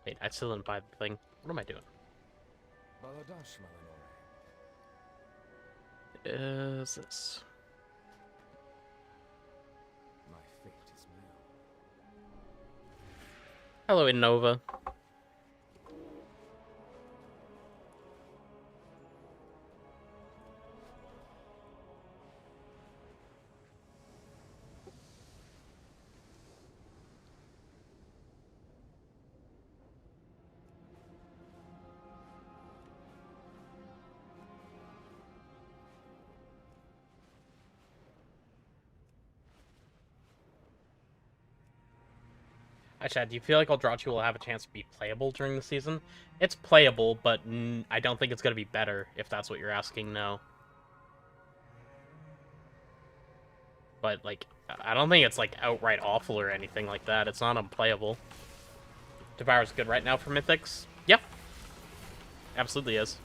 Wait, I still didn't buy the thing. What am I doing? Is this? Hello, Innova. Chad, do you feel like Eldrachi will have a chance to be playable during the season? It's playable, but I don't think it's going to be better, if that's what you're asking, no. But, like, I don't think it's, like, outright awful or anything like that. It's not unplayable. Devour's good right now for Mythics? Yep. Absolutely is.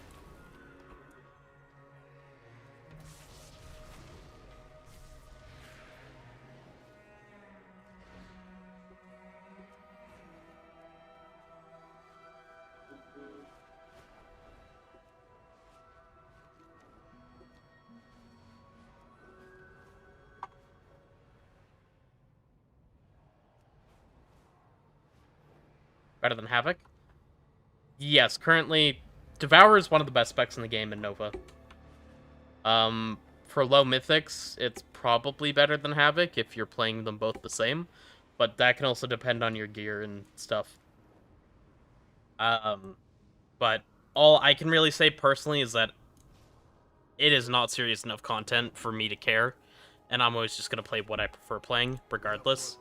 Better than Havoc? Yes, currently, Devour is one of the best specs in the game in Nova. For low Mythics, it's probably better than Havoc if you're playing them both the same, but that can also depend on your gear and stuff. But all I can really say personally is that it is not serious enough content for me to care, and I'm always just going to play what I prefer playing, regardless.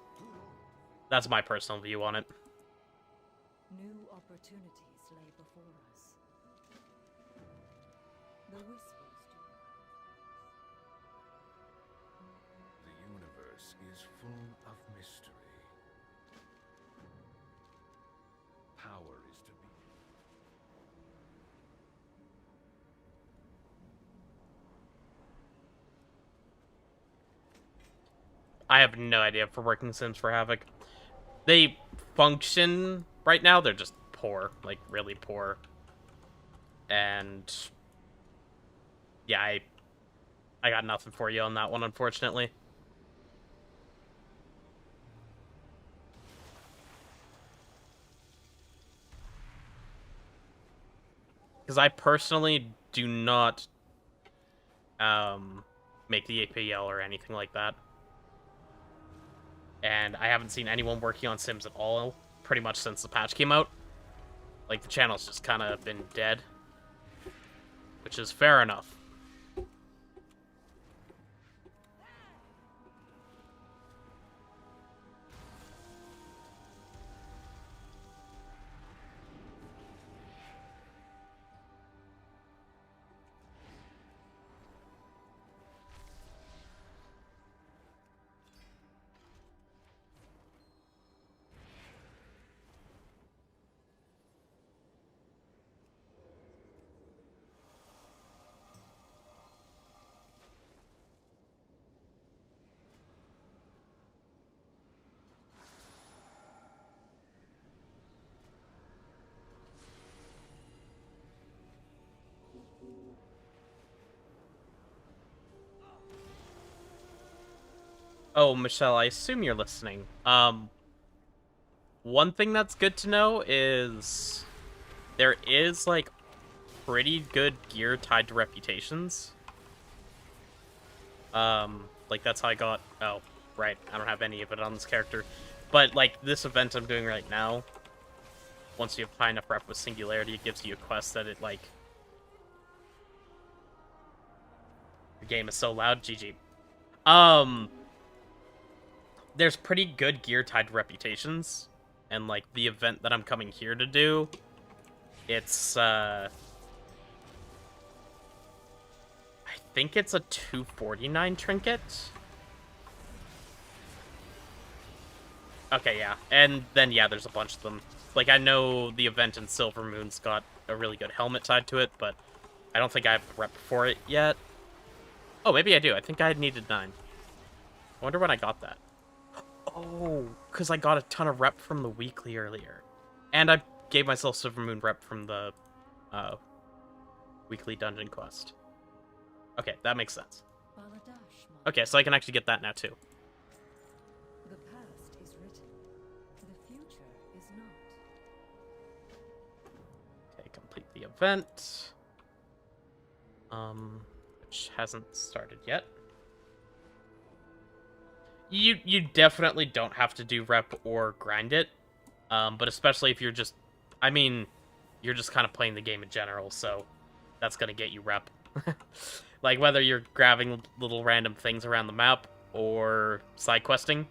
That's my personal view on it. New opportunities lay before us. The whispers do. The universe is full of mystery. Power is to be. I have no idea for working sims for Havoc. They function right now, they're just poor, like really poor. And yeah, I got nothing for you on that one, unfortunately. Because I personally do not make the APL or anything like that. And I haven't seen anyone working on Sims at all pretty much since the patch came out. Like, the channel's just kind of been dead. Which is fair enough. Oh, Michelle, I assume you're listening. One thing that's good to know is there is, like, pretty good gear tied to reputations. Like, that's how I got... Oh, right, I don't have any of it on this character. But, like, this event I'm doing right now, once you have high enough rep with Singularity, it gives you a quest that it, like... The game is so loud, GG. There's pretty good gear tied to reputations. And, like, the event that I'm coming here to do, it's, I think it's a 249 trinket. Okay, yeah. And then, yeah, there's a bunch of them. Like, I know the event in Silver Moon's got a really good helmet tied to it, but I don't think I have the rep for it yet. Oh, maybe I do. I think I needed 9. I wonder when I got that. Oh, because I got a ton of rep from the weekly earlier. And I gave myself Silvermoon rep from the weekly dungeon quest. Okay, that makes sense. Okay, so I can actually get that now too. The past is written. The future is not. Okay, complete the event. Which hasn't started yet. You definitely don't have to do rep or grind it. But especially if you're just, I mean, you're just kind of playing the game in general, so that's gonna get you rep. Like, whether you're grabbing little random things around the map or side questing.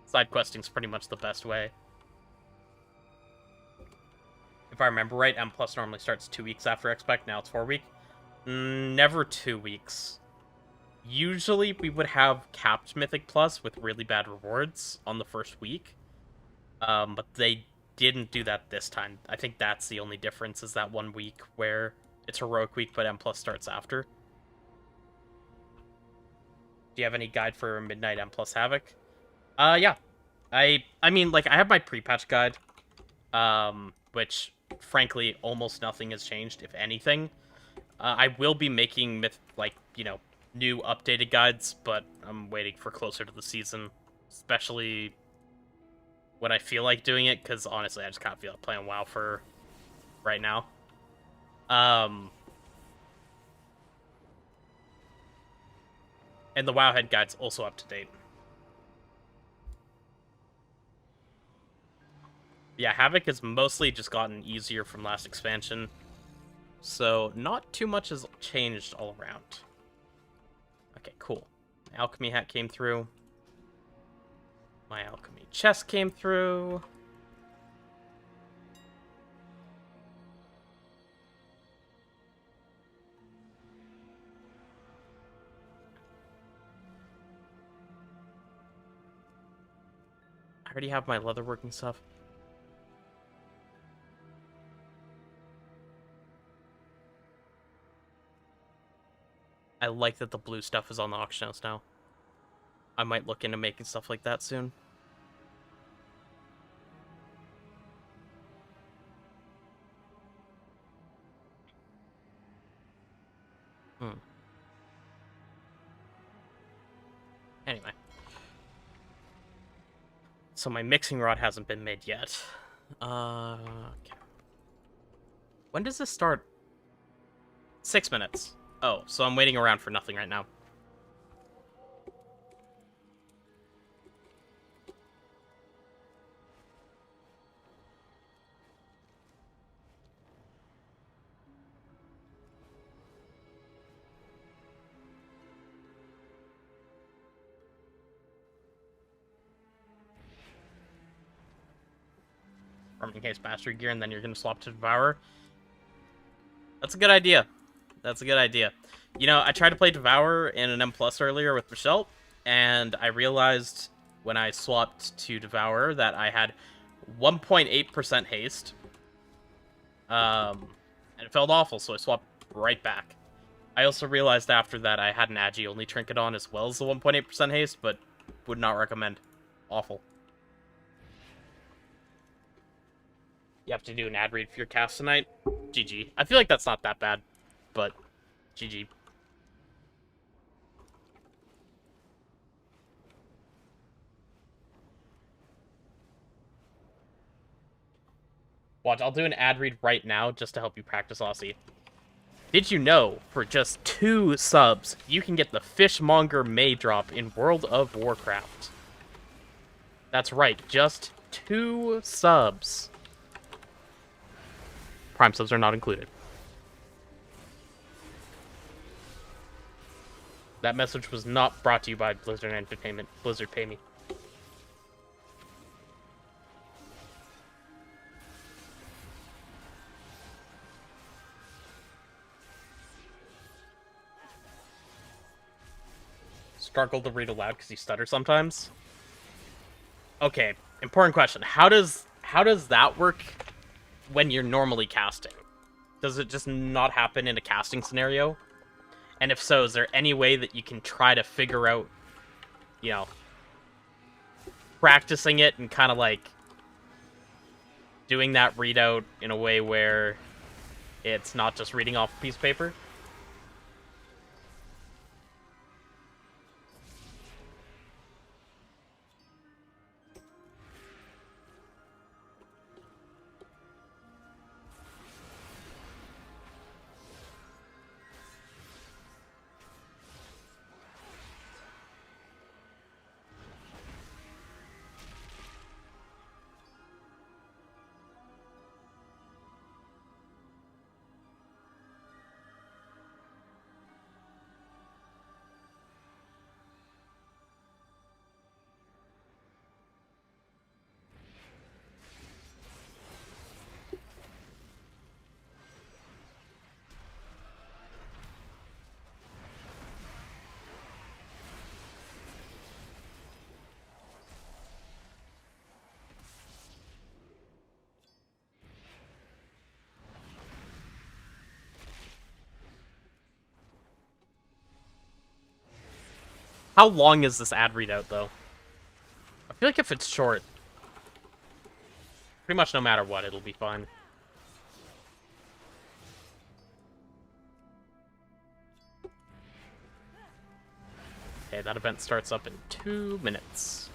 Side questing's pretty much the best way. If I remember right, M Plus normally starts 2 weeks after Expect, now it's 4 weeks. Never 2 weeks. Usually we would have capped Mythic Plus with really bad rewards on the first week. But they didn't do that this time. I think that's the only difference, is that 1 week where it's Heroic Week, but M Plus starts after. Do you have any guide for Midnight M Plus Havoc? Yeah. I mean, like, I have my pre-patch guide, which, frankly, almost nothing has changed, if anything. I will be making, new updated guides, but I'm waiting for closer to the season, especially when I feel like doing it, because, honestly, I just can't feel like playing WoW for right now. And the WoW Head Guide's also up to date. Yeah, Havoc has mostly just gotten easier from last expansion, so not too much has changed all around. Okay, cool. My Alchemy hat came through. My Alchemy chest came through. I already have my leatherworking stuff. I like that the blue stuff is on the auction house now. I might look into making stuff like that soon. Anyway. So my mixing rod hasn't been made yet. Okay. When does this start? 6 minutes. Oh, so I'm waiting around for nothing right now. Farming case mastery gear, and then you're gonna swap to devour. That's a good idea. That's a good idea. You know, I tried to play devour in an M plus earlier with Michelle, and I realized when I swapped to devour that I had 1.8% haste. And it felt awful, so I swapped right back. I also realized after that I had an Agi only trinket on as well as the 1.8% haste, but would not recommend. Awful. You have to do an ad read for your cast tonight. GG. I feel like that's not that bad, but GG. Watch, I'll do an ad read right now just to help you practice Aussie. Did you know, for just 2 subs, you can get the Fishmonger May drop in World of Warcraft? That's right, just 2 subs. Prime subs are not included. That message was not brought to you by Blizzard Entertainment. Blizzard, pay me. Struggle to read aloud because you stutter sometimes. Okay, important question. How does that work when you're normally casting? Does it just not happen in a casting scenario? And if so, is there any way that you can try to figure out, practicing it and kind of like doing that readout in a way where it's not just reading off a piece of paper. How long is this ad readout, though? I feel like if it's short, pretty much no matter what, it'll be fine. Okay, that event starts up in 2 minutes.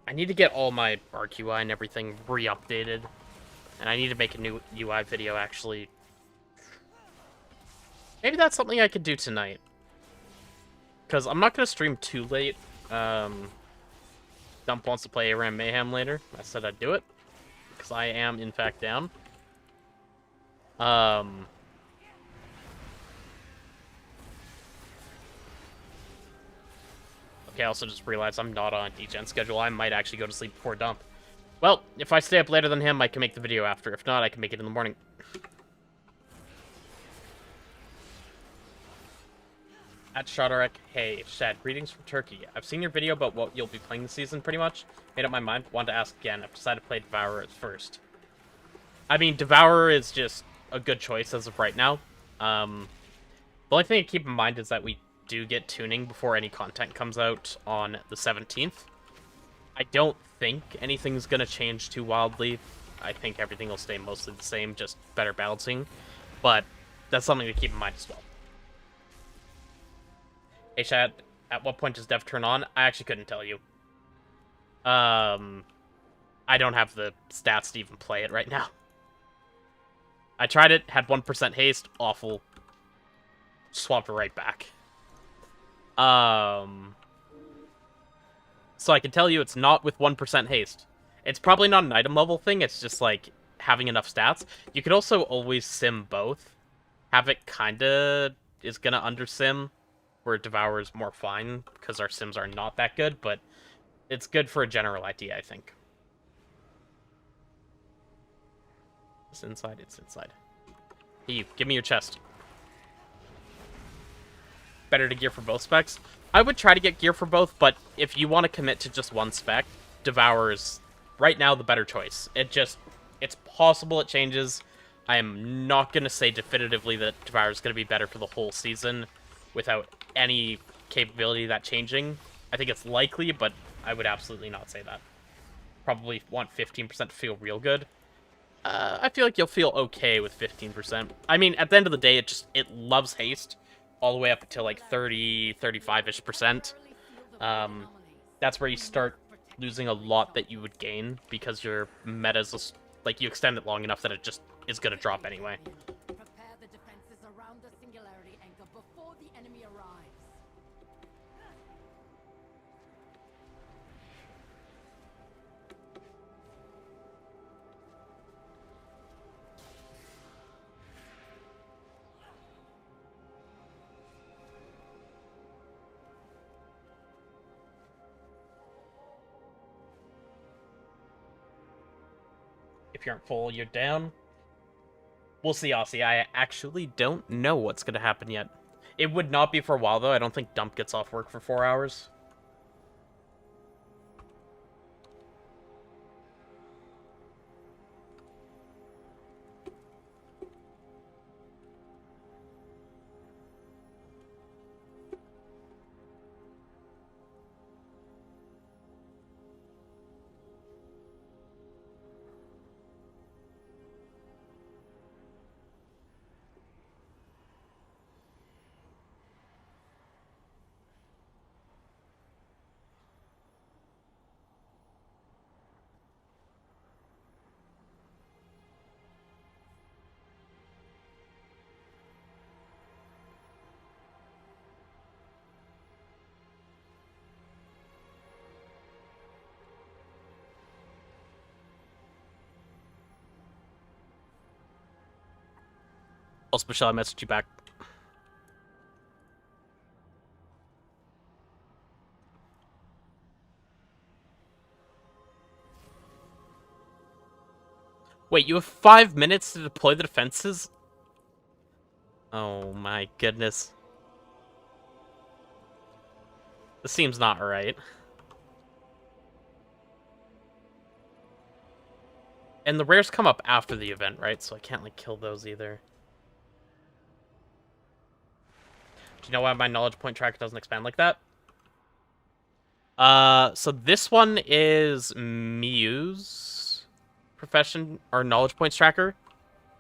I need to get all my ArcUI and everything re-updated. And I need to make a new UI video, actually. Maybe that's something I could do tonight. Because I'm not going to stream too late. Dump wants to play ARAM Mayhem later. I said I'd do it. Because I am, in fact, down. Okay, I also just realized I'm not on DGen schedule. I might actually go to sleep before dump. Well, if I stay up later than him, I can make the video after. If not, I can make it in the morning. At Shadorek, hey, Shad, greetings from Turkey. I've seen your video about what you'll be playing this season, pretty much. Made up my mind, wanted to ask again. I've decided to play Devourer at first. I mean, Devourer is just a good choice as of right now. The only thing to keep in mind is that we do get tuning before any content comes out on the 17th. I don't think anything's going to change too wildly. I think everything will stay mostly the same, just better balancing. But that's something to keep in mind as well. Hey, Chad, at what point does Dev turn on? I actually couldn't tell you. I don't have the stats to even play it right now. I tried it, had 1% haste, awful. Swapped it right back. So I can tell you it's not with 1% haste. It's probably not an item level thing, it's just like having enough stats. You could also always sim both. Havoc kinda is gonna undersim, where Devour is more fine, because our sims are not that good, but it's good for a general idea, I think. It's inside, it's inside. Hey, give me your chest. Better to gear for both specs? I would try to get gear for both, but if you want to commit to just one spec, Devour is right now the better choice. It's possible it changes. I am not going to say definitively that Devour is going to be better for the whole season without any capability of that changing. I think it's likely, but I would absolutely not say that. Probably want 15% to feel real good. I feel like you'll feel okay with 15%. I mean, at the end of the day, it loves haste all the way up until like 30, 35-ish%. That's where you start losing a lot that you would gain because your meta's like you extend it long enough that it just is going to drop anyway. Prepare the defenses around the singularity anchor before the enemy arrives. If you aren't full, you're down. We'll see, Aussie. I actually don't know what's going to happen yet. It would not be for a while, though. I don't think Dump gets off work for 4 hours. Also, Michelle, I messaged you back. Wait, you have 5 minutes to deploy the defenses? Oh my goodness. This seems not right. And the rares come up after the event, right? So I can't, like, kill those either. Do you know why my knowledge point tracker doesn't expand like that? So this one is Miyu's profession or knowledge points tracker.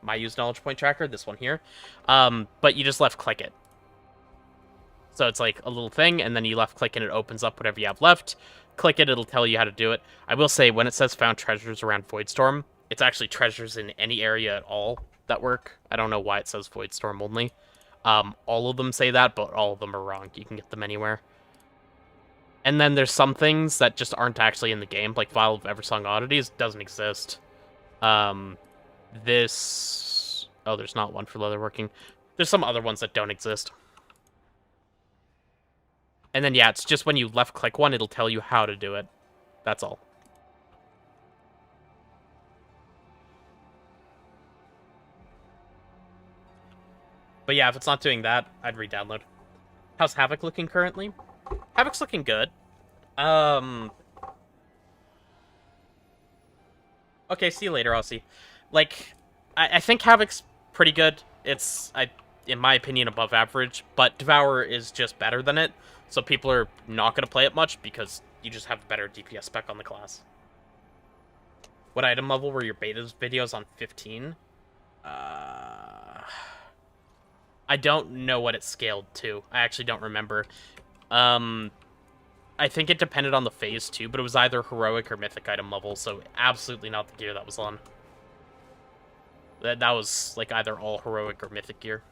Mayu's knowledge point tracker, this one here. But you just left click it. So it's like a little thing, and then you left click and it opens up whatever you have left. Click it, it'll tell you how to do it. I will say, when it says found treasures around Voidstorm, it's actually treasures in any area at all that work. I don't know why it says Voidstorm only. All of them say that, but all of them are wrong. You can get them anywhere. And then there's some things that just aren't actually in the game, like Vial of Eversong Oddities doesn't exist. This... Oh, there's not one for leatherworking. There's some other ones that don't exist. And then, yeah, it's just when you left-click one, it'll tell you how to do it. That's all. But yeah, if it's not doing that, I'd re-download. How's Havoc looking currently? Havoc's looking good. Okay, see you later, Aussie. Like, I think Havoc's pretty good. It's, in my opinion, above average, but Devour is just better than it, so people are not going to play it much because you just have better DPS spec on the class. What item level were your beta videos on 15? I don't know what it scaled to. I actually don't remember. I think it depended on the phase too, but it was either heroic or mythic item level, so absolutely not the gear that was on. That was like either all heroic or mythic gear.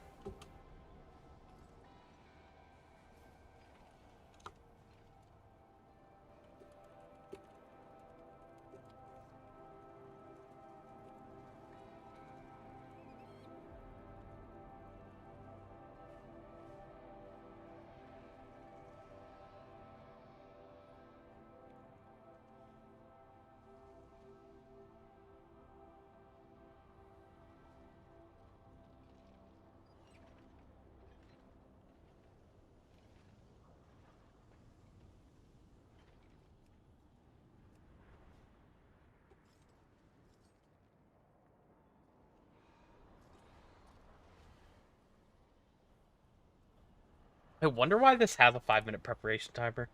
I wonder why this has a 5-minute preparation timer.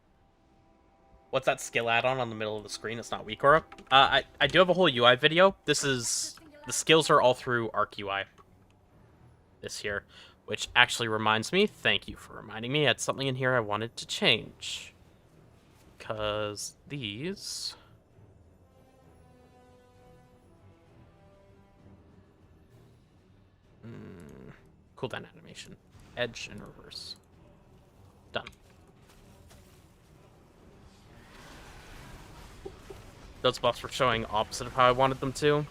What's that skill add-on on the middle of the screen? It's not WeakAura. I do have a whole UI video. This is... The skills are all through Arc UI. This here. Which actually reminds me, thank you for reminding me, I had something in here I wanted to change. Because these... Cooldown animation. Edge and reverse. Done. Those buffs were showing opposite of how I wanted them to.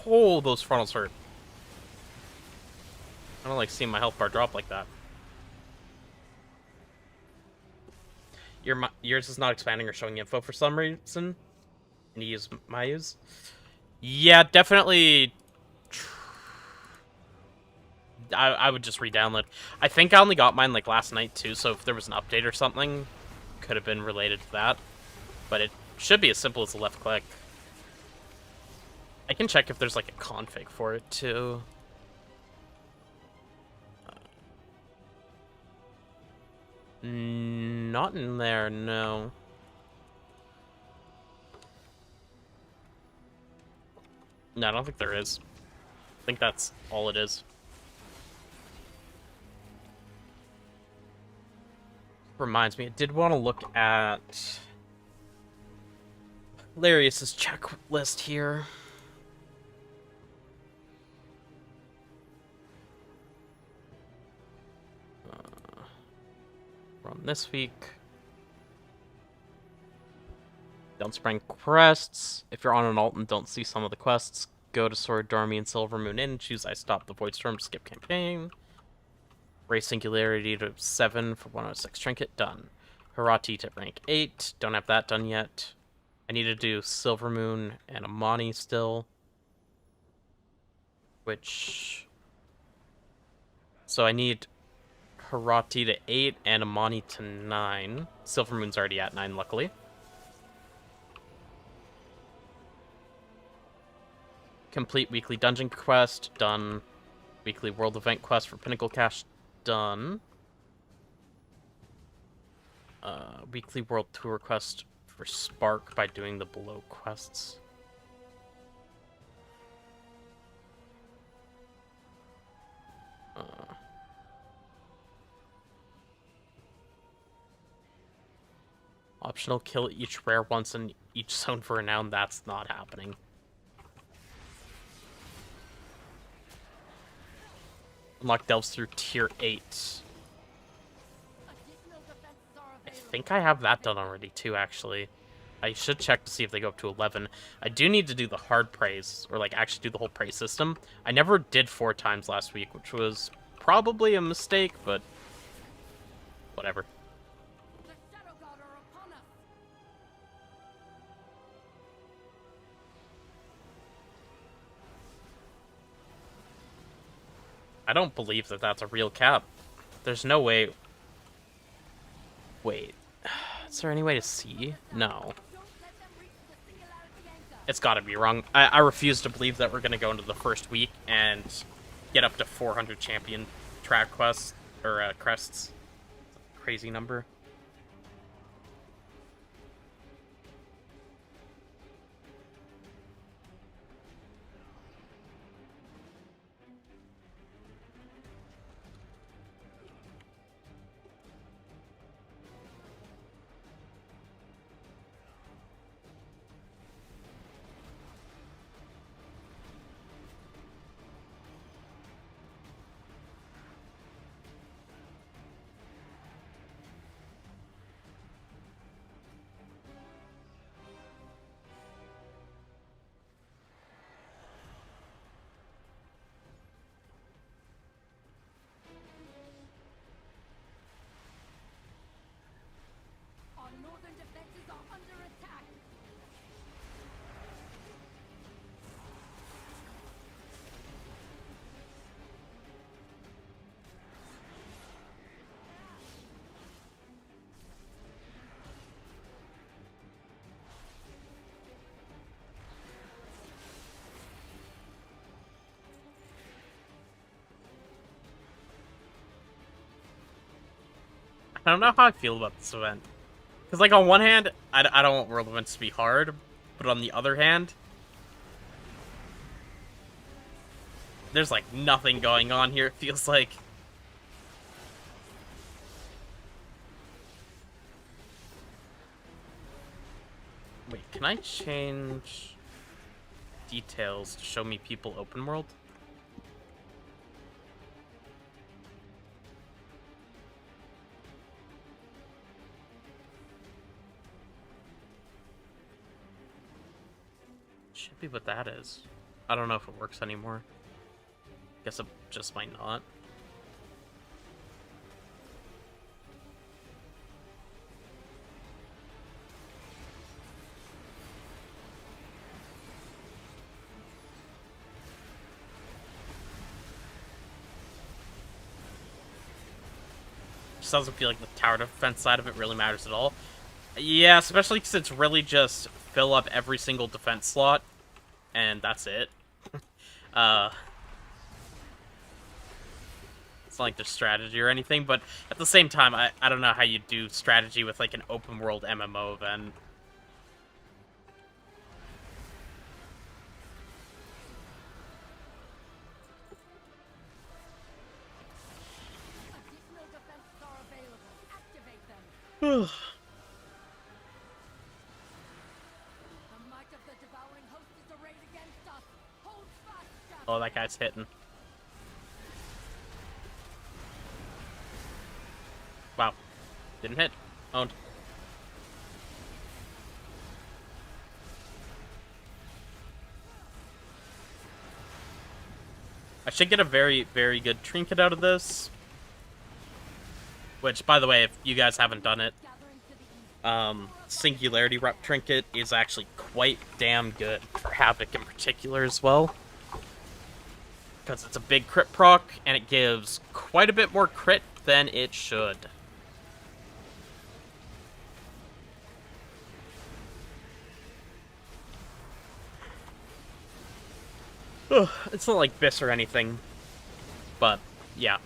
Oh, those frontals hurt. I don't like seeing my health bar drop like that. Yours is not expanding or showing info for some reason. And you use Mayu's. Yeah, definitely. I would just re-download. I think I only got mine like last night too, so if there was an update or something, could have been related to that. But it should be as simple as a left click. I can check if there's like a config for it too. Not in there, no. No, I don't think there is. I think that's all it is. Reminds me, I did want to look at Larius's checklist here. From this week. Don't spring quests. If you're on an alt and don't see some of the quests, go to Sword Dormy and Silver Moon Inn, choose I Stop the Void Storm, skip campaign. Raise Singularity to 7 for 106 Trinket, done. Harati to rank 8, don't have that done yet. I need to do Silver Moon and Amani still. Which... So I need Harati to 8 and Amani to 9. Silver Moon's already at 9, luckily. Complete weekly dungeon quest, done. Weekly world event quest for Pinnacle Cache, done. Weekly world tour quest for Spark by doing the below quests. Optional kill each rare once in each zone for renown, that's not happening. Unlock delves through tier 8. Additional defenses are I available. think I have that done already too, actually. I should check to see if they go up to 11. I do need to do the hard praise, or like actually do the whole praise system. I never did 4 times last week, which was probably a mistake, but whatever. The Shadow God are upon us. I don't believe that that's a real cap. There's no way... Wait. Is there any way to see? No. Don't let them reach the singularity anchor. It's gotta be wrong. I refuse to believe that we're gonna go into the first week and get up to 400 champion track quests, or crests. Crazy number. Our northern defenses are under attack. I don't know how I feel about this event. Because, like, on one hand, I don't want world events to be hard, but on the other hand, there's, like, nothing going on here, it feels like. Wait, can I change details to show me people open world? Should be what that is. I don't know if it works anymore. Guess it just might not. Just doesn't feel like the tower defense side of it really matters at all. Yeah, especially because it's really just fill up every single defense slot, and that's it. It's not like there's strategy or anything, but at the same time, I don't know how you do strategy with, like, an open world MMO event. Additional defenses are available. Activate them. Oh, The might of the devouring host is arrayed against us. Hold fast, Shadow. that guy's hitting. Wow. Didn't hit. Owned. should get a very, very good trinket out of this. Which, by the way, if you guys haven't done it, Singularity Rep Trinket is actually quite damn good for Havoc in particular as well. Because it's a big crit proc, and it gives quite a bit more crit than it should. Ugh, it's not like this or anything, but yeah.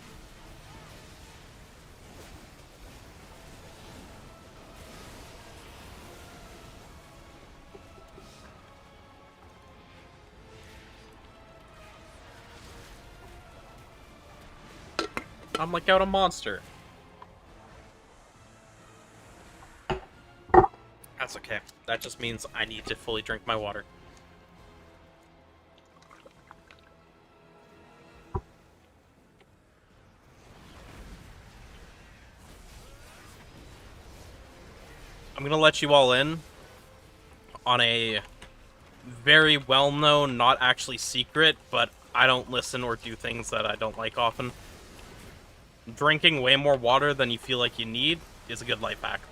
I'm like out a monster. That's okay. That just means I need to fully drink my water. I'm gonna let you all in on a very well-known, not actually secret, but I don't listen or do things that I don't like often. Drinking way more water than you feel like you need is a good life hack.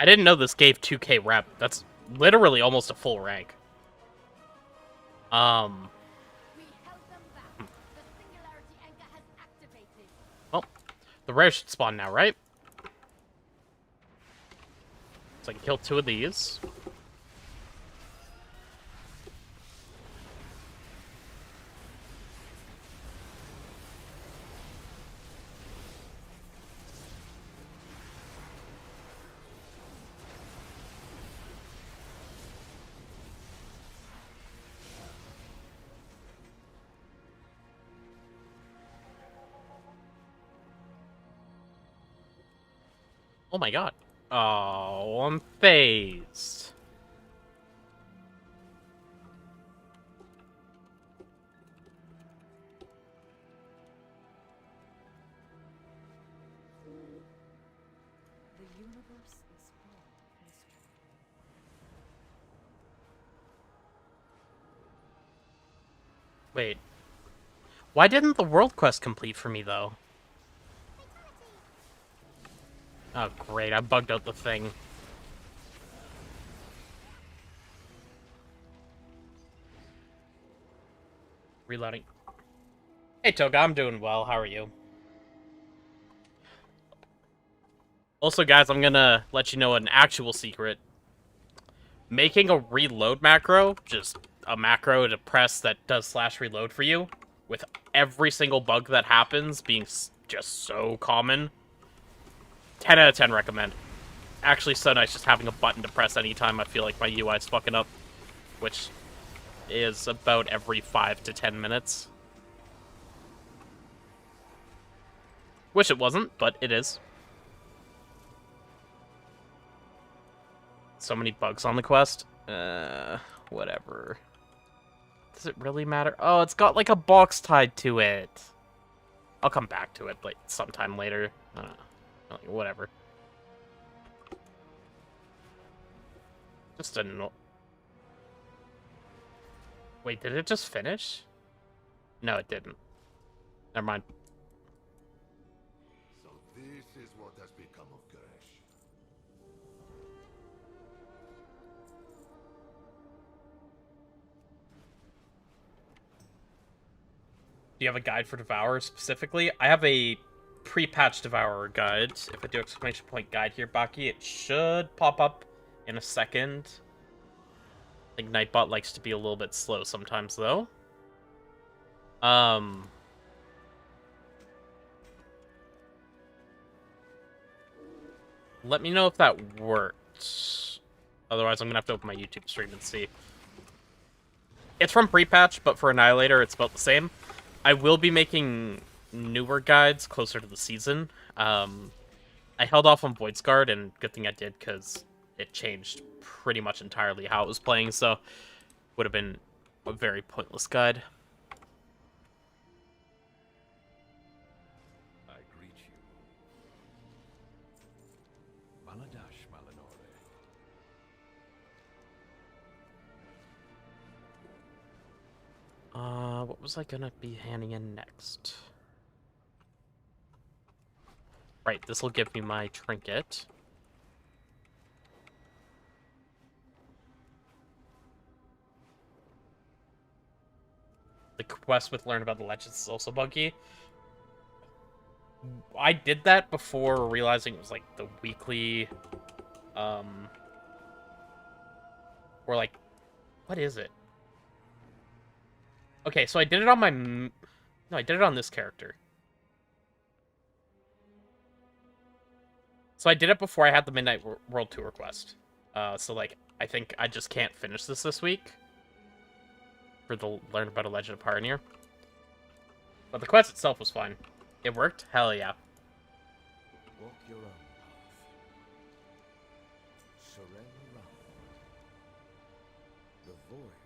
I didn't know this gave 2k rep. That's literally almost a full rank. We held them back. The singularity anchor has activated. Well, the rare should spawn now, right? So I can kill 2 of these. Oh my god. Oh, I'm phased. The universe is full of mystery. Wait. Why didn't the world quest complete for me, though? Oh, great. I bugged out the thing. Reloading. Hey, Toga. I'm doing well. How are you? Also, guys, I'm gonna let you know an actual secret. Making a reload macro, just a macro to press that does /reload for you, with every single bug that happens being just so common, 10 out of 10 recommend. actually so nice just having a button to press anytime I feel like my UI's fucking up, which is about every 5 to 10 minutes. Wish it wasn't, but it is. So many bugs on the quest. Whatever. Does it really matter? Oh, it's got like a box tied to it. I'll come back to it, like, sometime later. Whatever. Just a no. Wait, did it just finish? No, it didn't. Never mind. So this is what has become of Gresh. Do you have a guide for Devour specifically? I have a pre-patch Devourer guide. If I do exclamation point guide here, Baki, it should pop up in a second. I think Nightbot likes to be a little bit slow sometimes, though. Let me know if that worked. Otherwise, I'm gonna have to open my YouTube stream and see. It's from pre-patch, but for Annihilator, it's about the same. I will be making newer guides closer to the season. I held off on Void's Guard, and good thing I did, because it changed pretty much entirely how it was playing, so would have been a very pointless guide. I greet you. Maladash Malinore. What was I gonna be handing in next? Right, this will give me my trinket. The quest with Learn About the Legends is also buggy. I did that before realizing it was like the weekly, or like, what is it? Okay, so I did it on my, no, I did it on this character. So I did it before I had the Midnight World Tour quest. So like, I think I just can't finish this week. For the Learn About a Legend of Pioneer. But the quest itself was fine. It worked? Hell yeah. Walk your own path. Surrender around. The void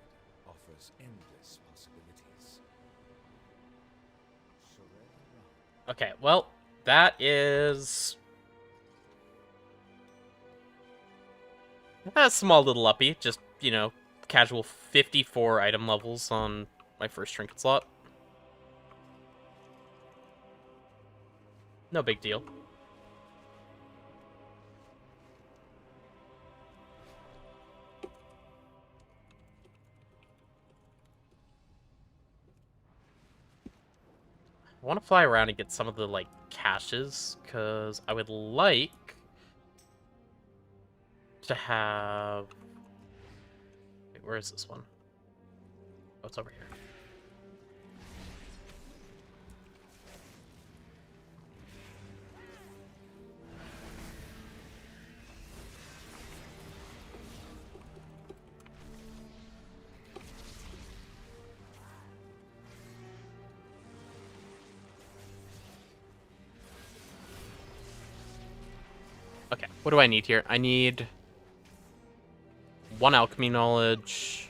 offers endless possibilities. Surrender around. Okay, well, that is a small little uppy. Just, you know, casual 54 item levels on my first trinket slot. No big deal. I want to fly around and get some of the, like, caches, because I would like to have... Wait, where is this one? Oh, it's over here. Okay, what do I need here? I need 1 alchemy knowledge.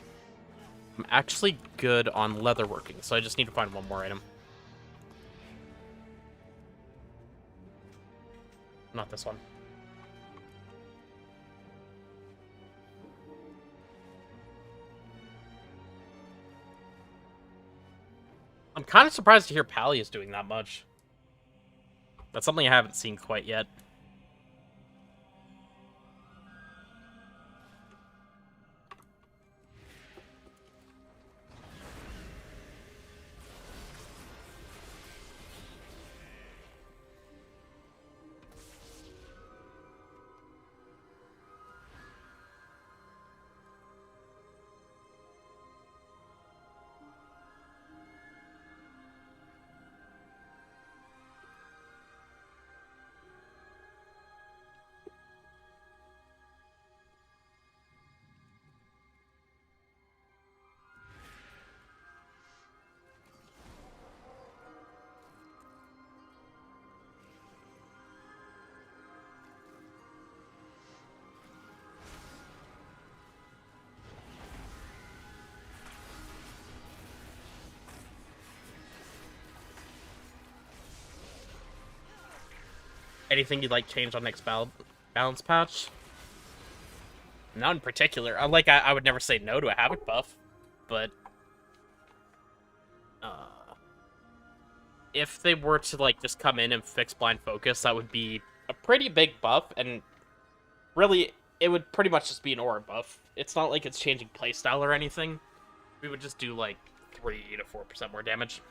I'm actually good on leatherworking, so I just need to find one more item. Not this one. I'm kind of surprised to hear Pally is doing that much. That's something I haven't seen quite yet. Anything you'd like change on next balance patch? Not in particular. Unlike I would never say no to a Havoc buff, but if they were to like just come in and fix blind focus, that would be a pretty big buff, and really it would pretty much just be an aura buff. It's not like it's changing playstyle or anything. We would just do like 3 to 4% more damage.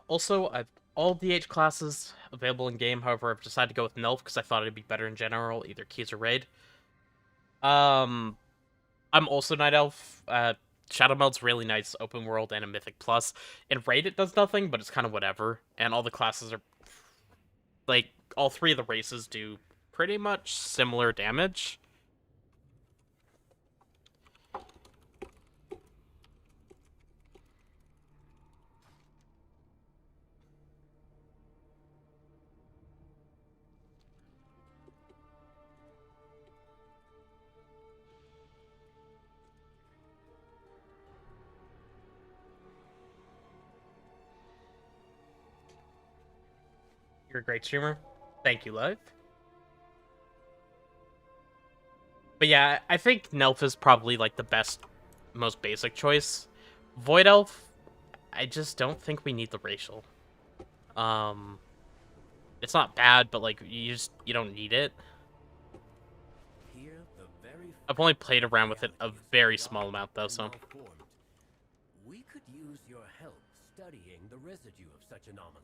Also, I've all DH classes available in game. However, I've decided to go with Nelf because I thought it'd be better in general, either keys or raid. I'm also Night Elf. Shadow Meld's really nice, open world and a Mythic Plus. In raid, it does nothing, but it's kind of whatever. And all the classes are like all 3 of the races do pretty much similar damage. You're a great streamer. Thank you, Live. But yeah, I think Nelf is probably like the best, most basic choice. Void Elf, I just don't think we need the racial. It's not bad, but like you don't need it. Here, the very I've only played around with it a very small amount though, so. We could use your help studying the residue of such anomalies.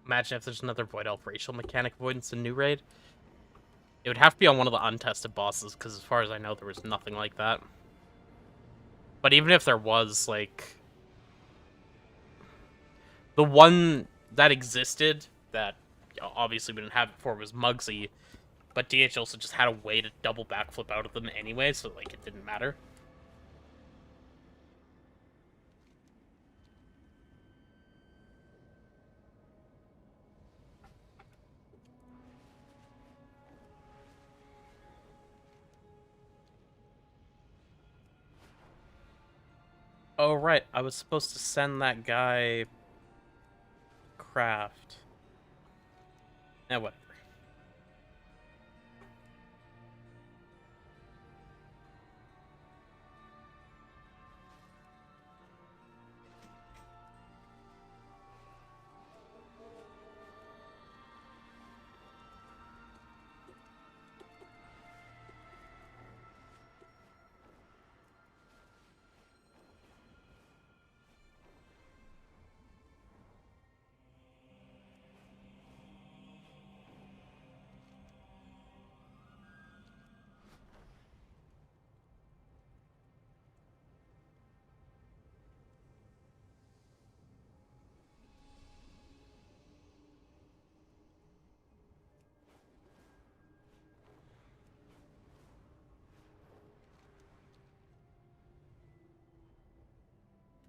Imagine if there's another Void Elf racial mechanic avoidance in New Raid. It would have to be on one of the untested bosses, because as far as I know, there was nothing like that. But even if there was, like... the one that existed, that obviously we didn't have before, was Muggsy, but DH also just had a way to double backflip out of them anyway, so like it didn't matter. Oh, right. I was supposed to send that guy... craft. Eh, whatever.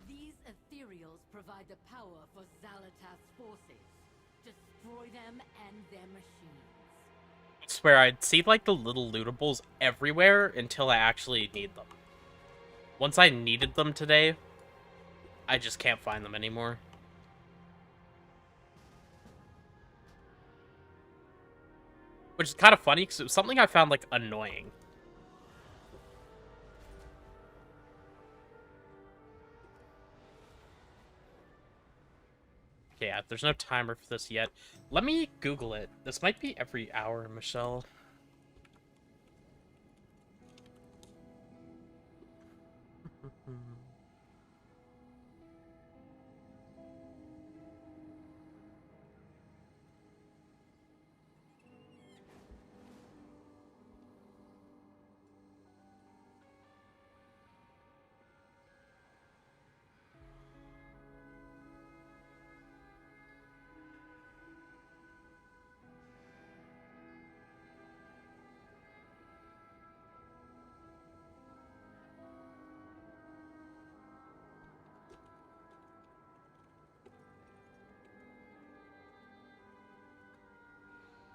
These ethereals provide the power for Xalatath's forces. Destroy them and their machines. I swear, I'd see, like, the little lootables everywhere until I actually need them. Once I needed them today, I just can't find them anymore. Which is kind of funny, because it was something I found, like, annoying. Yeah, there's no timer for this yet. Let me Google it. This might be every hour, Michelle.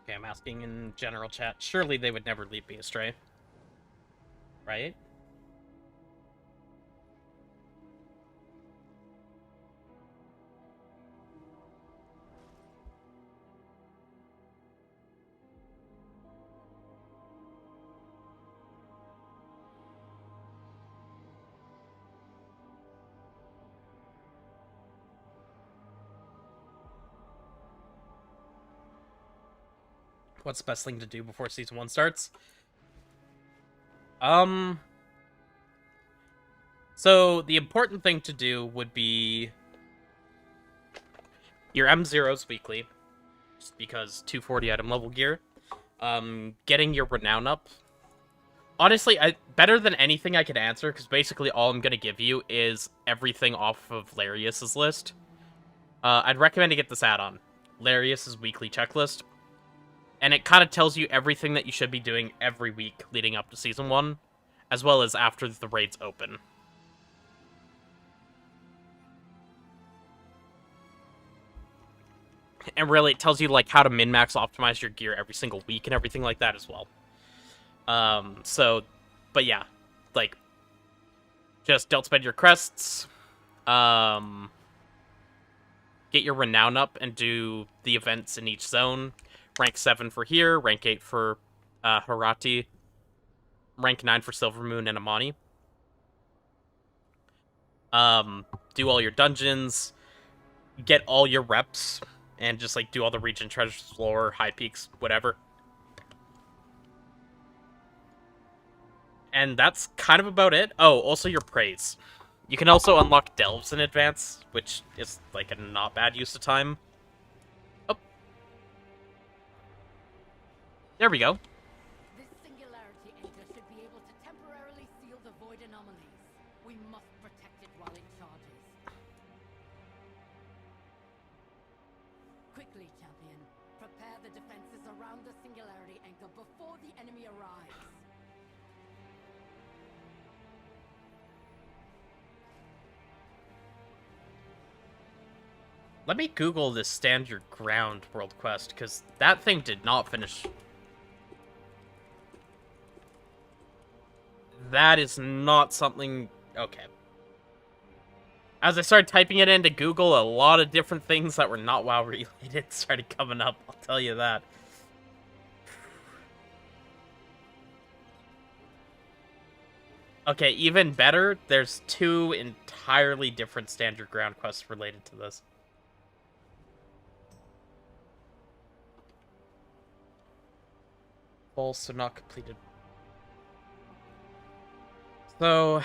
Okay, I'm asking in general chat. Surely they would never lead me astray. Right? What's the best thing to do before season 1 starts? So the important thing to do would be your M0's weekly, just because 240 item level gear. Getting your renown up. Honestly, better than anything I could answer, because basically all I'm gonna give you is everything off of Larius's list. I'd recommend to get this add-on, Larius's weekly checklist, and it kind of tells you everything that you should be doing every week leading up to season 1, as well as after the raids open. And really, it tells you like how to min-max optimize your gear every single week and everything like that as well. But yeah, like, just don't spend your crests. Get your renown up and do the events in each zone. Rank 7 for here, rank 8 for Harati, rank 9 for Silvermoon and Amani. Do all your dungeons, get all your reps, and just like do all the region treasures, floor, high peaks, whatever. And that's kind of about it. Oh, also your praise. You can also unlock delves in advance, which is like a not bad use of time. Oh. There we go. This singularity anchor should be able to temporarily seal the void anomalies. We must protect it while it charges. Quickly, champion. Prepare the defenses around the singularity anchor before the enemy arrives. Let me Google this Stand Your Ground world quest, because that thing did not finish. That is not something... Okay. As I started typing it into Google, a lot of different things that were not WoW related started coming up, I'll tell you that. Okay, even better, there's 2 entirely different Stand Your Ground quests related to this. Also not completed. So...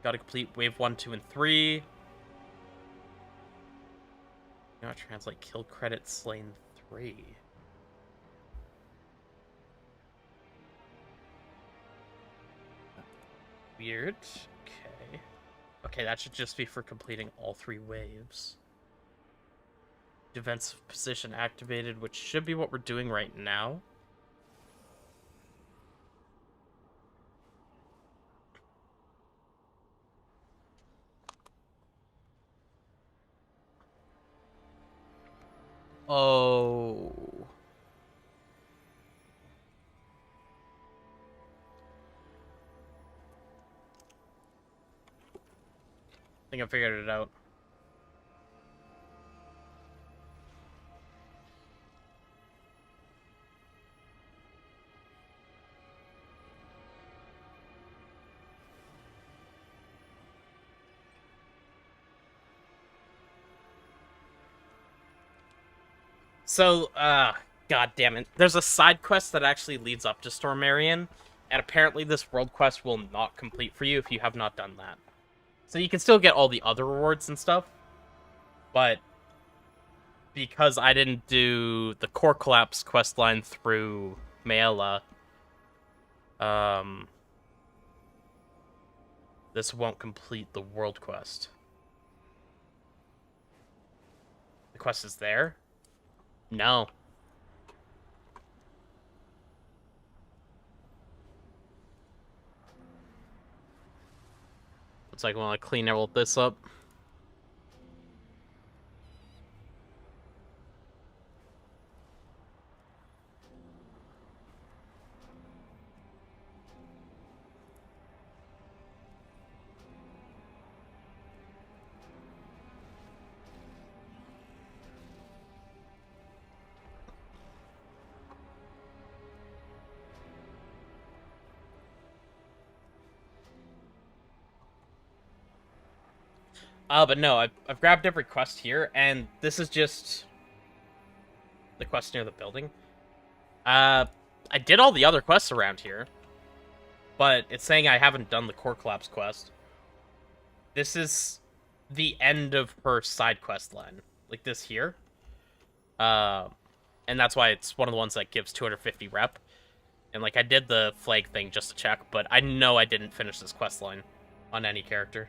Gotta complete wave 1, 2, and 3. Not translate kill credit slain 3. Weird. Okay. Okay, that should just be for completing all 3 waves. Defensive position activated, which should be what we're doing right now. Oh. I think I figured it out. So, god damn it. There's a side quest that actually leads up to Stormarian, and apparently this world quest will not complete for you if you have not done that. So you can still get all the other rewards and stuff, but because I didn't do the Core Collapse questline through Maela, this won't complete the world quest. The quest is there? No. Looks like I want to clean all this up. But no, I've grabbed every quest here, and this is just the quest near the building. I did all the other quests around here, but it's saying I haven't done the Core Collapse quest. This is the end of her side quest line, like this here. And that's why it's one of the ones that gives 250 rep. And like I did the flag thing just to check, but I know I didn't finish this quest line on any character.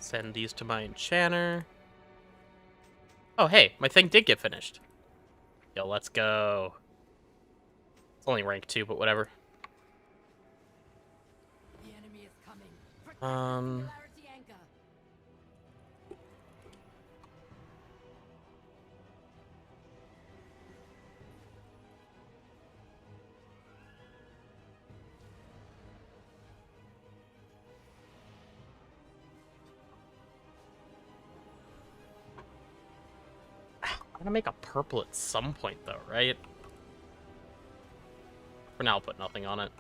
Send these to my enchanter. Oh, hey, my thing did get finished. Yo, let's go. It's only rank 2, but whatever. The enemy is coming. Protect the singularity anchor. I'm gonna make a purple at some point, though, right? For now, I'll put nothing on it.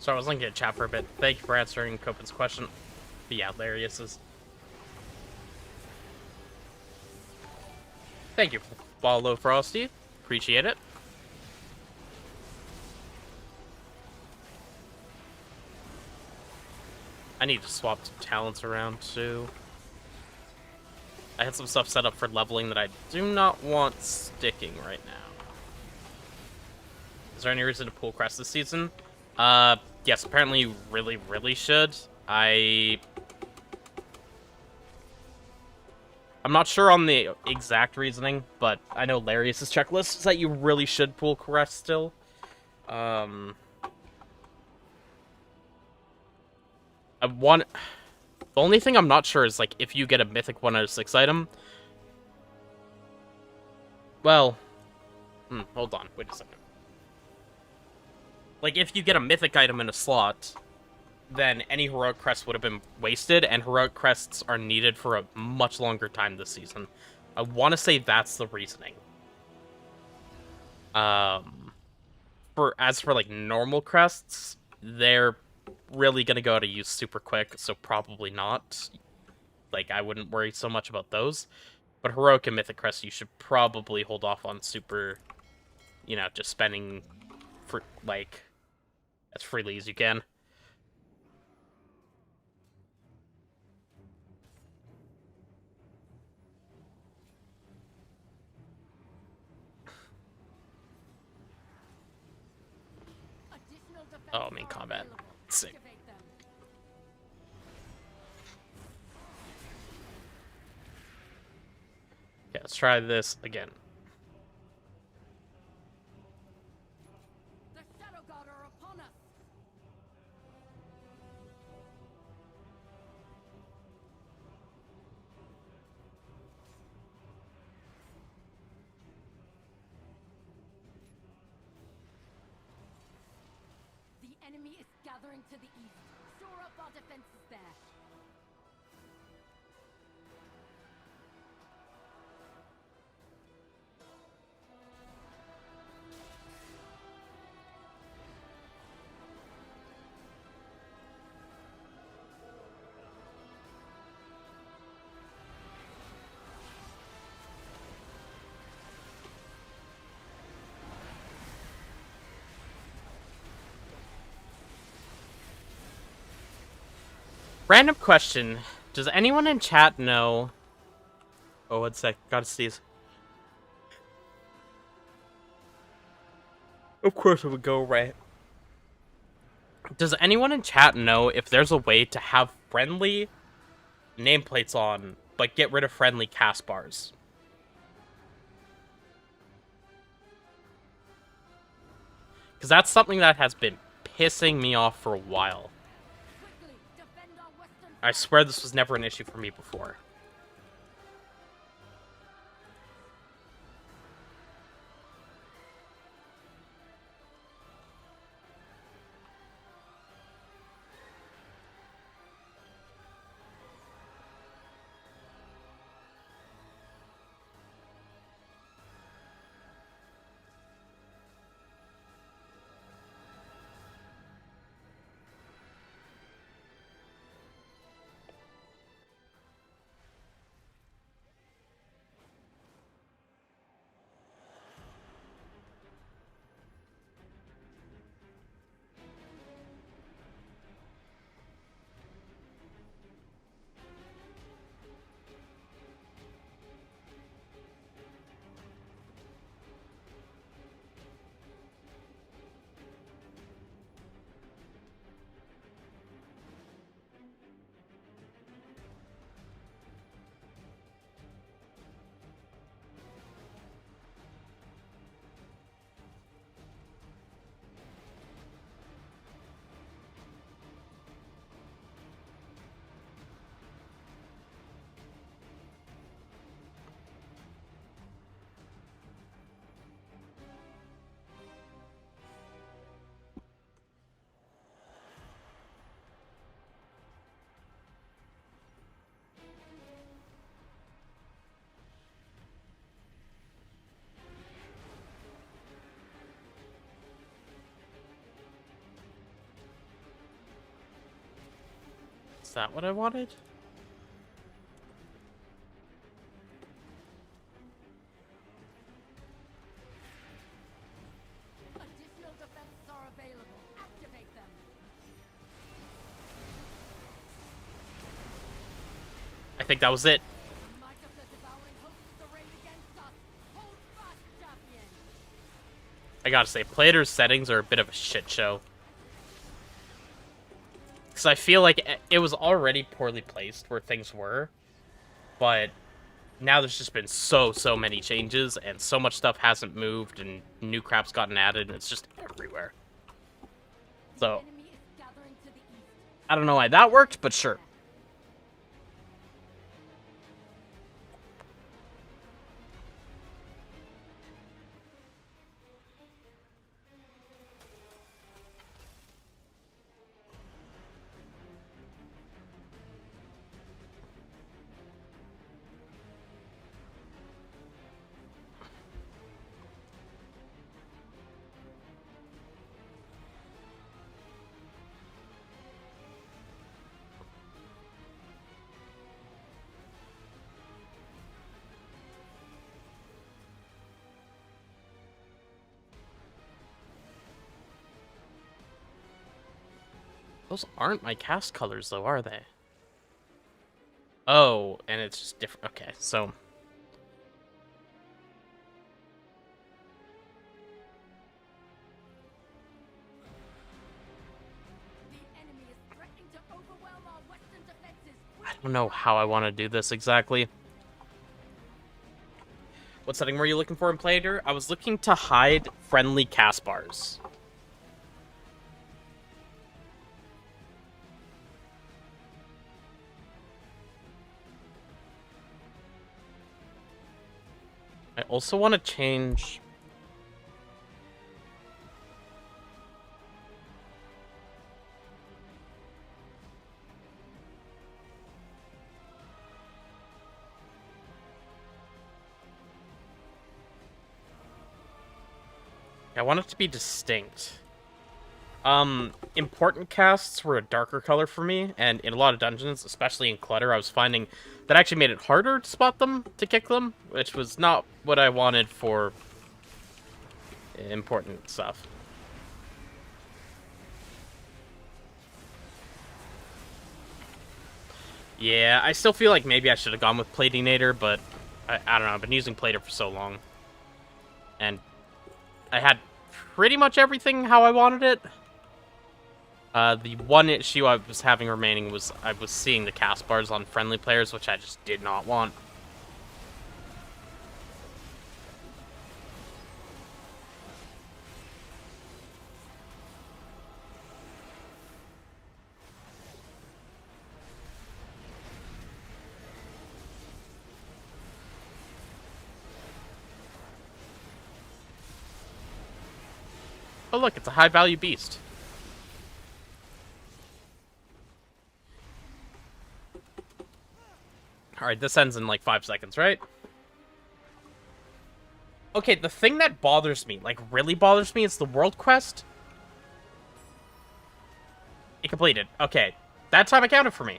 So I was linking at chat for a bit. Thank you for answering Copen's question. But yeah, Larius's. Thank you, Follow Frosty. Appreciate it. I need to swap some talents around too. I had some stuff set up for leveling that I do not want sticking right now. Is there any reason to pull crest this season? Yes, apparently you really, really should. I'm not sure on the exact reasoning, but I know Larius's checklist is that you really should pull crest still. The only thing I'm not sure is, like, if you get a mythic 1 out of 6 item. Well, hold on, wait a second. Like, if you get a mythic item in a slot, then any heroic crest would have been wasted, and heroic crests are needed for a much longer time this season. I want to say that's the reasoning. As for like normal crests, they're really gonna go out of use super quick, so probably not. Like, I wouldn't worry so much about those. But heroic and mythic crests, you should probably hold off on super, just spending for like as freely as you can. Additional defenses Oh, main are combat. available. Sick. Activate them. Okay, let's try this again. The Shadow God are upon us. The enemy is gathering to the east. Shore up our defenses there. Random question. Does anyone in chat know... Oh, one sec. Gotta sneeze. Of course it would go right. Does anyone in chat know if there's a way to have friendly nameplates on, but get rid of friendly cast bars? Because that's something that has been pissing me off for a while. Quickly, defend our western I swear this was never an issue for me before. Is that what I wanted? additional defenses are available. Activate them. I think that was it. The might of the devouring hosts arrayed against us. Hold fast, champion. I gotta say, Player's settings are a bit of a shit show. Because I feel like it was already poorly placed where things were, but now there's just been so many changes, and so much stuff hasn't moved, and new crap's gotten added, and it's just everywhere. So, Enemy is gathering to the east. I don't know why that worked, but sure. Those aren't my cast colors, though, are they? Oh, and it's just different. Okay, so... The enemy is threatening to overwhelm our western defenses. I don't know how I want to do this exactly. What setting were you looking for in Play Editor? I was looking to hide friendly cast bars. I also want to change... I want it to be distinct. Important casts were a darker color for me, and in a lot of dungeons, especially in Clutter, I was finding that actually made it harder to spot them, to kick them, which was not what I wanted for important stuff. Yeah, I still feel like maybe I should have gone with Platinator, but I don't know, I've been using Plater for so long. And I had pretty much everything how I wanted it. The one issue I was having remaining was I was seeing the cast bars on friendly players, which I just did not want. Oh look, it's a high-value beast. Alright, this ends in like 5 seconds, right? Okay, the thing that bothers me, like really bothers me, is the world quest. It completed. Okay, that time accounted for me.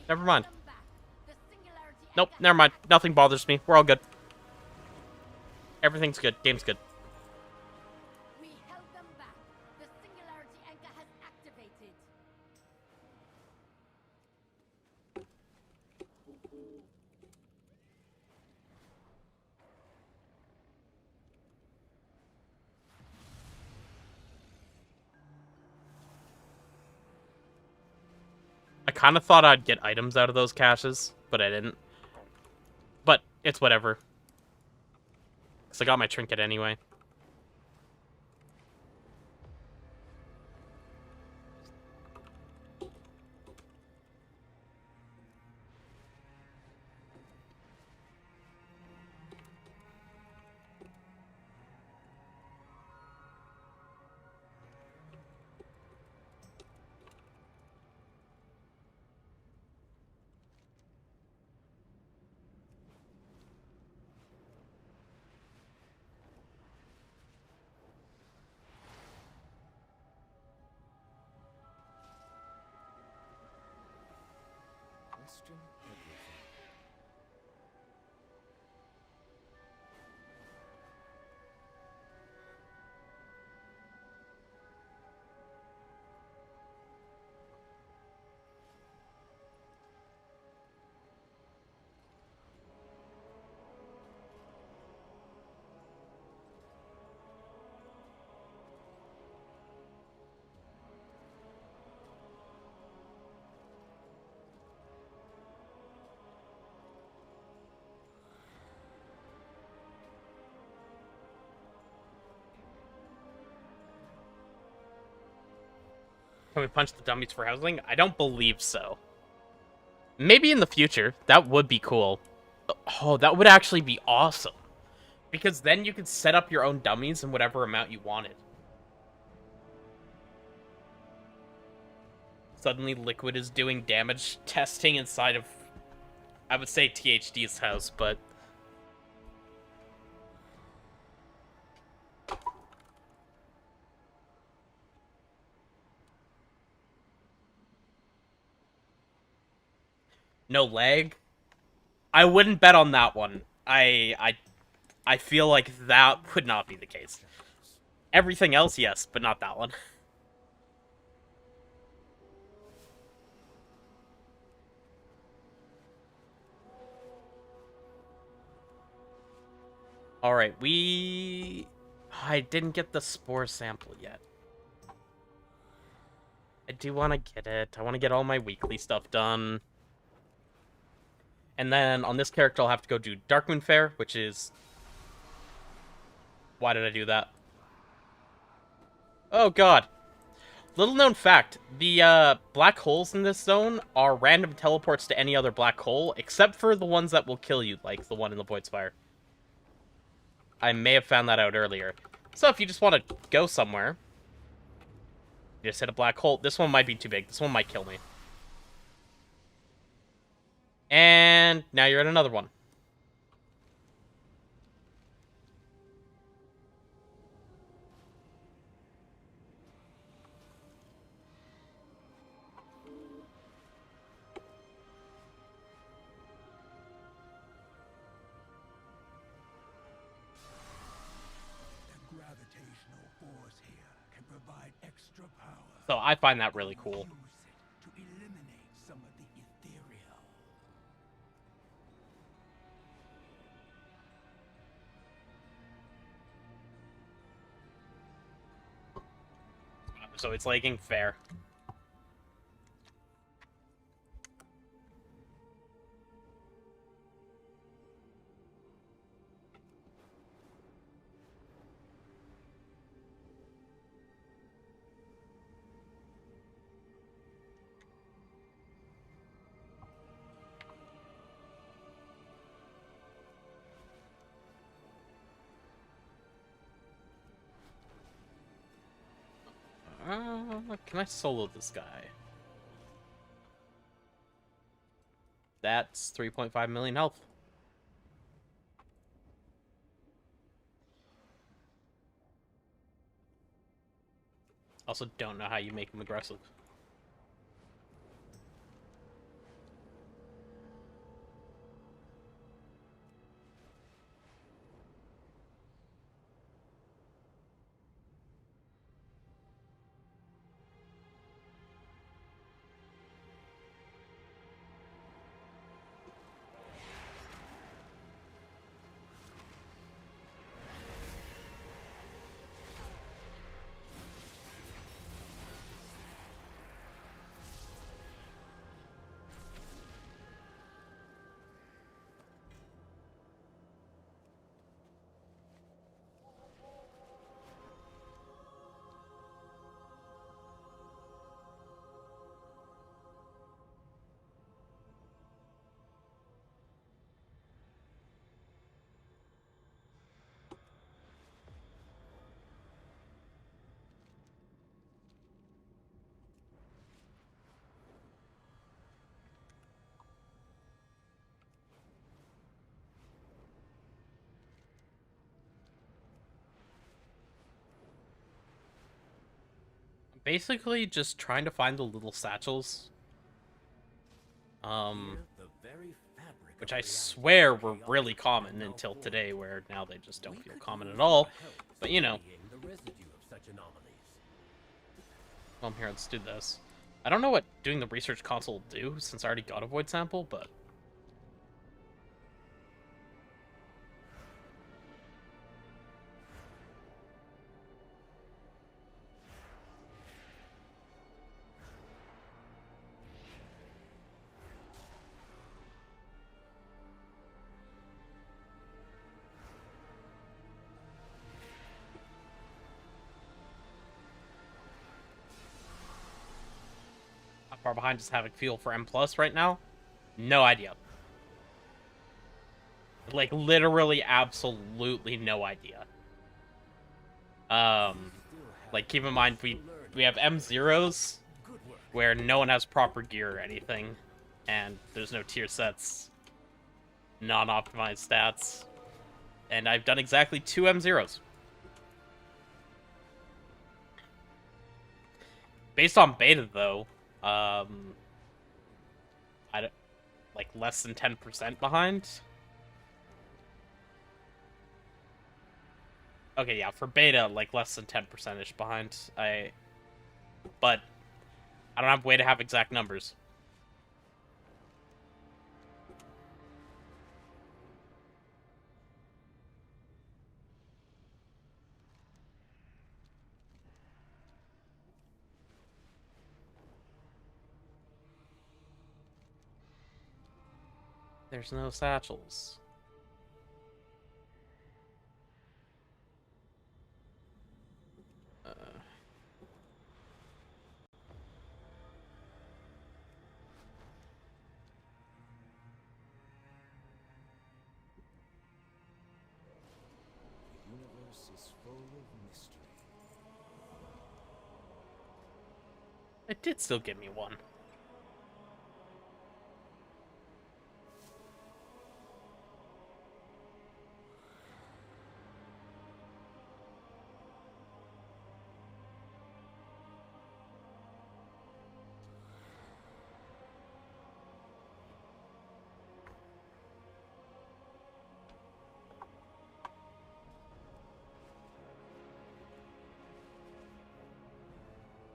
Never mind. Nope, never mind. Nothing bothers me. We're all good. Everything's good. Game's good. We held them back. The singularity anchor has activated. I kind of thought I'd get items out of those caches, but I didn't. But it's whatever. Because I got my trinket anyway. Question everything. Can we punch the dummies for housing? I don't believe so. Maybe in the future. That would be cool. Oh, that would actually be awesome. Because then you could set up your own dummies in whatever amount you wanted. Suddenly Liquid is doing damage testing inside of, I would say, THD's house, but... No lag? I wouldn't bet on that one. I feel like that would not be the case. Everything else, yes, but not that one. Alright, I didn't get the spore sample yet. I do want to get it. I want to get all my weekly stuff done. And then on this character, I'll have to go do Darkmoon Faire, which is... Why did I do that? Oh, God. Little known fact, the black holes in this zone are random teleports to any other black hole, except for the ones that will kill you, like the one in the Void Spire. I may have found that out earlier. So if you just want to go somewhere, you just hit a black hole. This one might be too big. This one might kill me. And now you're at another one. The gravitational force here can provide extra power. So I find that really cool. Use it to eliminate some of the ethereal. So it's lagging fair. Can I solo this guy? That's 3.5 million health. Also, don't know how you make him aggressive. Basically, just trying to find the little satchels. Which I swear were really common until today, where now they just don't feel common at all. But you know. Well, here, let's do this. I don't know what doing the research console will do, since I already got a void sample, but... How far behind does Havoc feel for M+ right now? No idea. Like, literally, absolutely no idea. Like, keep in mind, we have M0s, where no one has proper gear or anything, and there's no tier sets, non-optimized stats, and I've done exactly 2 M0s. Based on beta, though, I don't, like, less than 10% behind. Okay, yeah, for beta, like, less than 10% behind. But I don't have a way to have exact numbers. There's no satchels. Uh, The universe is full of mystery. it did still give me one.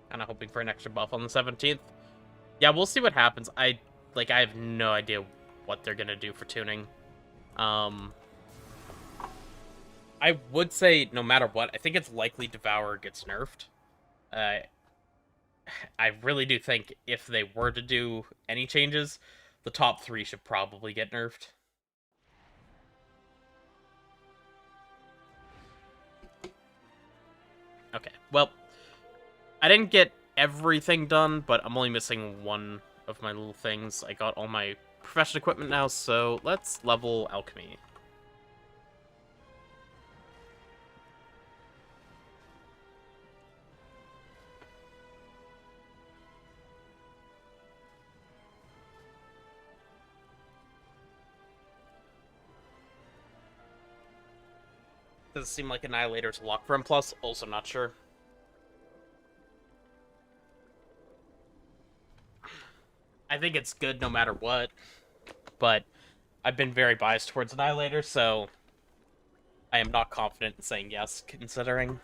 Kind of hoping for an extra buff on the 17th. Yeah, we'll see what happens. I have no idea what they're gonna do for tuning. I would say no matter what, I think it's likely Devour gets nerfed. Uh, I really do think if they were to do any changes, the top 3 should probably get nerfed. Okay, well, I didn't get everything done, but I'm only missing one of my little things. I got all my profession equipment now, so let's level Alchemy. Does it seem like Annihilator's a lock for him plus? Also not sure. I think it's good no matter what, but I've been very biased towards Annihilator, so I am not confident in saying yes, considering.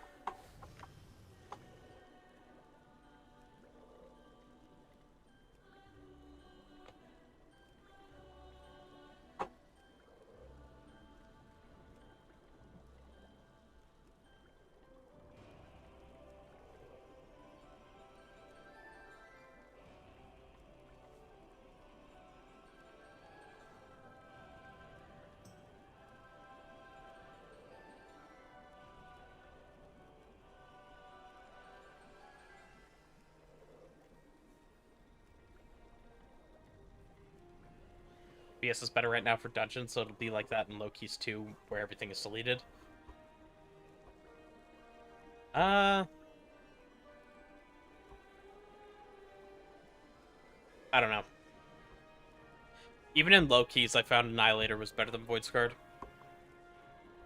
BS is better right now for dungeons, so it'll be like that in Loki's 2, where everything is deleted. I don't know. Even in Loki's, I found Annihilator was better than Voidsguard.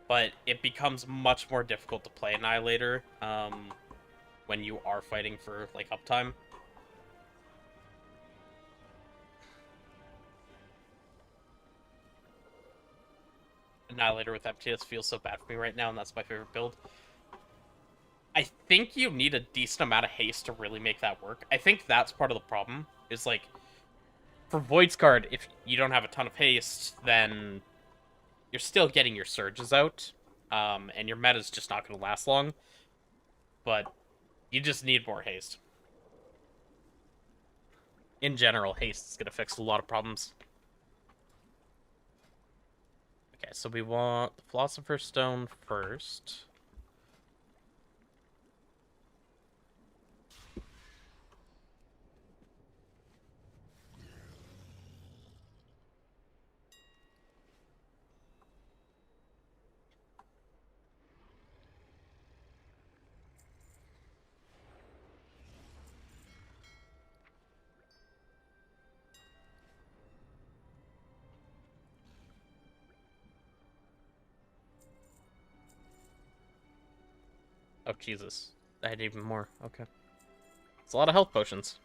But it becomes much more difficult to play Annihilator when you are fighting for, like, uptime. Annihilator with MTS feels so bad for me right now, and that's my favorite build. I think you need a decent amount of haste to really make that work. I think that's part of the problem, is, like, for Voidsguard, if you don't have a ton of haste, then you're still getting your surges out, and your meta's just not going to last long. But you just need more haste. In general, haste is going to fix a lot of problems. Okay, so we want the Philosopher's Stone first. Oh, Jesus. I had even more. Okay. It's a lot of health potions.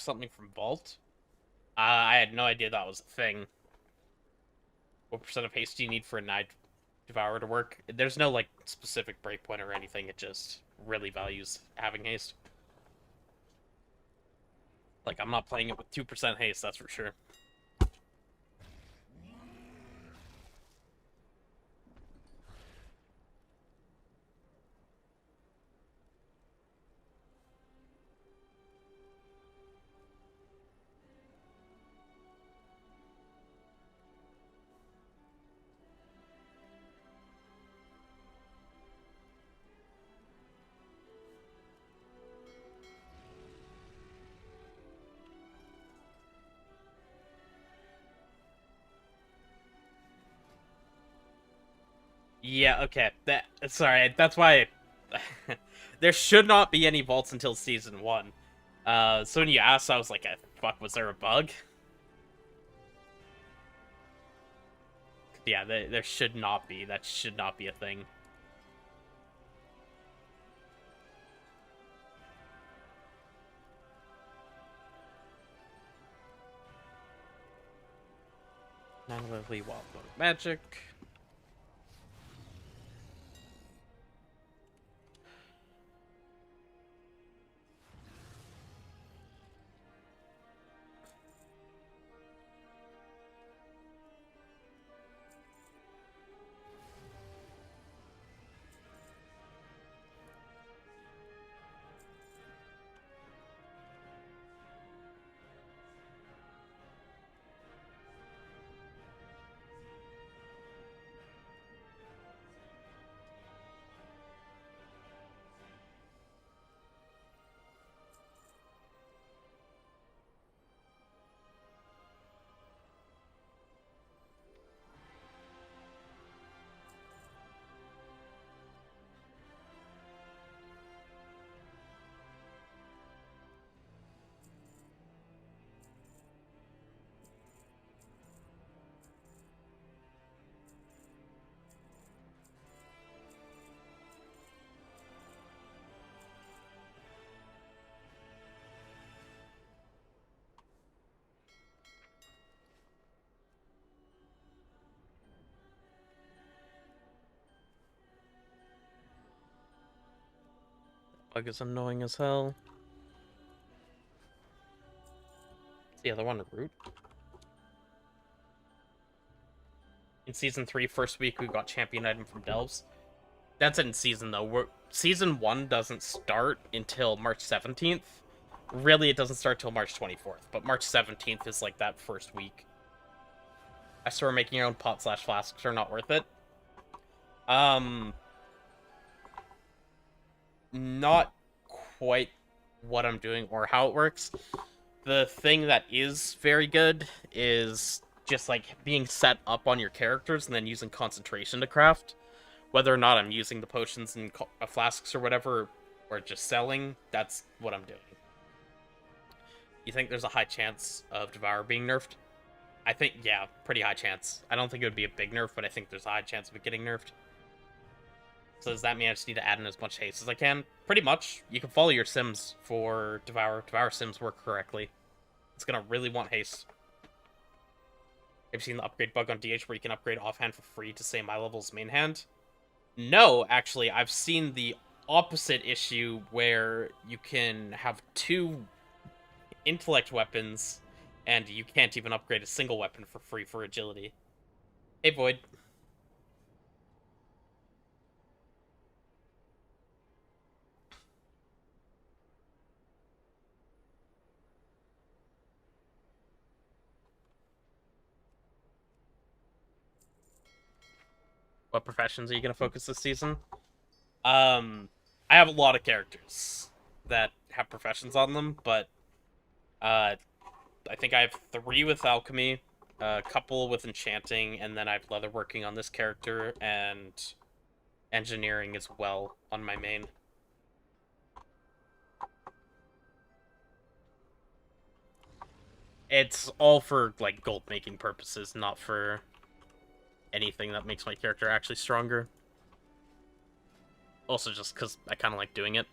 something from Vault. I had no idea that was a thing. What percent of haste do you need for a Night Devourer to work? There's no, like, specific breakpoint or anything. It just really values having haste. Like, I'm not playing it with 2% haste, that's for sure. Yeah, okay. Sorry, that's why there should not be any vaults until season 1. So when you asked, I was like, fuck, was there a bug? Yeah, there should not be. That should not be a thing. Non-lively wild magic. Bug is annoying as hell. The other one, Root. In season 3, first week, we got champion item from Delves. That's in season, though. Season 1 doesn't start until March 17th. Really, it doesn't start till March 24th, but March 17th is, like, that first week. I swear making your own pot/flasks are not worth it. Not quite what I'm doing or how it works. The thing that is very good is just, like, being set up on your characters and then using concentration to craft. Whether or not I'm using the potions and flasks or whatever, or just selling, that's what I'm doing. You think there's a high chance of Devour being nerfed? I think, yeah, pretty high chance. I don't think it would be a big nerf, but I think there's a high chance of it getting nerfed. So does that mean I just need to add in as much haste as I can? Pretty much. You can follow your sims for Devour. Devour sims work correctly. It's gonna really want haste. Have you seen the upgrade bug on DH where you can upgrade offhand for free to say my level's main hand? No, actually, I've seen the opposite issue where you can have 2 intellect weapons and you can't even upgrade a single weapon for free for agility. Hey, Void. What professions are you going to focus this season? I have a lot of characters that have professions on them, but I think I have 3 with Alchemy, a couple with Enchanting, and then I have leatherworking on this character, and engineering as well on my main. It's all for, like, gold making purposes, not for anything that makes my character actually stronger. Also just because I kind of like doing it.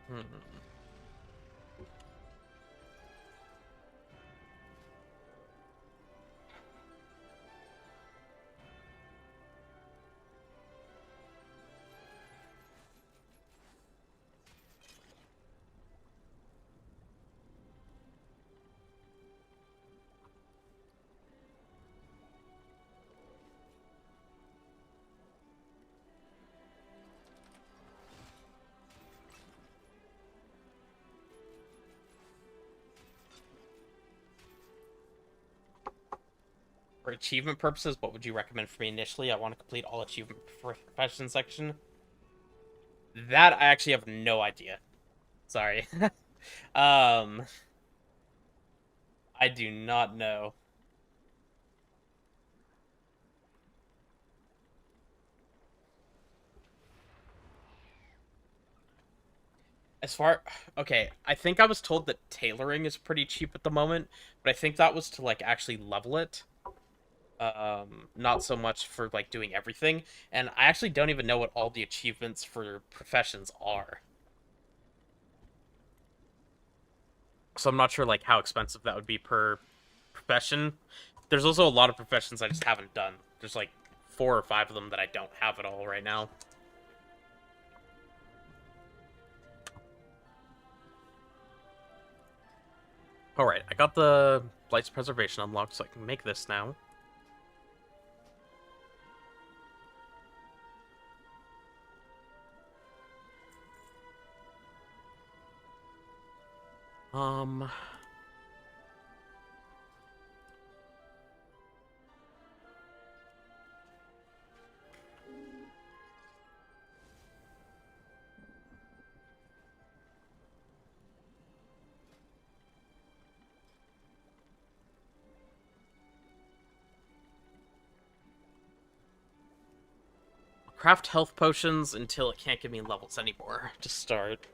Hmm. For achievement purposes, what would you recommend for me initially? I want to complete all achievement profession section. That I actually have no idea. Sorry. um, I do not know. As far okay, I think I was told that tailoring is pretty cheap at the moment, but I think that was to like actually level it. Not so much for like doing everything. And I actually don't even know what all the achievements for professions are. So I'm not sure like how expensive that would be per profession. There's also a lot of professions I just haven't done. There's like 4 or 5 of them that I don't have at all right now. Alright, I got the Light's Preservation unlocked, so I can make this now. Um... Craft health potions until it can't give me levels anymore to start.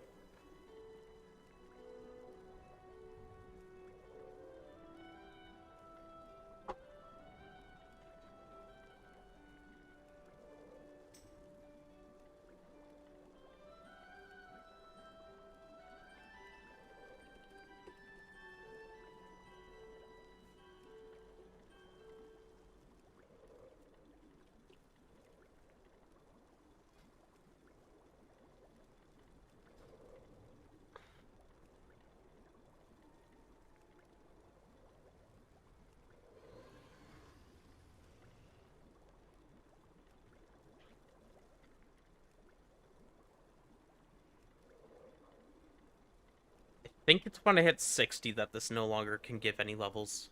I think it's when I hit 60 that this no longer can give any levels.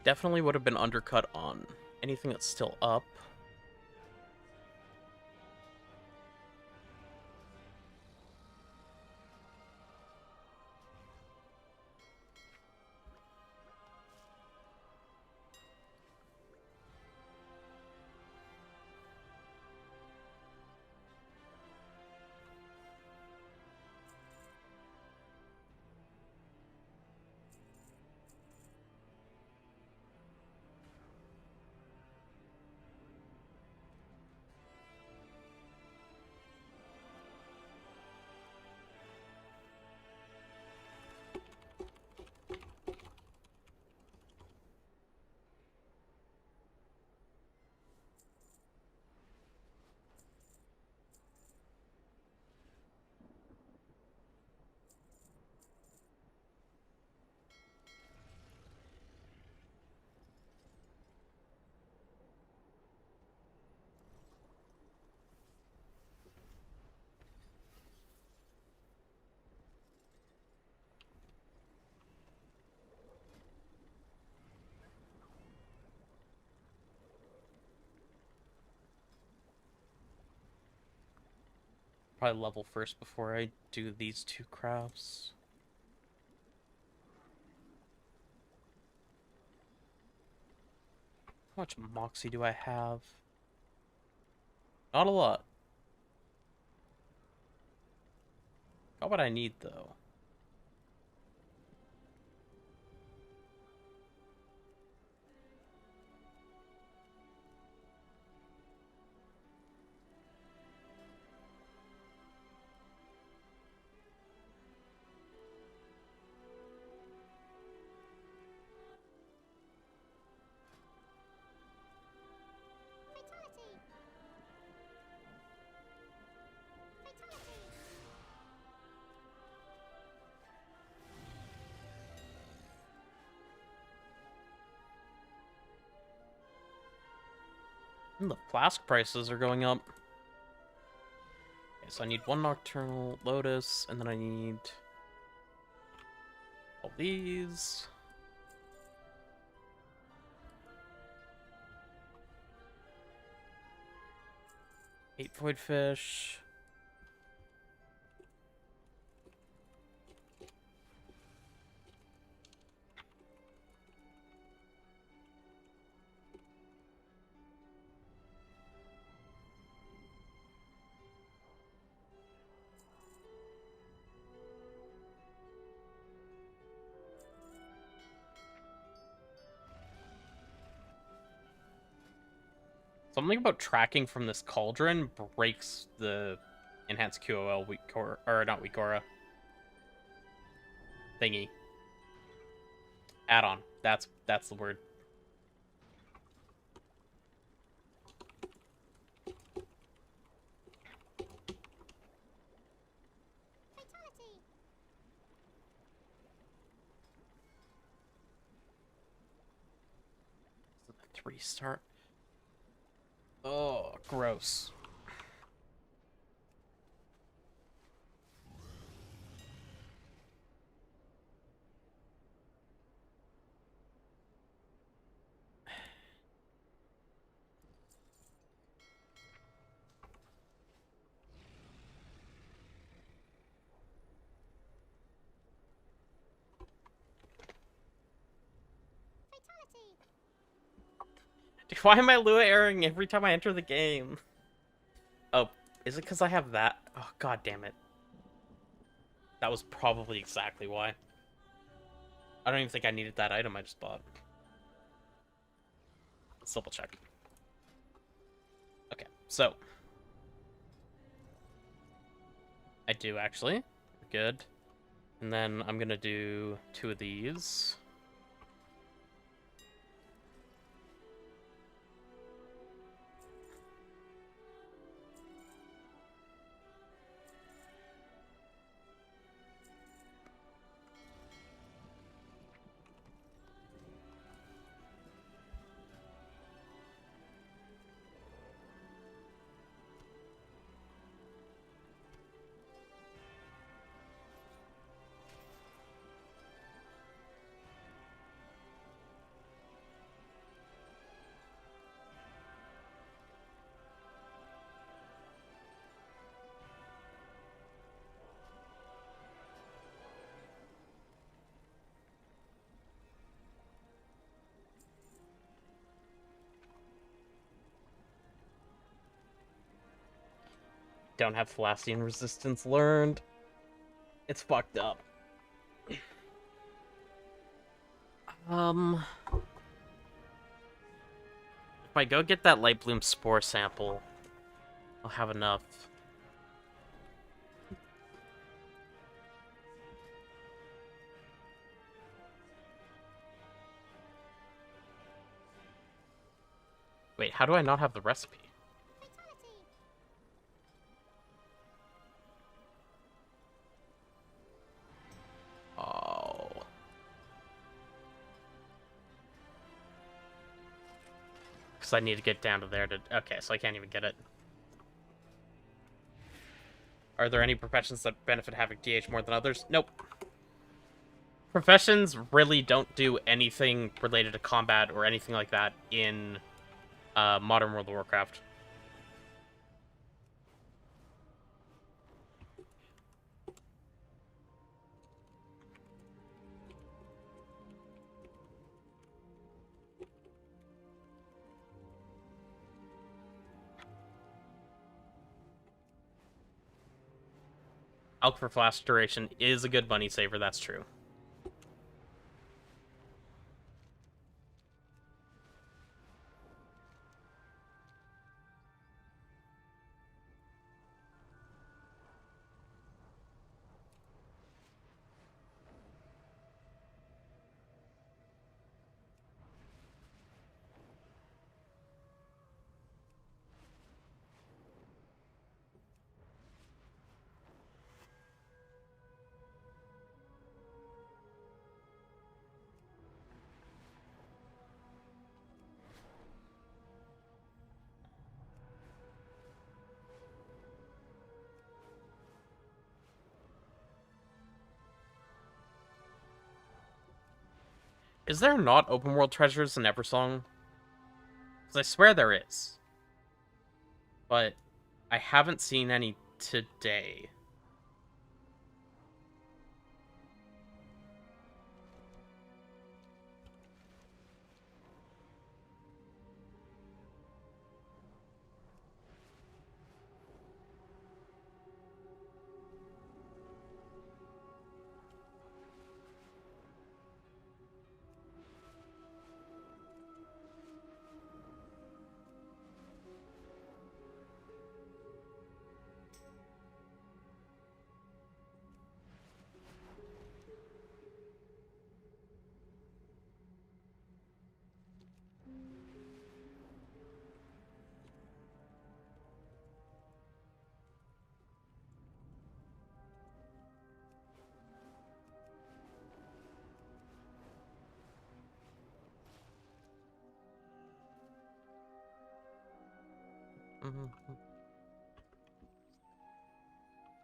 Definitely would have been undercut on anything that's still up. probably level first before I do these two crafts. How much moxie do I have? Not a lot. How about I need, though? And the flask prices are going up. Okay, so I need one Nocturnal Lotus, and then I need all these. 8 Void Fish. Something about tracking from this cauldron breaks the enhanced QOL weak core, or not weak aura thingy. Add-on. That's the word. Is it the 3-star? Oh, gross. Why am I Lua erroring every time I enter the game? Oh, is it because I have that? Oh, god damn it. That was probably exactly why. I don't even think I needed that item I just bought. Let's double check. Okay, so. I do, actually. Good. And then I'm gonna do 2 of these. Don't have Thalassian resistance learned. It's fucked up. If I go get that Light Bloom Spore sample, I'll have enough. Wait, how do I not have the recipe? Oh. Because I need to get down to there to... Okay, so I can't even get it. Are there any professions that benefit Havoc DH more than others? Nope. Professions really don't do anything related to combat or anything like that in Modern World of Warcraft. Alchemy Flask duration is a good money saver, that's true. Is there not open world treasures in Eversong? Because I swear there is. But I haven't seen any today.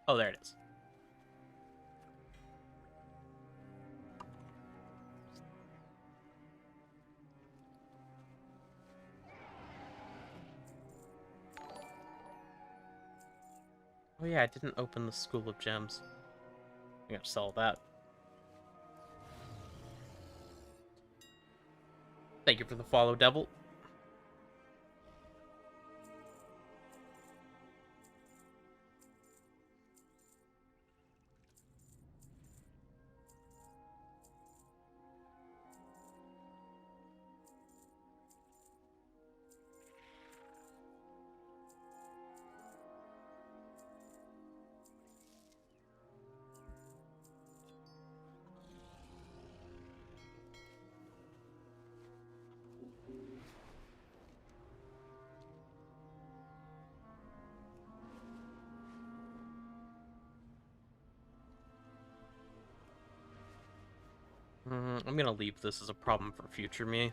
Oh, there it is. Oh yeah, I didn't open the School of Gems. I gotta sell that. Thank you for the follow, Devil. I'm gonna leave this as a problem for future me.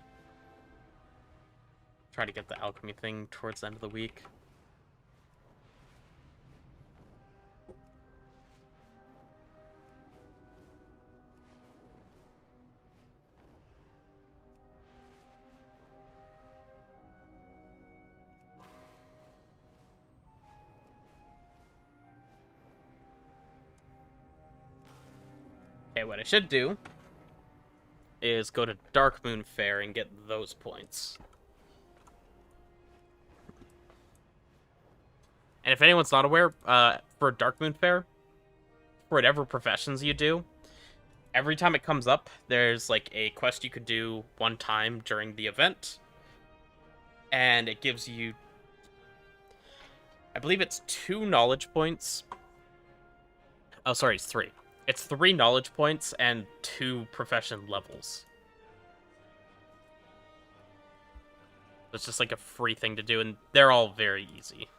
Try to get the alchemy thing towards the end of the week. Okay, what I should do is go to Darkmoon Faire and get those points. And if anyone's not aware, for Darkmoon Faire, for whatever professions you do, every time it comes up, there's like a quest you could do one time during the event. And it gives you, I believe it's 2 knowledge points. Oh, sorry, it's 3. It's 3 knowledge points and 2 profession levels. It's just like a free thing to do, and they're all very easy.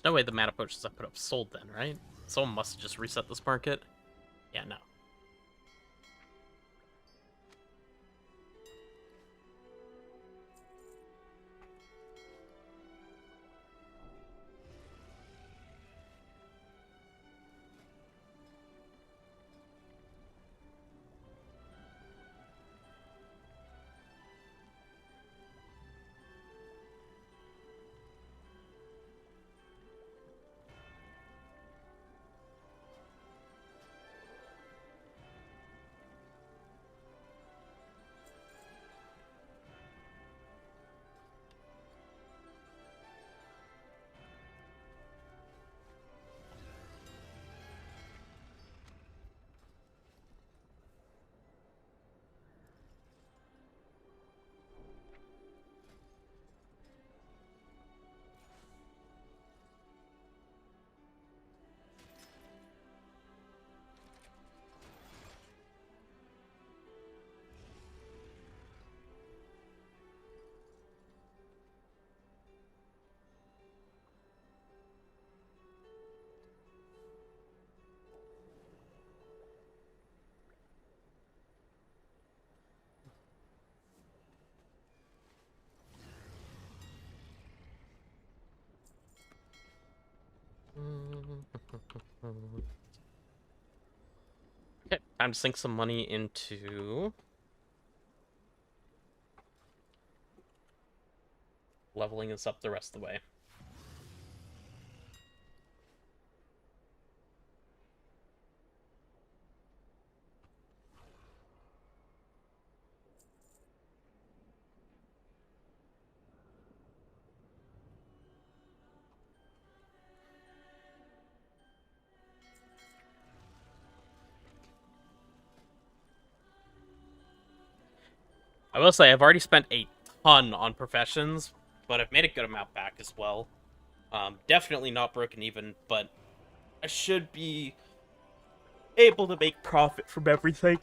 No way the mana potions I put up sold then, right? Someone must have just reset this market. Yeah, no. Okay, time to sink some money into leveling us up the rest of the way. I will say I've already spent a ton on professions, but I've made a good amount back as well. Definitely not broken even, but I should be able to make profit from everything.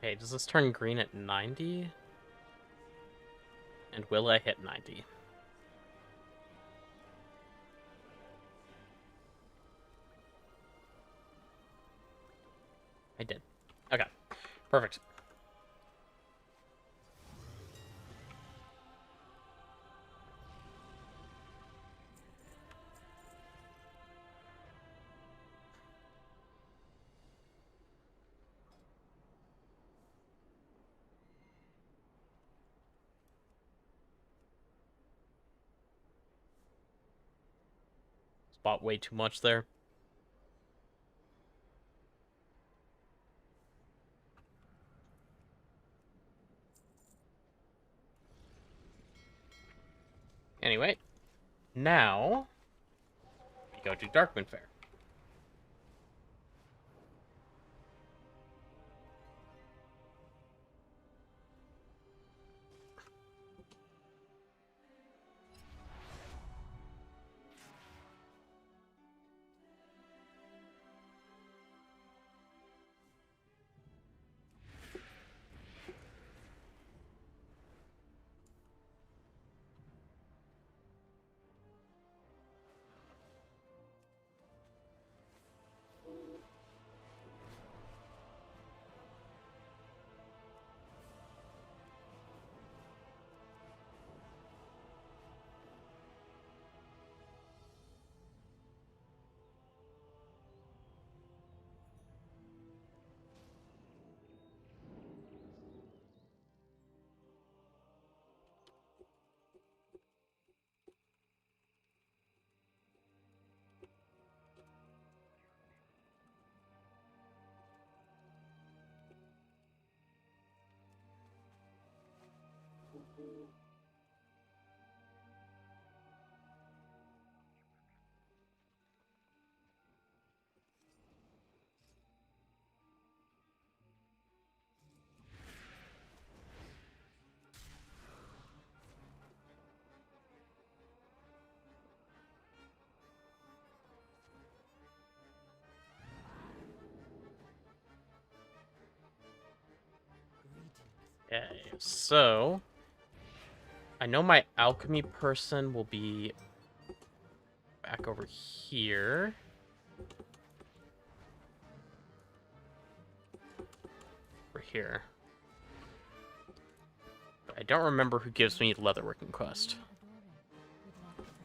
Okay, does this turn green at 90? And will I hit 90? I did. Okay, perfect. Bought way too much there. Anyway, now we go to Darkmoon Faire. Okay, so I know my alchemy person will be back over here. Over here. But I don't remember who gives me leatherworking quest.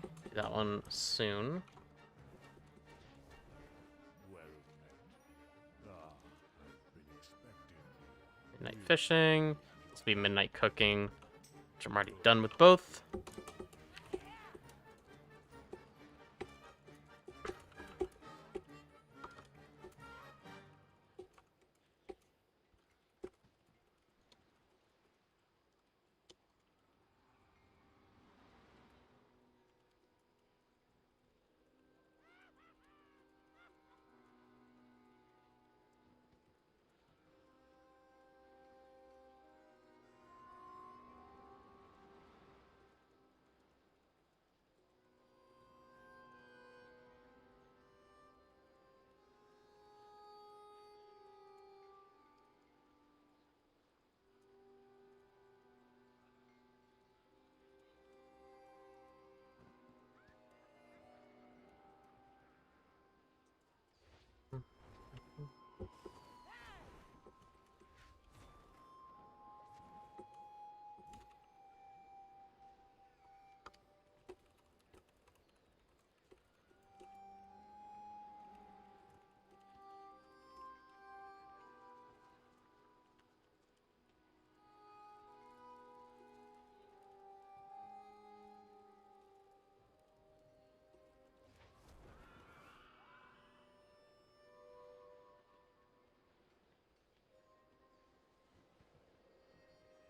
Do that one soon. Well met. I've been expecting. Midnight fishing. This will be midnight cooking, which I'm already done with both.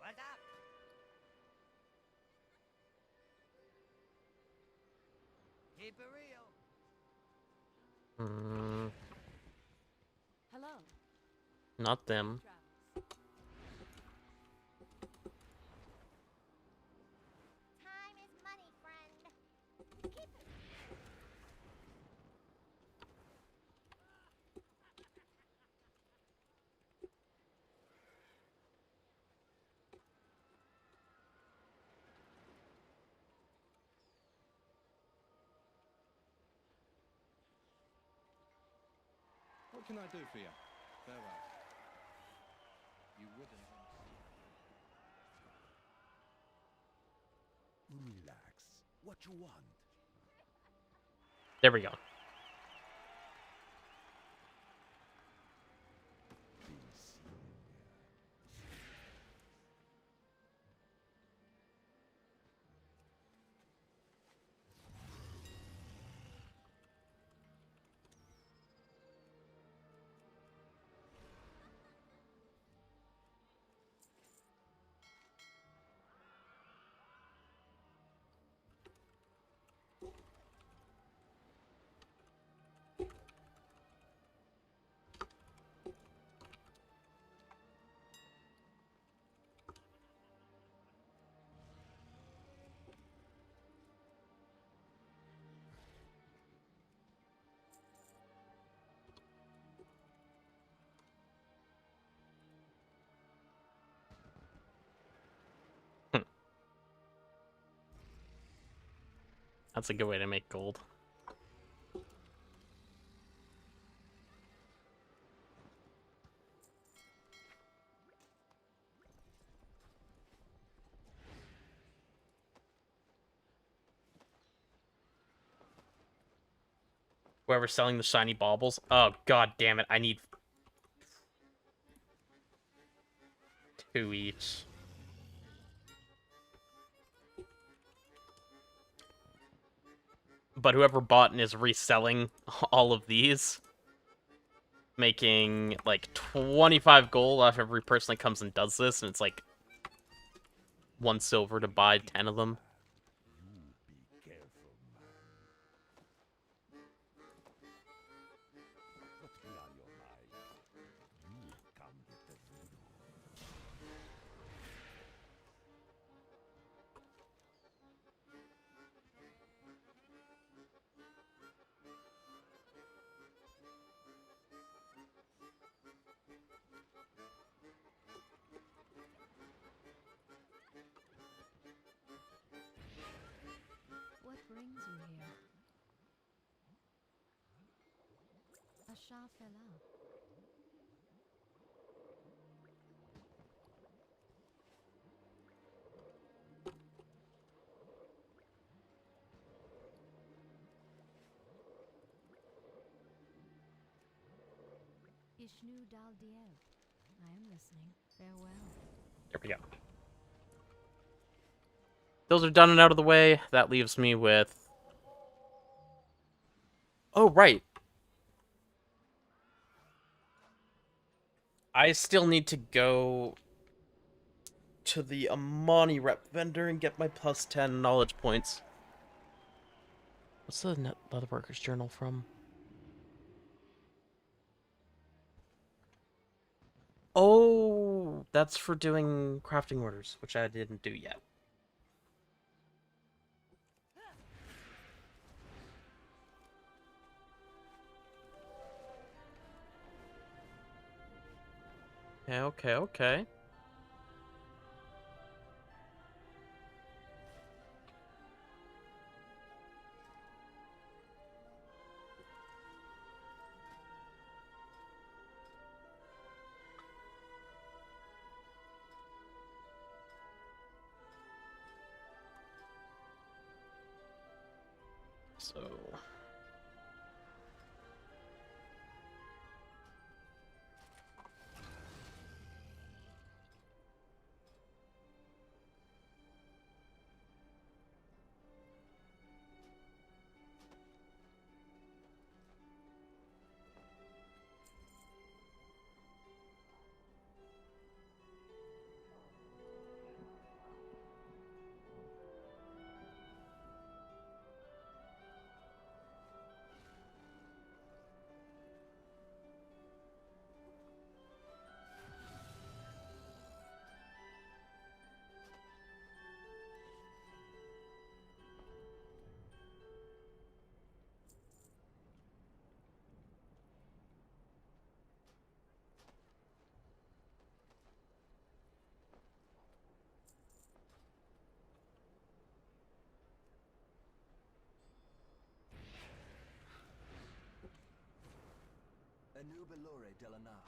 What's up? Keep it real. Hello. Not them. Time is money, friend. Keep it. What can I do for you? Farewell. You wouldn't. Relax. What you want? There we go. Please. That's a good way to make gold. Whoever's selling the shiny baubles. Oh, god damn it. I need 2 each. But whoever bought and is reselling all of these, making like 25 gold off every person that comes and does this, and it's like 1 silver to buy 10 of them. You be careful, man. What's been on your mind? You come with the voodoo. What brings you here? A chat fell out. Ishnu Dal Diev. I am listening. Farewell. There we go. Those are done and out of the way. That leaves me with... Oh, right. I still need to go to the Amani rep vendor and get my plus 10 knowledge points. What's the Leatherworker's Journal from? Oh, that's for doing crafting orders, which I didn't do yet. Okay. So... Anubelore Delanar.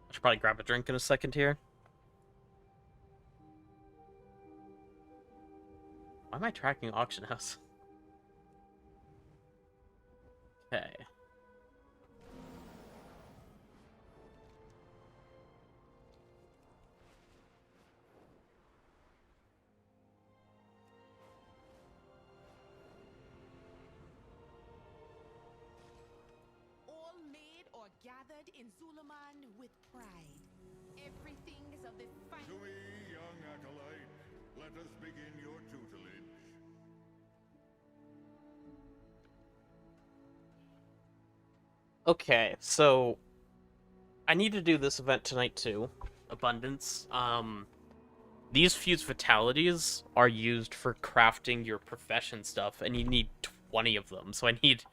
I should probably grab a drink in a second here. Why am I tracking auction house? Okay. All made or gathered in Suleiman with pride. Everything is of the fine. To me, young acolyte, let us begin your tutelage. Okay, so I need to do this event tonight too. Abundance. These fuse fatalities are used for crafting your profession stuff, and you need 20 of them. So I need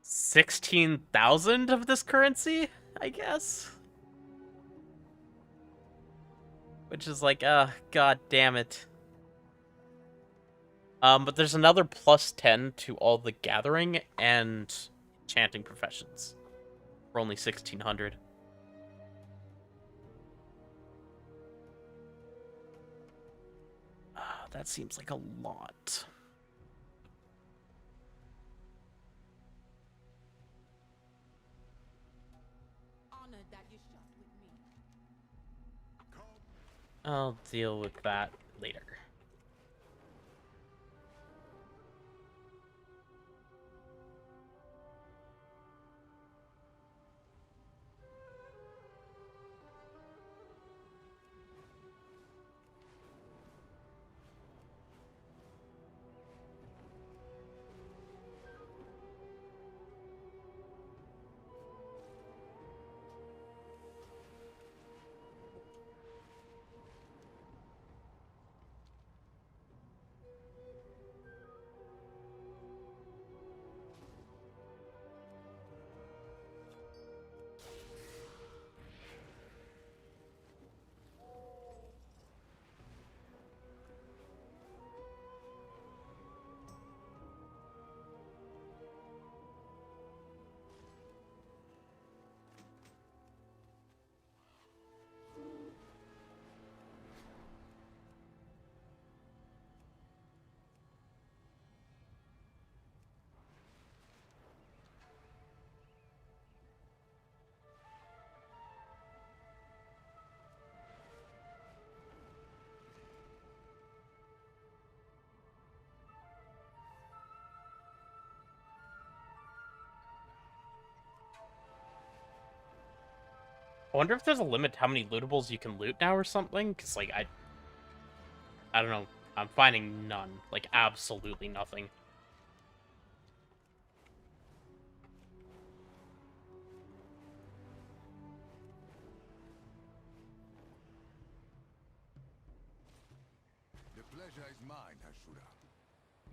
16,000 of this currency, I guess. Which is like, god damn it. But there's another plus 10 to all the gathering, and chanting professions for only 1,600. That seems like a lot. Honored that you shot with me. I'll deal with that later. I wonder if there's a limit to how many lootables you can loot now or something, because, like, I don't know. I'm finding none. Like, absolutely nothing. The pleasure is mine, Hashura.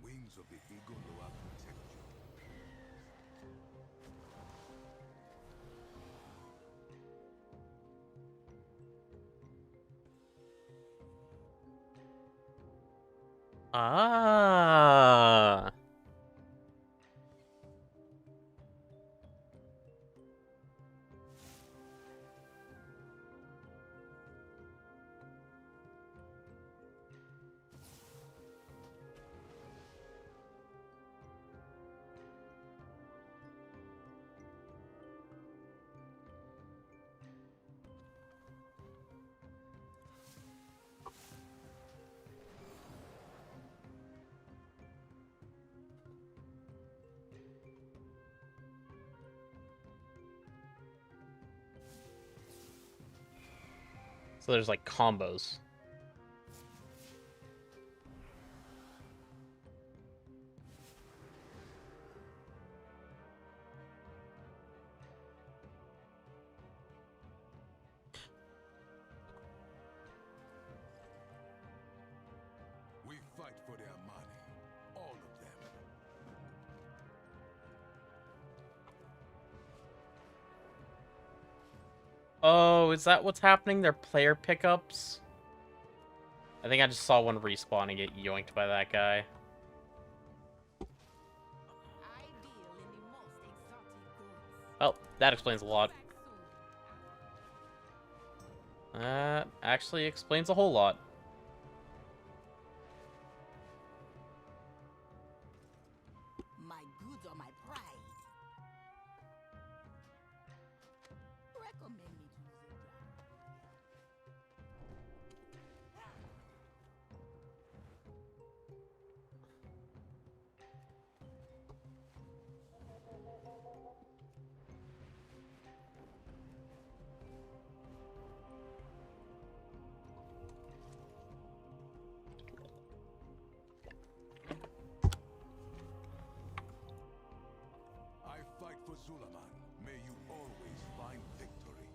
Wings of the eagle will protect you. Ah. So there's, like, combos. We fight for their money. All of them. Oh, is that what's happening? They're player pickups? I think I just saw one respawn and get yoinked by that guy. I deal in the most exotic goods. Well, that explains a lot. Back soon. That actually explains a whole lot. My goods are my pride. Recommend me to use a job. I fight for Zulaman. May you always find victory.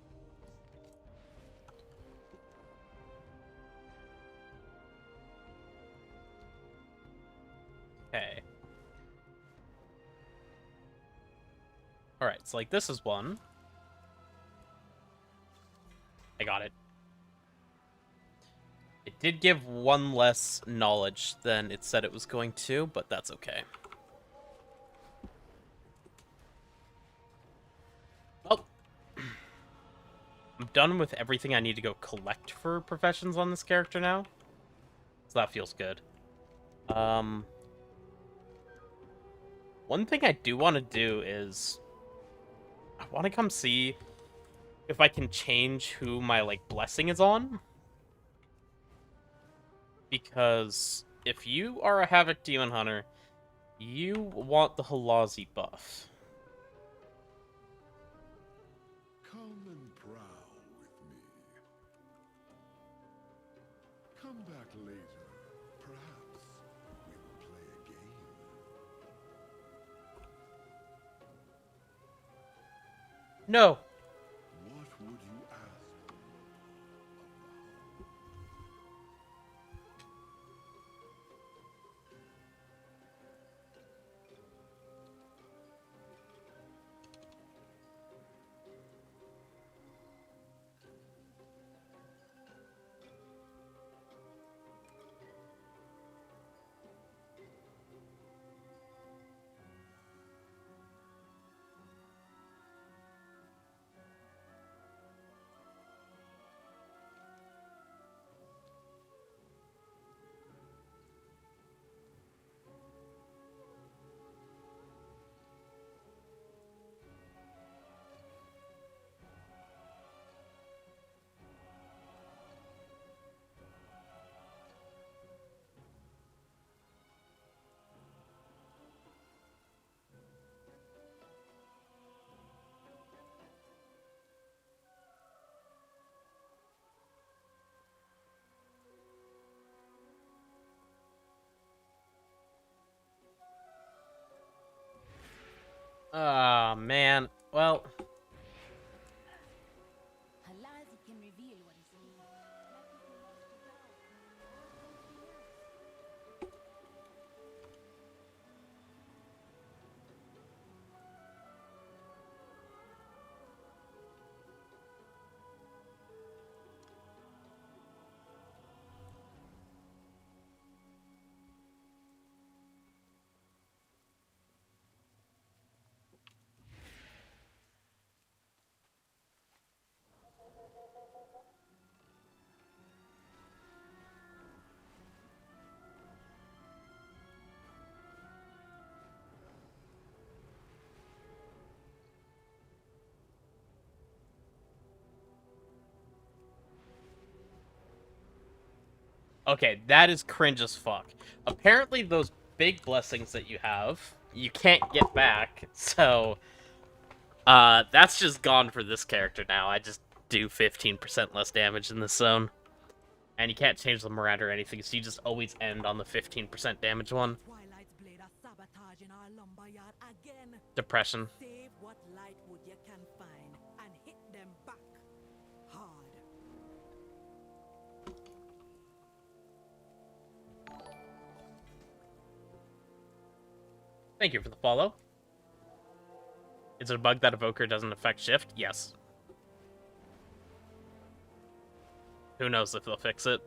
Okay. Alright, so, like, this is one. I got it. It did give one less knowledge than it said it was going to, but that's okay. done with everything I need to go collect for professions on this character now. So that feels good. One thing I do want to do is I want to come see if I can change who my, like, blessing is on. Because if you are a Havoc Demon Hunter, you want the Halazi buff. Come and prowl with me. Come back later. Perhaps we will play a game. No. What would you ask for of the hunt? Ah, man. Well, Halazi can reveal what is here. okay, that is cringe as fuck. Apparently, those big blessings that you have, you can't get back, so... that's just gone for this character now. I just do 15% less damage in this zone. And you can't change the Miranda or anything, so you just always end on the 15% damage one. Twilight's blade are sabotaging our lumberyard again. Depression. Save what light wood you can find and hit them back hard. Thank you for the follow. Is it a bug that Evoker doesn't affect Shift? Yes. Who knows if they'll fix it?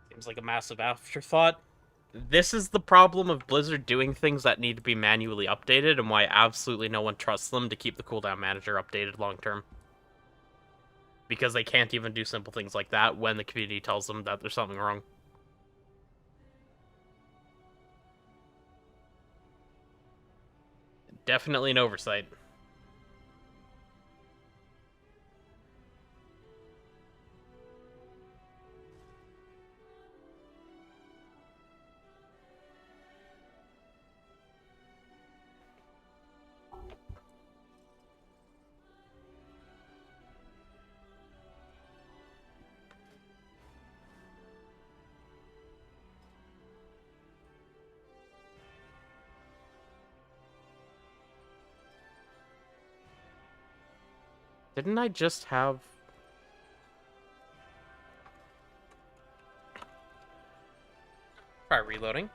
Seems like a massive afterthought. This is the problem of Blizzard doing things that need to be manually updated, and why absolutely no one trusts them to keep the cooldown manager updated long term. Because they can't even do simple things like that when the community tells them that there's something wrong. Definitely an oversight. Didn't I just have... Try reloading.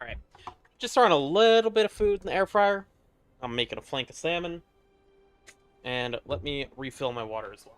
Alright. Just throwing a little bit of food in the air fryer. I'm making a flank of salmon. And let me refill my water as well.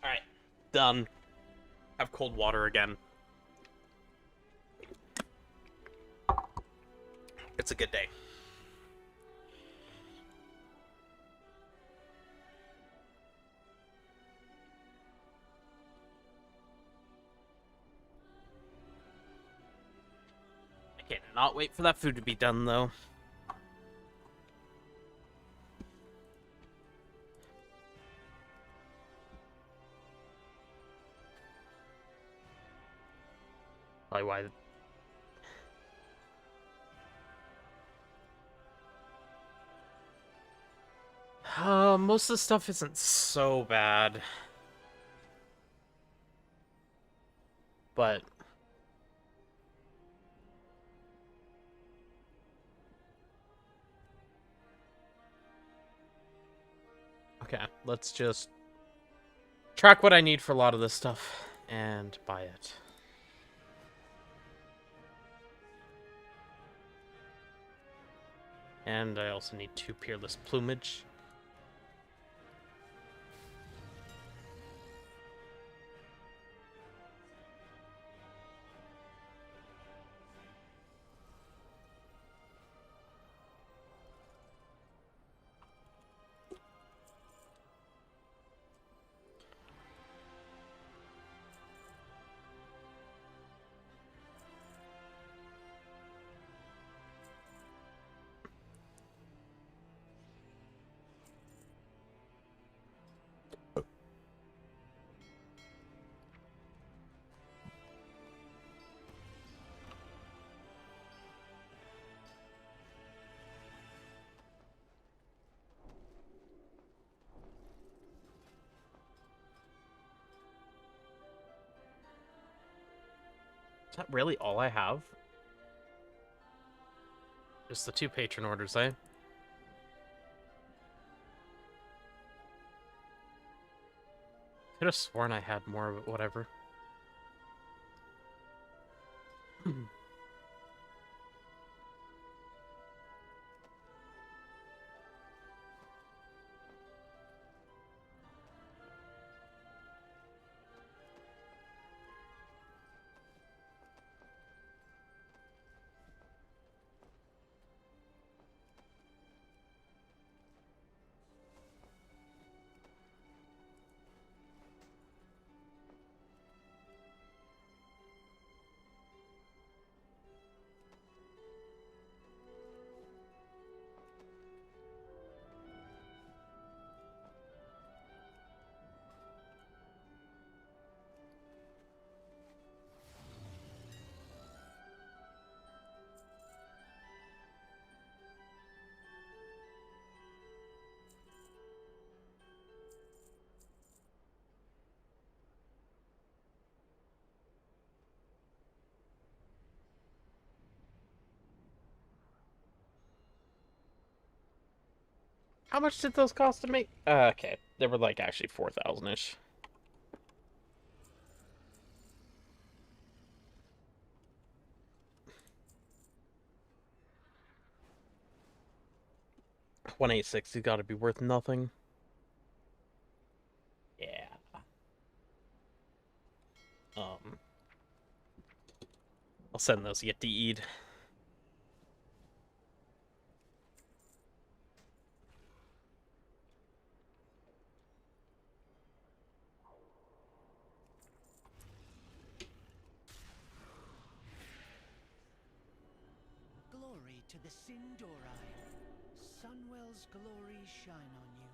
Alright. Done. Have cold water again. It's a good day. I cannot wait for that food to be done, though. Probably why. Most of the stuff isn't so bad. But okay, let's just track what I need for a lot of this stuff and buy it. And I also need 2 peerless plumage. Is that really all I have? Just the 2 patron orders, eh? Could have sworn I had more, but whatever. How much did those cost to make? Okay. They were like actually 4,000-ish. $1,860 got to be worth nothing. Yeah. I'll send those to get DE'd. Glory to the Sindori. Sunwell's glory shine on you.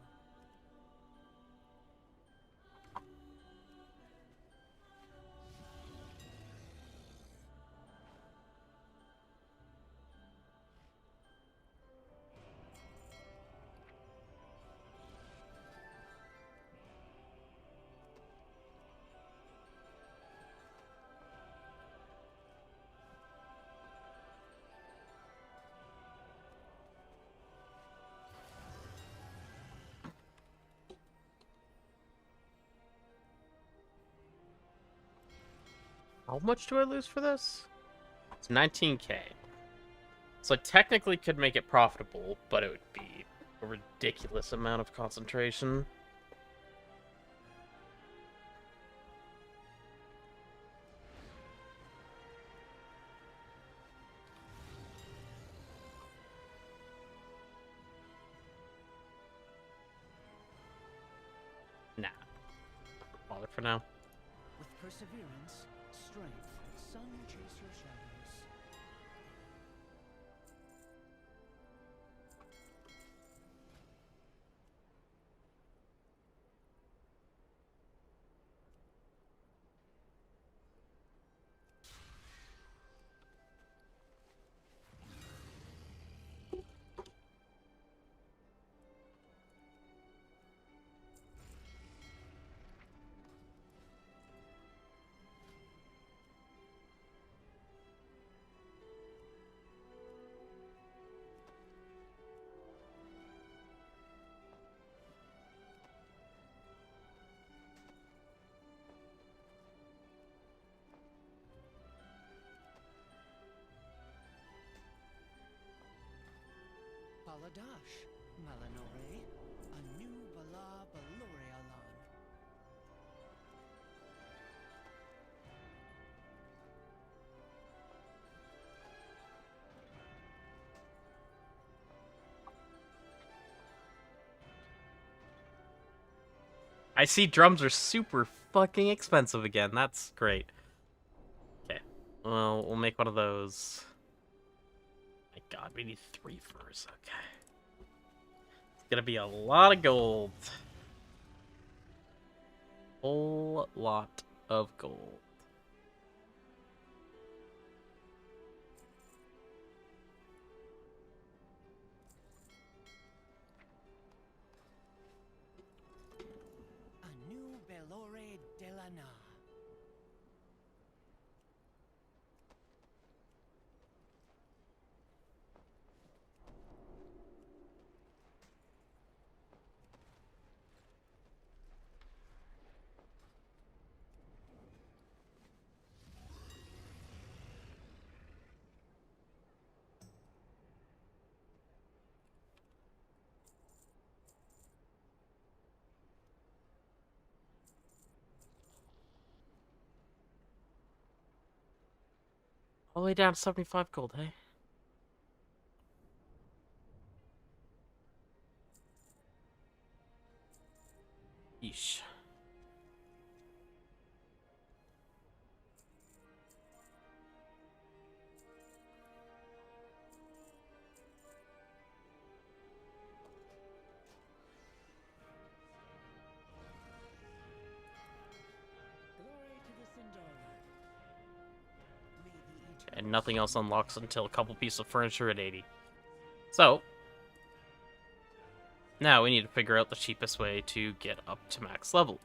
How much do I lose for this? It's 19K. So I technically could make it profitable, but it would be a ridiculous amount of concentration. Nah. Bother for now. With perseverance, strength, sun chaser shadows. Paladash, Malanore, a new Bala Balorialan. I see drums are super fucking expensive again. That's great. Okay. Well, we'll make one of those. My god, we need 3 furs. Okay. It's gonna be a lot of gold. Whole lot of gold. A new Belore Delana. All the way down to 75 gold, hey? Yeesh. And nothing else unlocks until a couple pieces of furniture at 80. So, now we need to figure out the cheapest way to get up to max level.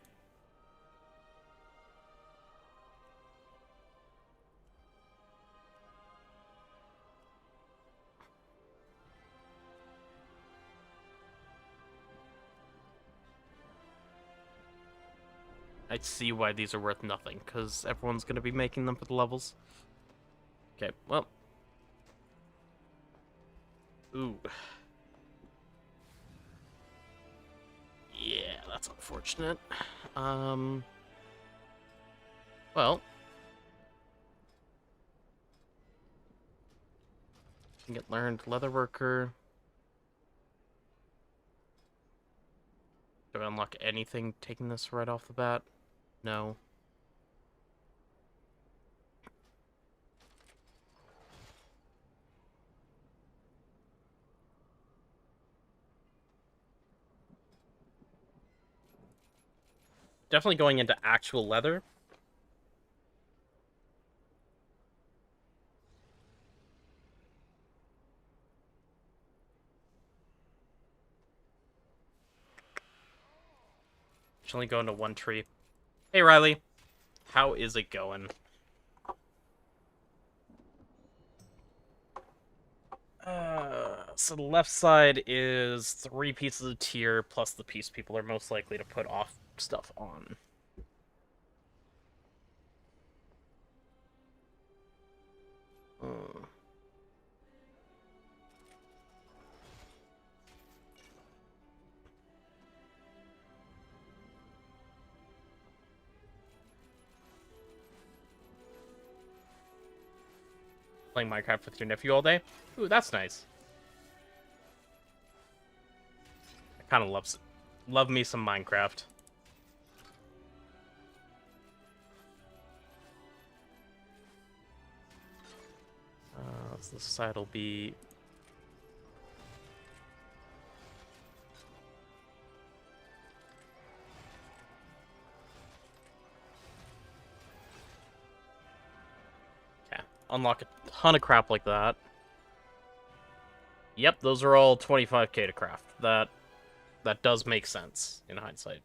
I see why these are worth nothing, because everyone's going to be making them for the levels. Okay, well. Ooh. Yeah, that's unfortunate. Well. You can get learned leatherworker. Do I unlock anything taking this right off the bat? No. Definitely going into actual leather. Should only go into one tree. Hey, Riley. How is it going? So the left side is 3 pieces of tier plus the piece people are most likely to put off stuff on. Playing Minecraft with your nephew all day? Ooh, that's nice. I kind of love me some Minecraft. So this side will be... Okay, unlock a ton of crap like that. Yep, those are all 25k to craft. That does make sense in hindsight.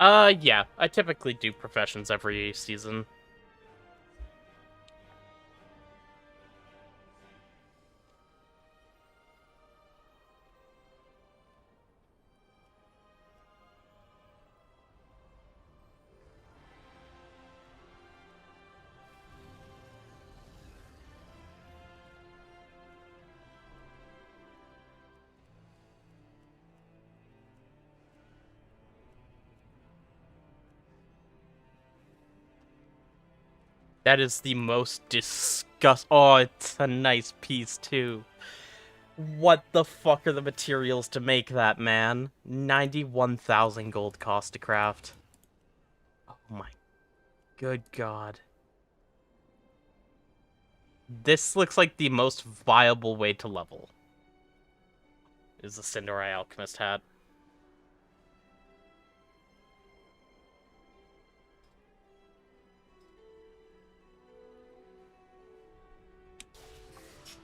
Yeah. I typically do professions every season. That is the most Oh, it's a nice piece, too. What the fuck are the materials to make that, man? 91,000 gold cost to craft. Oh my good god. This looks like the most viable way to level. Is the Sindorai Alchemist hat.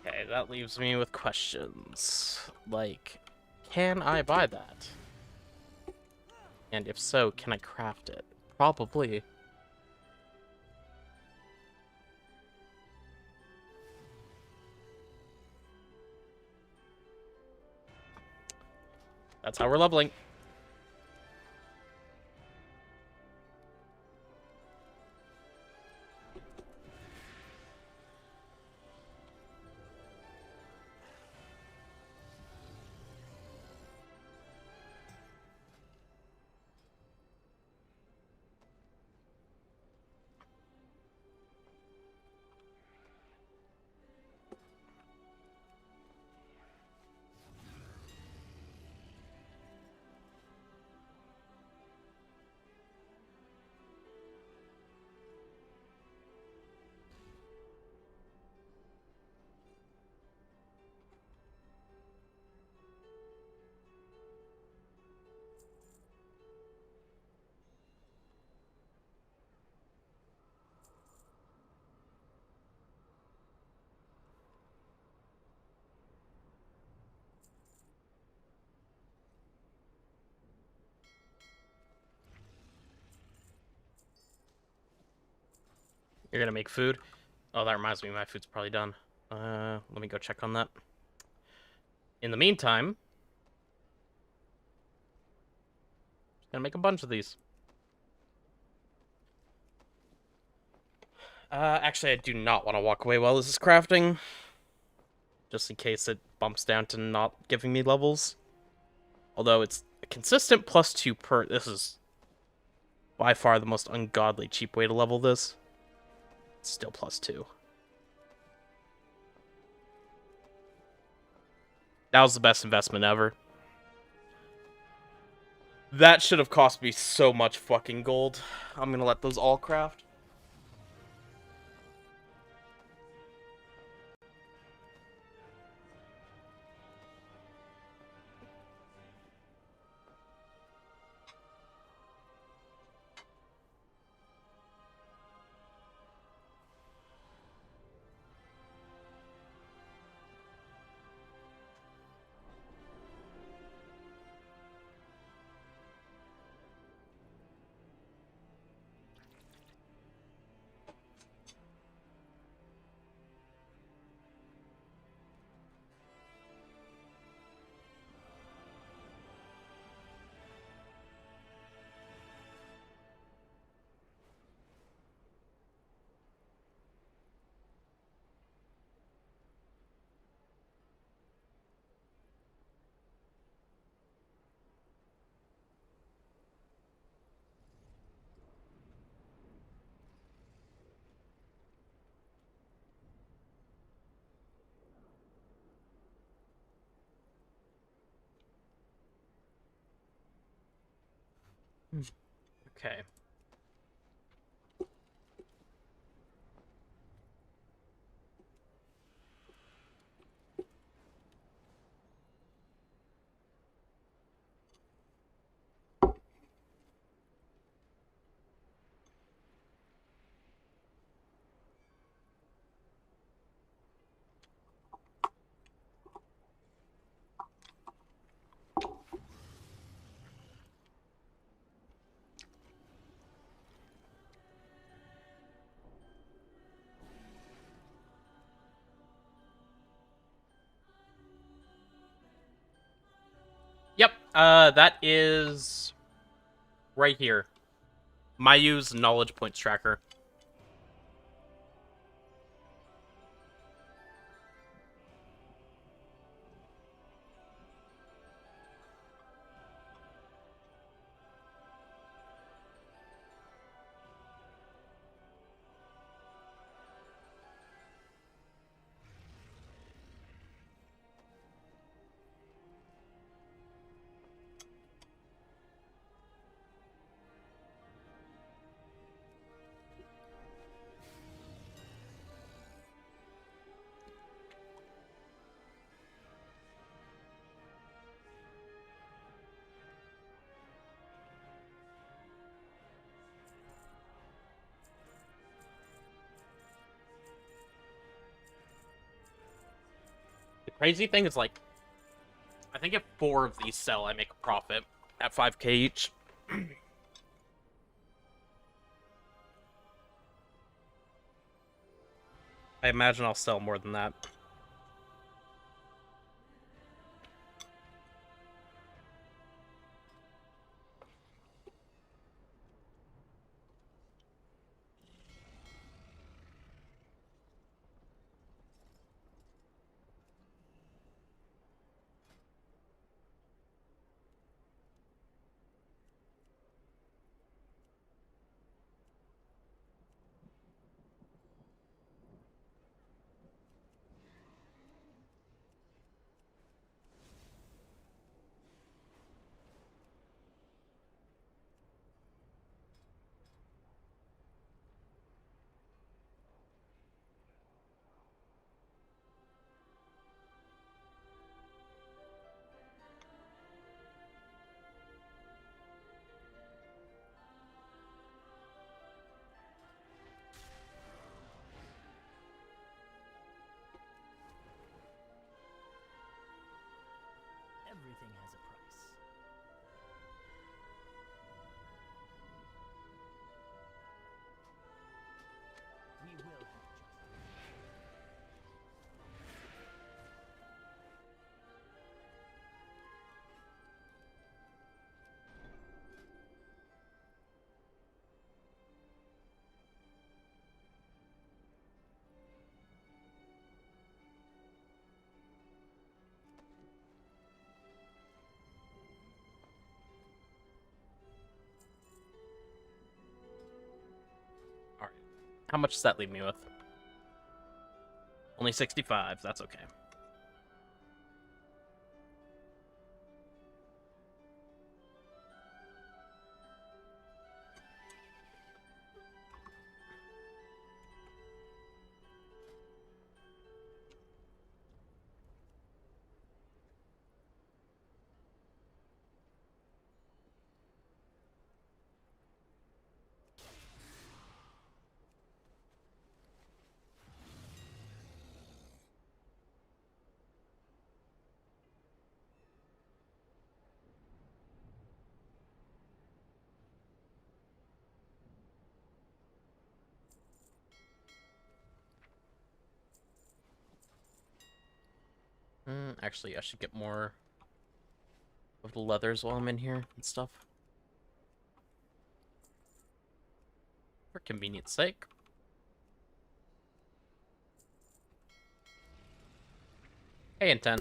Okay, that leaves me with questions. Like, can I buy that? And if so, can I craft it? Probably. That's how we're leveling. You're gonna make food? Oh, that reminds me, my food's probably done. Let me go check on that. In the meantime, gonna make a bunch of these. Actually, I do not want to walk away while this is crafting. Just in case it bumps down to not giving me levels. Although it's a consistent +2 per... This is by far the most ungodly cheap way to level this. It's still +2. That was the best investment ever. That should have cost me so much fucking gold. I'm gonna let those all craft. Okay. That is right here. Mayu's knowledge points tracker. The crazy thing is, like, I think if 4 of these sell, I make a profit at 5k each. I imagine I'll sell more than that. Everything has a price. We will have justice. Alright. How much does that leave me with? Only 65. That's okay. Actually, I should get more of the leathers while I'm in here and stuff. For convenience sake. Hey, intent.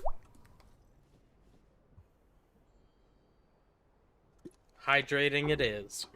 Hydrating it is.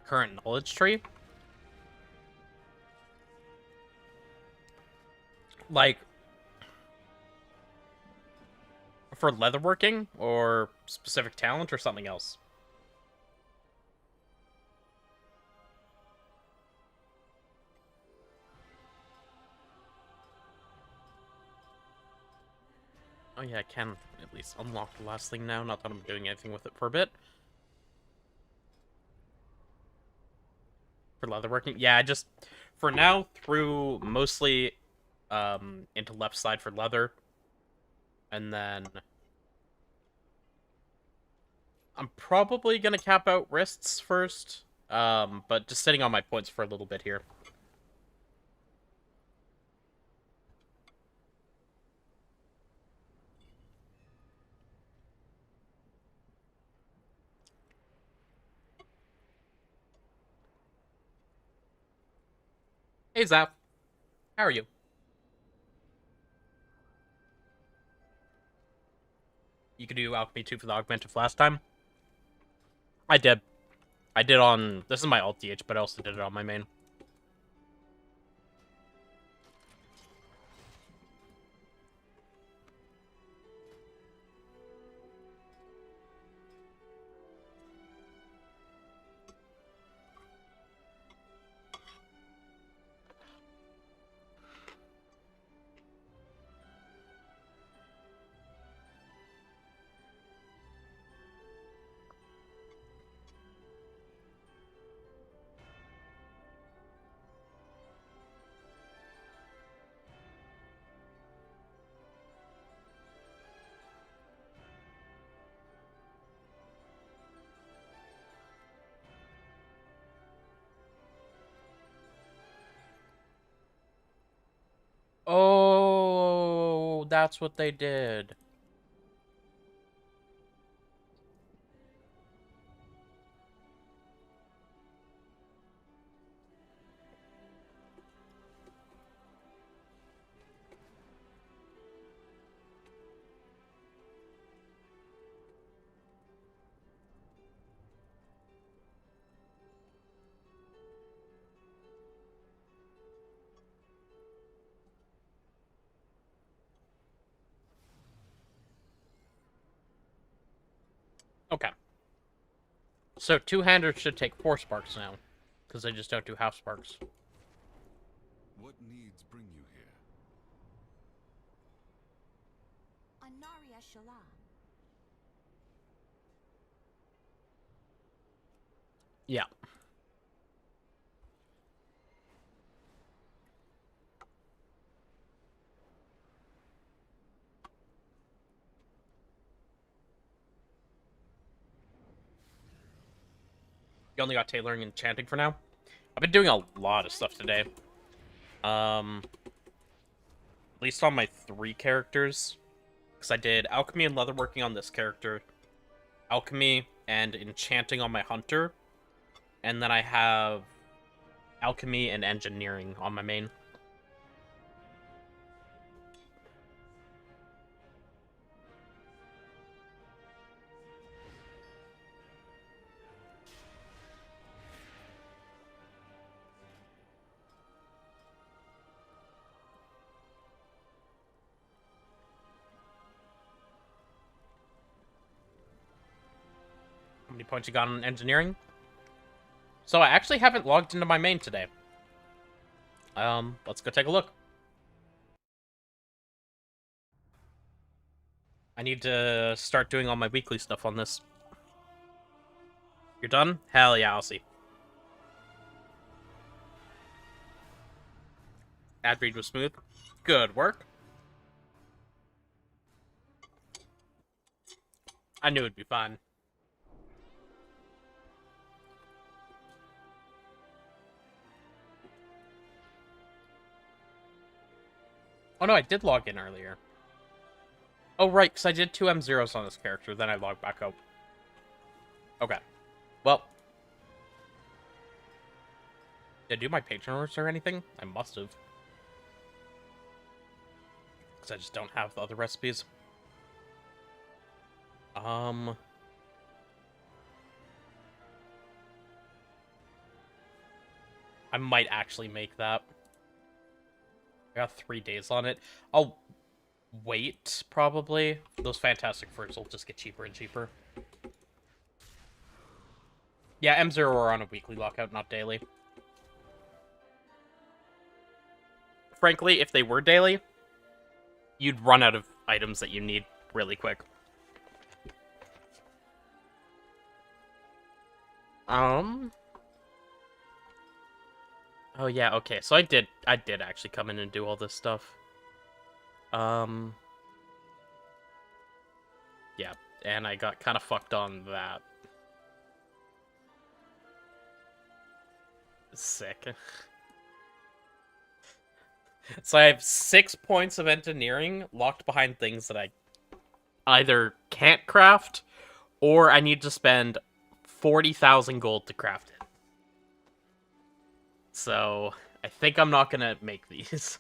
your current knowledge tree. Like, for leatherworking, or specific talent, or something else? Oh yeah, I can at least unlock the last thing now, not that I'm doing anything with it for a bit. For leatherworking? Yeah, just, for now, through mostly, into left side for leather. And then I'm probably gonna cap out wrists first. But just sitting on my points for a little bit here. Hey, Zap. How are you? You could do Alchemy 2 for the Augmented last time? I did. I did on... This is my alt DH, but I also did it on my main. Oh, that's what they did. Okay. So two-handers should take 4 sparks now, because they just don't do half sparks. What needs bring you here? Anaria Shala. Yeah. You only got tailoring and enchanting for now? I've been doing a lot of stuff today. At least on my 3 characters. Because I did Alchemy and Leatherworking on this character. Alchemy and Enchanting on my Hunter. And then I have Alchemy and Engineering on my main. How many points you got on Engineering? So I actually haven't logged into my main today. Let's go take a look. I need to start doing all my weekly stuff on this. You're done? Hell yeah, I'll see. Ad read was smooth. Good work. I knew it'd be fun. Oh no, I did log in earlier. Oh right, because I did 2 M0s on this character, then I logged back out. Okay. Well. Did I do my patron orders or anything? I must have. Because I just don't have the other recipes. I might actually make that. I got 3 days on it. I'll wait, probably. Those Fantastic Furs will just get cheaper and cheaper. Yeah, M0 are on a weekly lockout, not daily. Frankly, if they were daily, you'd run out of items that you need really quick. Oh yeah, okay. So I did actually come in and do all this stuff. Yeah, and I got kind of fucked on that. Sick. So I have 6 points of engineering locked behind things that I either can't craft or I need to spend 40,000 gold to craft it. So I think I'm not gonna make these.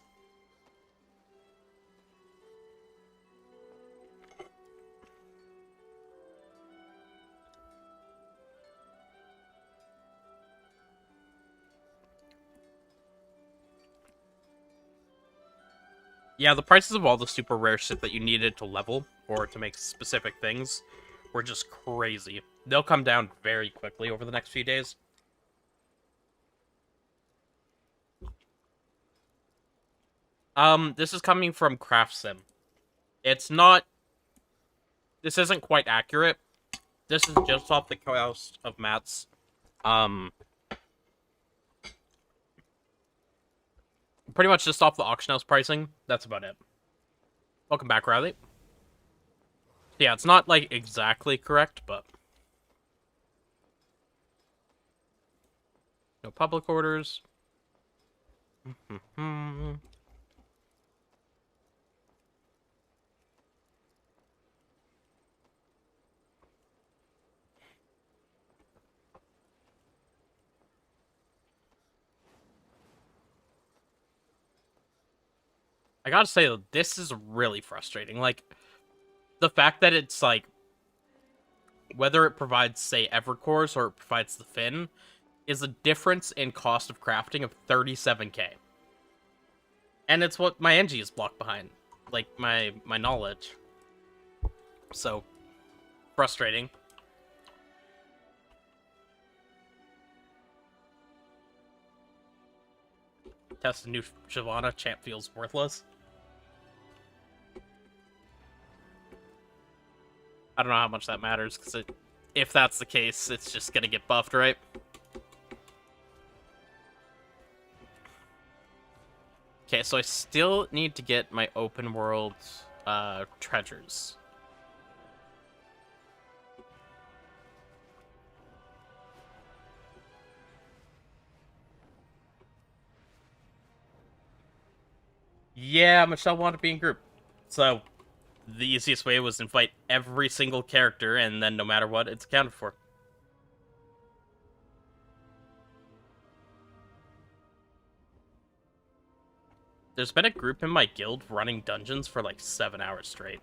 Yeah, the prices of all the super rare shit that you needed to level or to make specific things were just crazy. They'll come down very quickly over the next few days. This is coming from Craft Sim. It's not... This isn't quite accurate. This is just off the cost of mats. Pretty much just off the auction house pricing. That's about it. Welcome back, Riley. Yeah, it's not, like, exactly correct, but... No public orders. I gotta say, though, this is really frustrating. Like, the fact that it's, like, whether it provides, say, Evercores or it provides the fin, is a difference in cost of crafting of 37k. And it's what my Engie is blocked behind. Like, my knowledge. So, frustrating. Test a new Shyvana, champ feels worthless. I don't know how much that matters, because if that's the case, it's just gonna get buffed, right? Okay, so I still need to get my open world treasures. Yeah, Michelle wanted to be in group. So, the easiest way was invite every single character, and then no matter what, it's accounted for. There's been a group in my guild running dungeons for like 7 hours straight.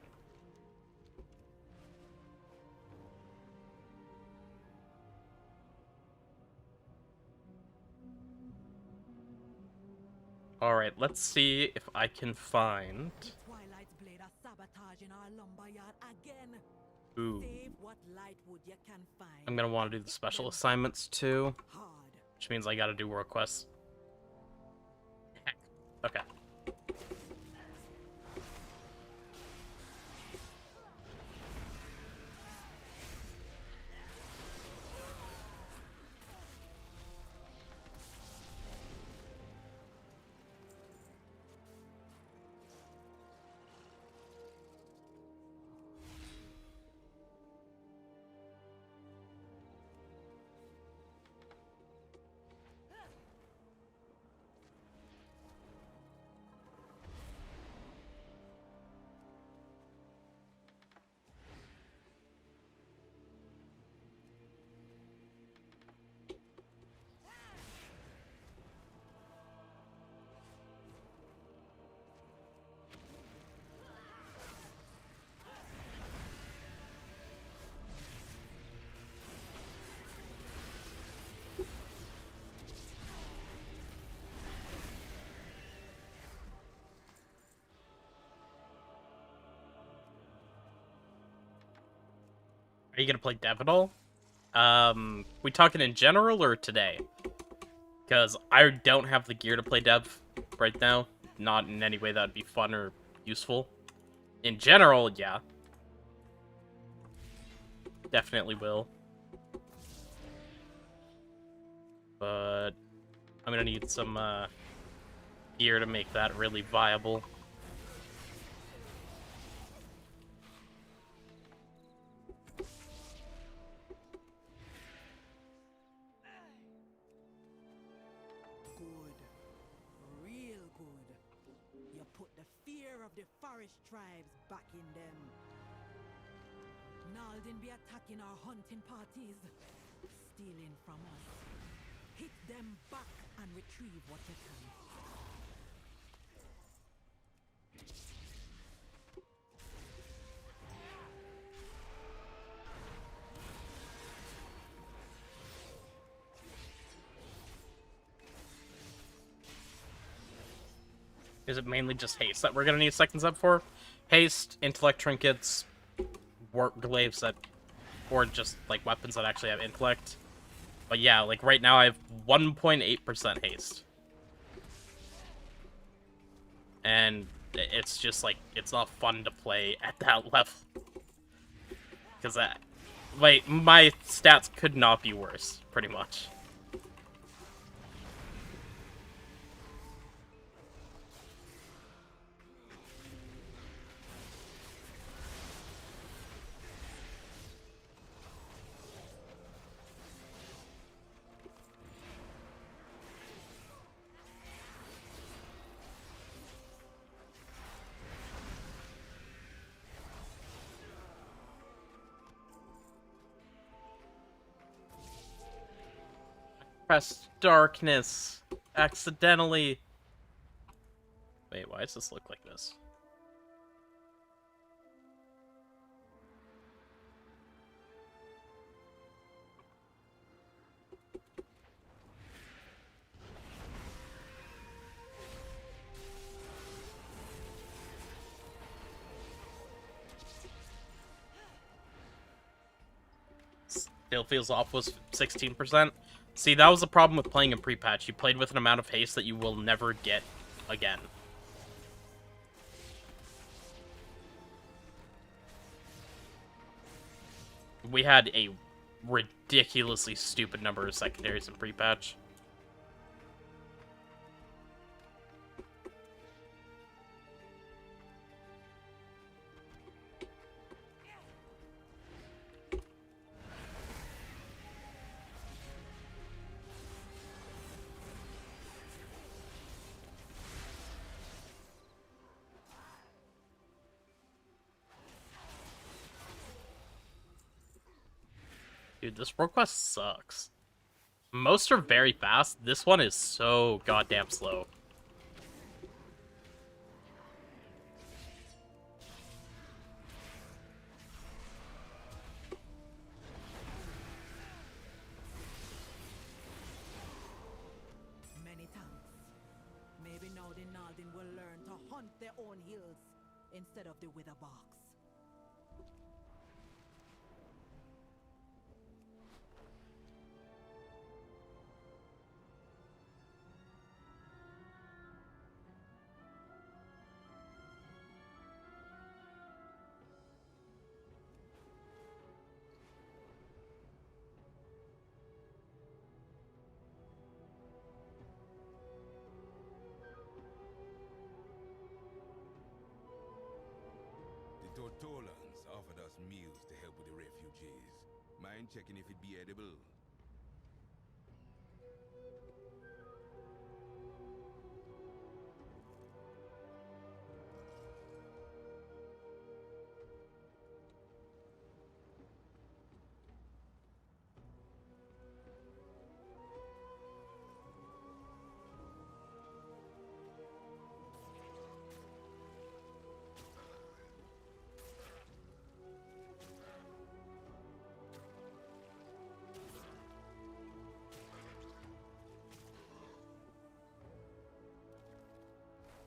Alright, let's see if I can find... Ooh. I'm gonna want to do the special assignments too, which means I gotta do world quests. Heck. Okay. Are you gonna play Dev at all? We talking in general or today? Because I don't have the gear to play Dev right now. Not in any way that'd be fun or useful. In general, yeah. Definitely will. But I'm gonna need some gear to make that really viable. Good. Real good. You put the fear of the forest tribes back in them. Naldin be attacking our hunting parties, stealing from us. Hit them back and retrieve what you can. Is it mainly just haste that we're gonna need seconds up for? Haste, intellect trinkets, warp glaives that, or just like weapons that actually have intellect. But yeah, like right now I have 1.8% haste. And it's just like, it's not fun to play at that level. Because that, like, my stats could not be worse, pretty much. Press darkness accidentally. Wait, why does this look like this? Still feels off was 16%. See, that was the problem with playing in pre-patch. You played with an amount of haste that you will never get again. We had a ridiculously stupid number of secondaries in pre-patch. Dude, this world quest sucks. Most are very fast. This one is so goddamn slow. Many thanks. Maybe now the Naldin will learn to hunt their own hills instead of the wither box. The Tortolans offered us meals to help with the refugees. Mind checking if it be edible?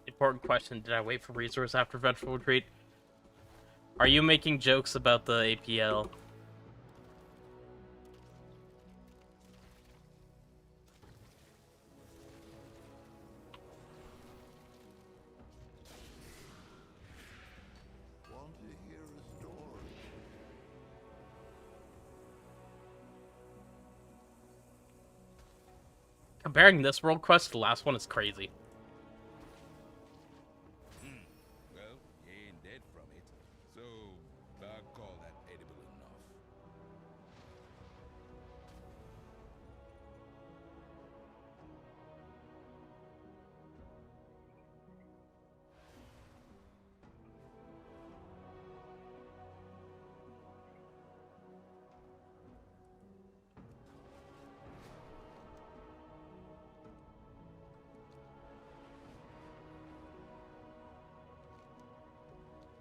Important question, did I wait for resource after vengeful retreat? Are you making jokes about the APL? Comparing this world quest to the last one is crazy. Well, you ain't dead from it, so I'll call that edible enough.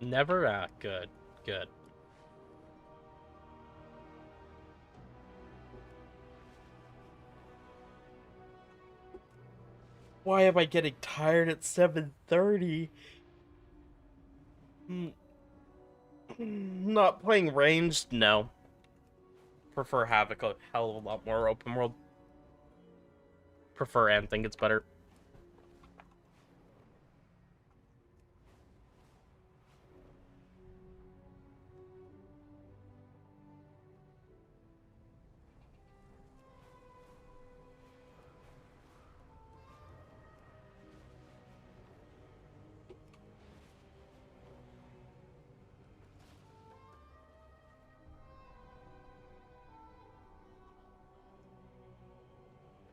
Never? Good. Good. Why am I getting tired at 7:30? Not playing ranged? No. Prefer Havoc a hell of a lot more open world. Prefer and think it's better.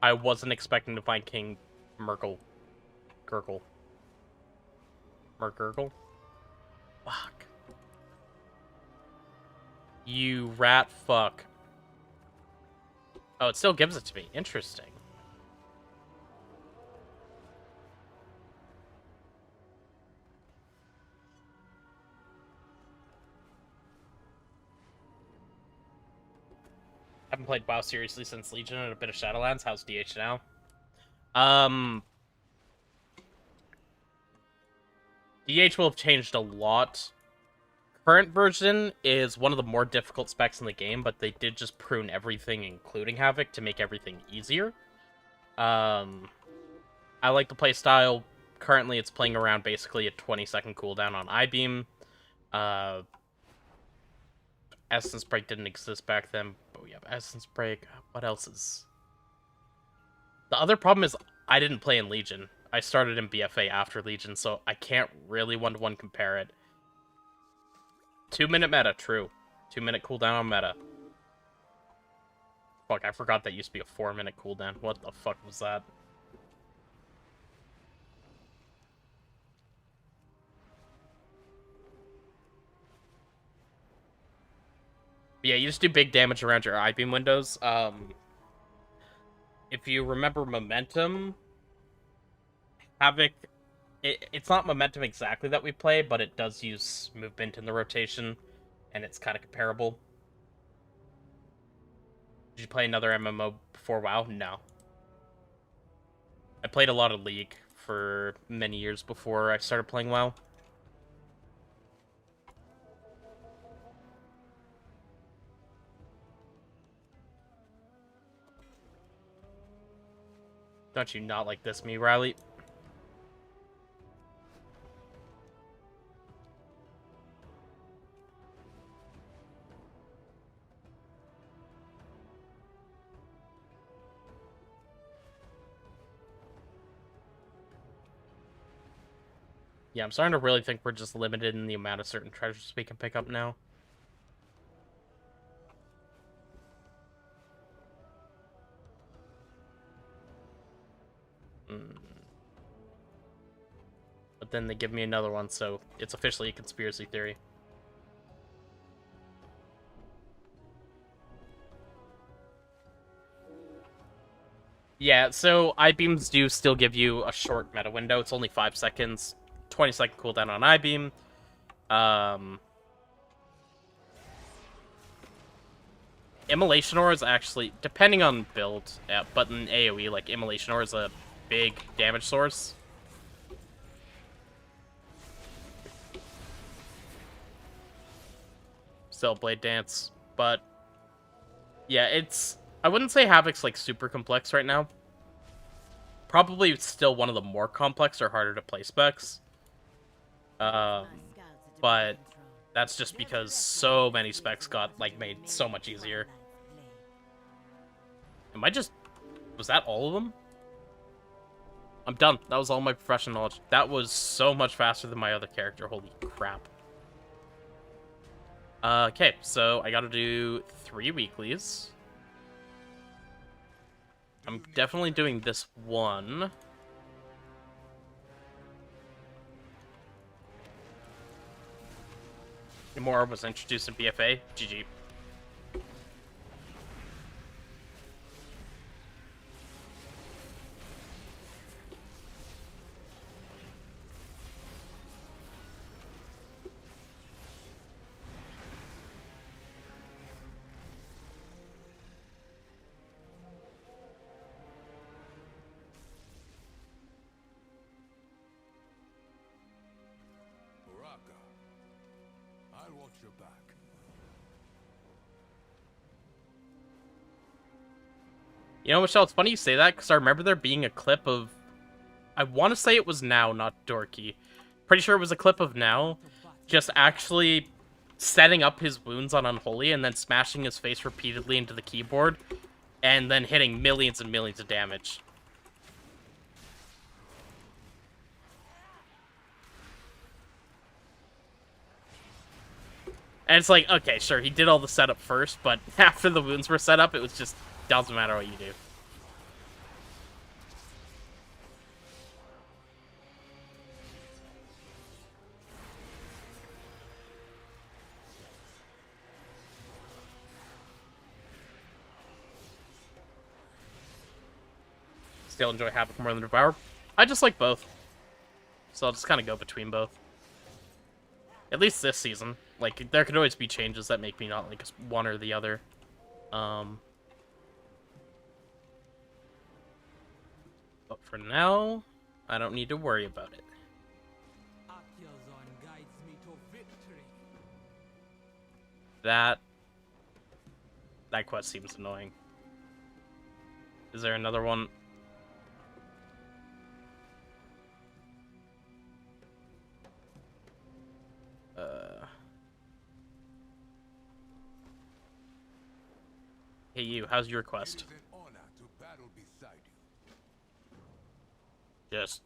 I wasn't expecting to find King Merkle. Gurgle. Mergurgle? Fuck. You rat fuck. Oh, it still gives it to me. Interesting. Haven't played WoW seriously since Legion and a bit of Shadowlands. How's DH now? DH will have changed a lot. Current version is one of the more difficult specs in the game, but they did just prune everything, including Havoc, to make everything easier. I like the playstyle. Currently, it's playing around basically a 20-second cooldown on I-Beam. Essence Break didn't exist back then, but we have Essence Break. What else is... The other problem is I didn't play in Legion. I started in BFA after Legion, so I can't really one-to-one compare it. 2-minute meta, true. 2-minute cooldown on meta. Fuck, I forgot that used to be a 4-minute cooldown. What the fuck was that? Yeah, you just do big damage around your I-Beam windows. If you remember Momentum, Havoc, it's not Momentum exactly that we play, but it does use movement in the rotation, and it's kind of comparable. Did you play another MMO before WoW? No. I played a lot of League for many years before I started playing WoW. Don't you not like this, me, Riley? Yeah, I'm starting to really think we're just limited in the amount of certain treasures we can pick up now. But then they give me another one, so it's officially a conspiracy theory. Yeah, so I-Beams do still give you a short meta window. It's only 5 seconds. 20-second cooldown on I-Beam. Immolation Ore is actually, depending on build, but in AoE, like, Immolation Ore is a big damage source. Still Blade Dance, but yeah, it's... I wouldn't say Havoc's, like, super complex right now. Probably still one of the more complex or harder to play specs. But that's just because so many specs got, like, made so much easier. Am I just... Was that all of them? I'm done. That was all my professional knowledge. That was so much faster than my other character. Holy crap. Okay, so I gotta do 3 weeklies. I'm definitely doing this one. More was introduced in BFA. GG. Baraka, I'll watch your back. You know, Michelle, it's funny you say that, because I remember there being a clip of... I want to say it was Now, not Dorky. Pretty sure it was a clip of Now, just actually setting up his wounds on Unholy and then smashing his face repeatedly into the keyboard, and then hitting millions and millions of damage. And it's like, okay, sure, he did all the setup first, but after the wounds were set up, it was just, doesn't matter what you do. Still enjoy Havoc more than Devour. I just like both. So I'll just kind of go between both. At least this season. Like, there could always be changes that make me not like one or the other. But for now, I don't need to worry about it. That quest seems annoying. Is there another one? Hey you, how's your quest? Just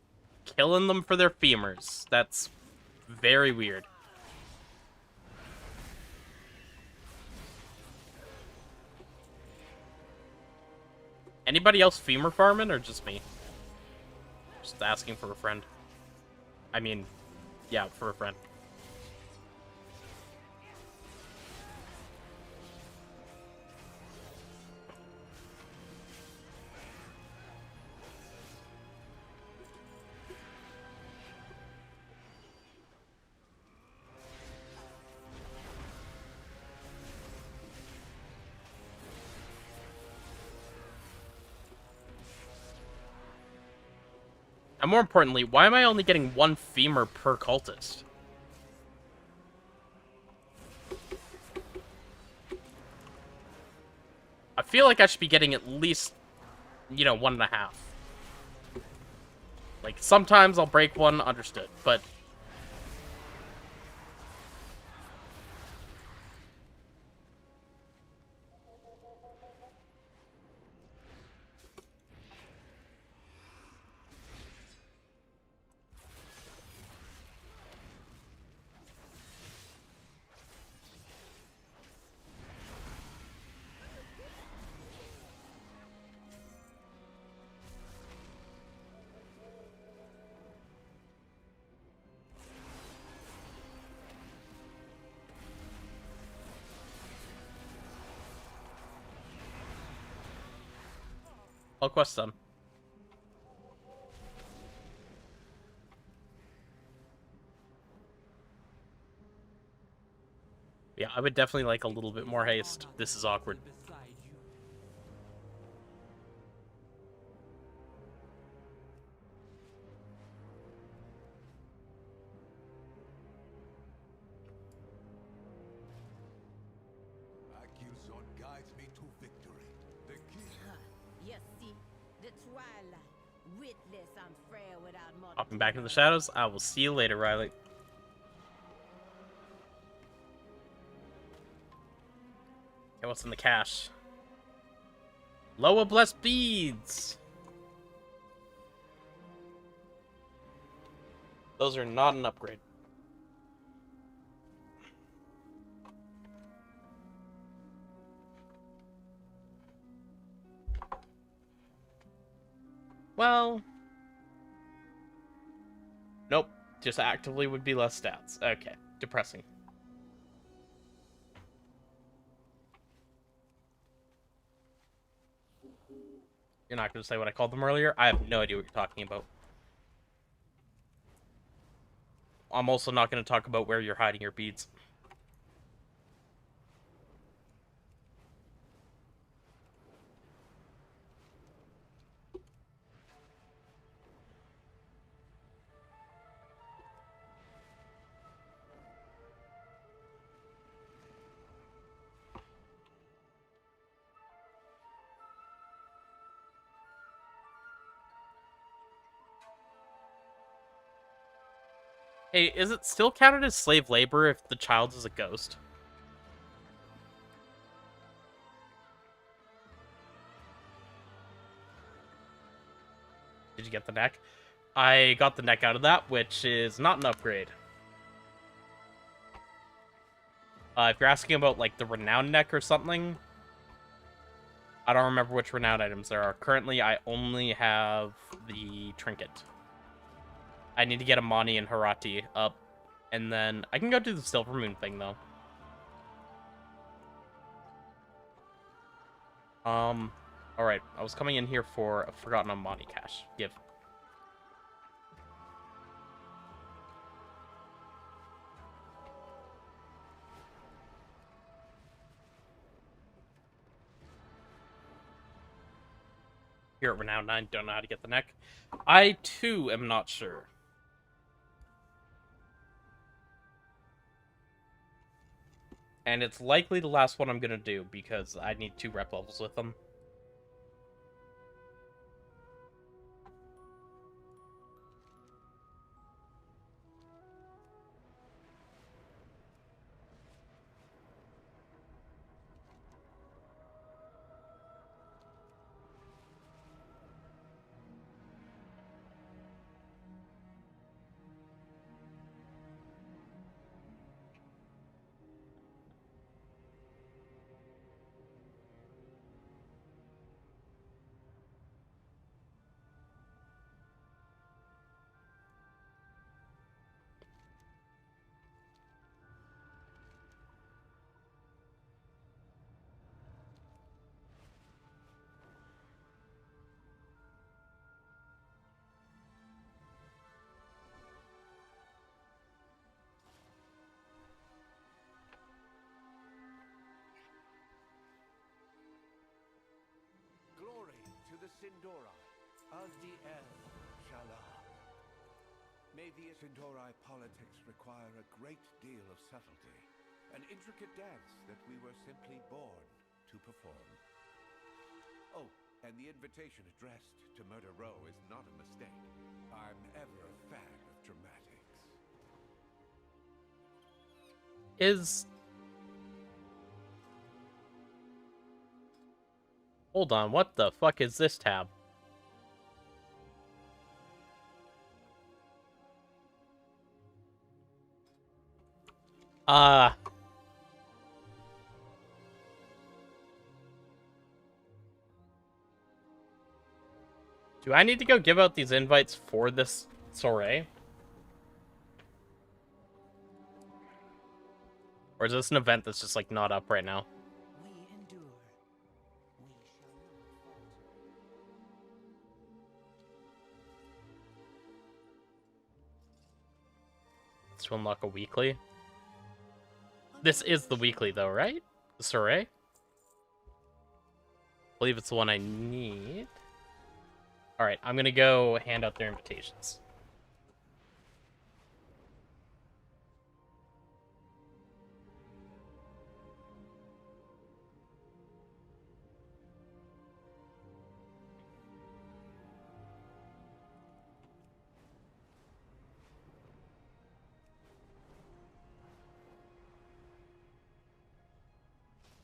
killing them for their femurs. That's very weird. Anybody else femur farming or just me? Just asking for a friend. I mean, yeah, for a friend. And more importantly, why am I only getting 1 femur per cultist? I feel like I should be getting at least, you know, 1.5. Like, sometimes I'll break one, understood, but... all quests done. Yeah, I would definitely like a little bit more haste. This is awkward. Guides me to victory. The key. You see, the twilight, witless and frail without more. Hopping back into the shadows. I will see you later, Riley. Okay, what's in the cache? Loa Blessed Beads! Those are not an upgrade. Well... Nope. Just actively would be less stats. Okay. Depressing. You're not going to say what I called them earlier? I have no idea what you're talking about. I'm also not going to talk about where you're hiding your beads. Hey, is it still counted as slave labor if the child is a ghost? Did you get the neck? I got the neck out of that, which is not an upgrade. If you're asking about, like, the renowned neck or something, I don't remember which renowned items there are. Currently, I only have the trinket. I need to get Amani and Harati up, and then I can go do the Silver Moon thing, though. Alright, I was coming in here for a Forgotten Amani cache. Give. Here at Renown 9, don't know how to get the neck. I, too, am not sure. And it's likely the last one I'm gonna do, because I need 2 rep levels with them. Sindora, Azdi El Shalah. May the Sindori politics require a great deal of subtlety, an intricate dance that we were simply born to perform. Oh, and the invitation addressed to Murder Row is not a mistake. I'm ever a fan of dramatics. Hold on, what the fuck is this tab? Do I need to go give out these invites for this soiree? Or is this an event that's just, like, not up right now? To unlock a weekly. This is the weekly, though, right? The soiree? I believe it's the one I need. Alright, I'm gonna go hand out their invitations.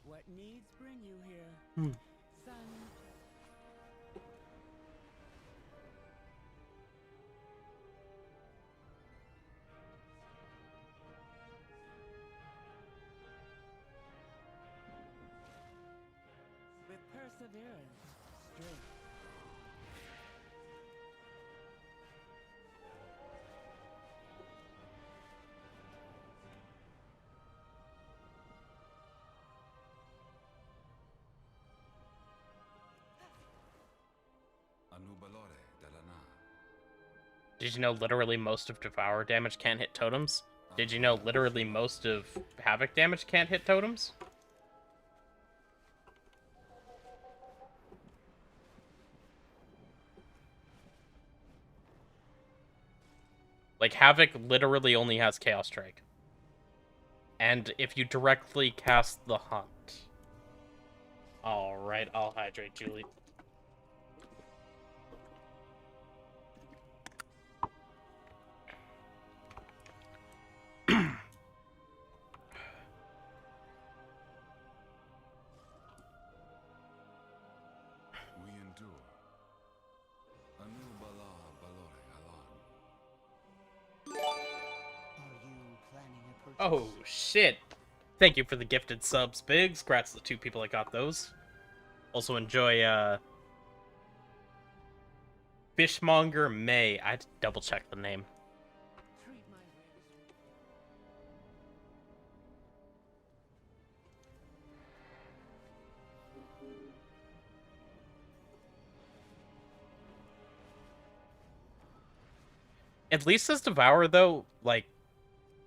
What needs bring you here, son? perseverance, strength. Did you know literally most of devour damage can't hit totems? Did you know literally most of Havoc damage can't hit totems? Like, Havoc literally only has Chaos Strike. And if you directly cast the Hunt... Alright, I'll hydrate, Julie. Oh, shit. Thank you for the gifted subs, Biggs. Congrats to the 2 people that got those. Also enjoy, Fishmonger May. I had to double check the name. At least as Devour, though, like,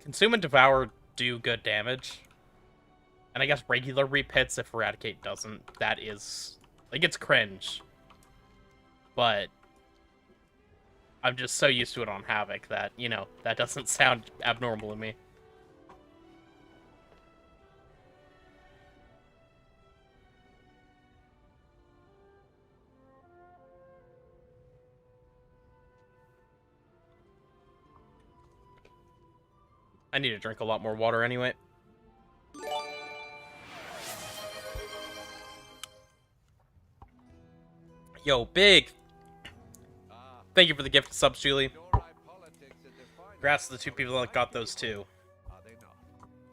Consume and Devour do good damage. And I guess regular Reap hits if Eradicate doesn't. That is... like, it's cringe. But... I'm just so used to it on Havoc that, you know, that doesn't sound abnormal to me. I need to drink a lot more water anyway. Yo, Big! Thank you for the gift of subs, Julie. Congrats to the 2 people that got those too.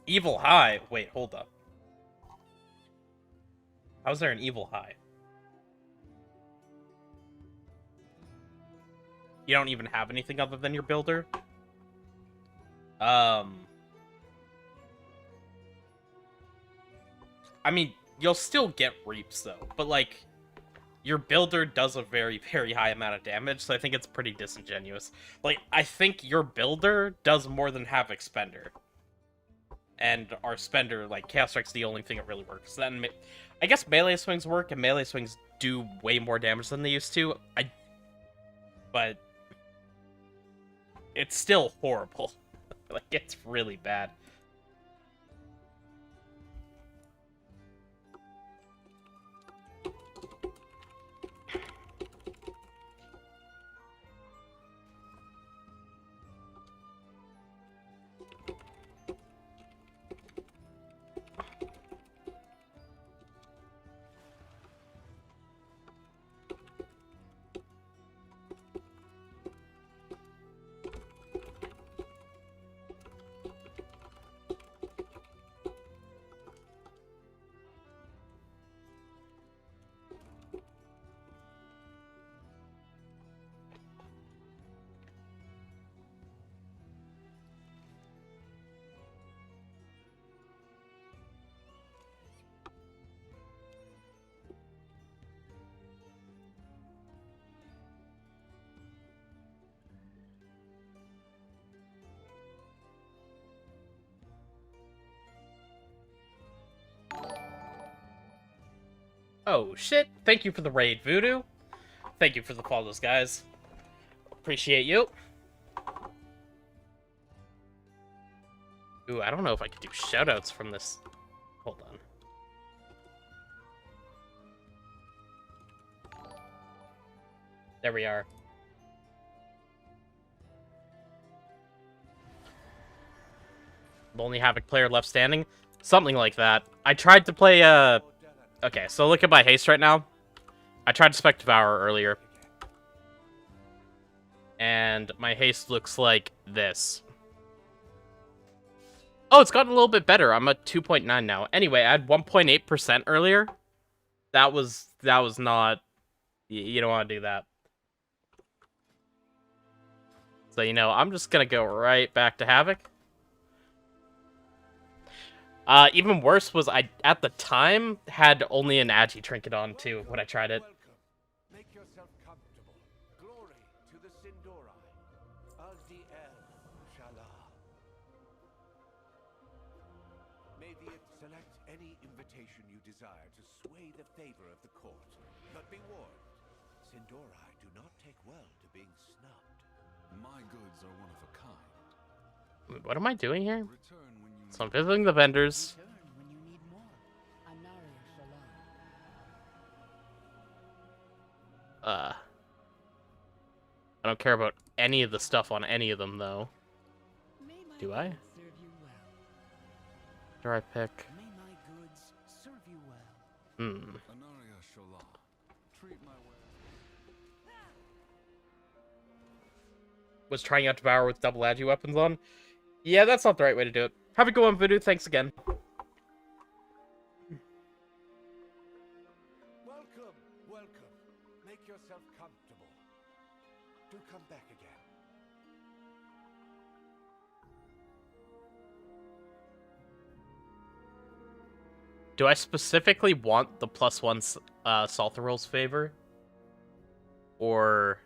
Evil High? Wait, hold up. How's there an Evil High? You don't even have anything other than your builder? I mean, you'll still get Reaps, though. But, like, your builder does a very, very high amount of damage, so I think it's pretty disingenuous. Like, I think your builder does more than Havoc Spender. And our Spender, like, Chaos Strike's the only thing that really works. Then, I guess melee swings work, and melee swings do way more damage than they used to. But... it's still horrible. Like, it's really bad. Oh, shit. Thank you for the raid, Voodoo. Thank you for the follows, guys. Appreciate you. Ooh, I don't know if I could do shoutouts from this. Hold on. There we are. The only Havoc player left standing? Something like that. I tried to play, okay, so look at my haste right now. I tried to Spec Devour earlier. And my haste looks like this. Oh, it's gotten a little bit better. I'm at 2.9 now. Anyway, I had 1.8% earlier. That was not. You don't want to do that. So I'm just gonna go right back to Havoc. Even worse was I at the time had only an Agi trinket on too when I tried it. Make yourself comfortable. Glory to the Sindorai. Shala. May the select any invitation you desire to sway the favor of the court. But be warned, Sindorai do not take well to being snubbed. My goods are one of a kind. What am I doing here? Return when you So I'm visiting the vendors. Return when you need more. Anari Shalom. I don't care about any of the stuff on any of them though. May my Do I? goods serve you well. What do I pick? May my goods serve you well. Anaria Shola. Treat my way. Was trying out Devour with double agi weapons on. Yeah, that's not the right way to do it. Have a good one, Voodoo. Thanks again. Welcome, welcome. Make yourself comfortable. Do come back again. Do I specifically want the +1 Saltharol's favor? Or...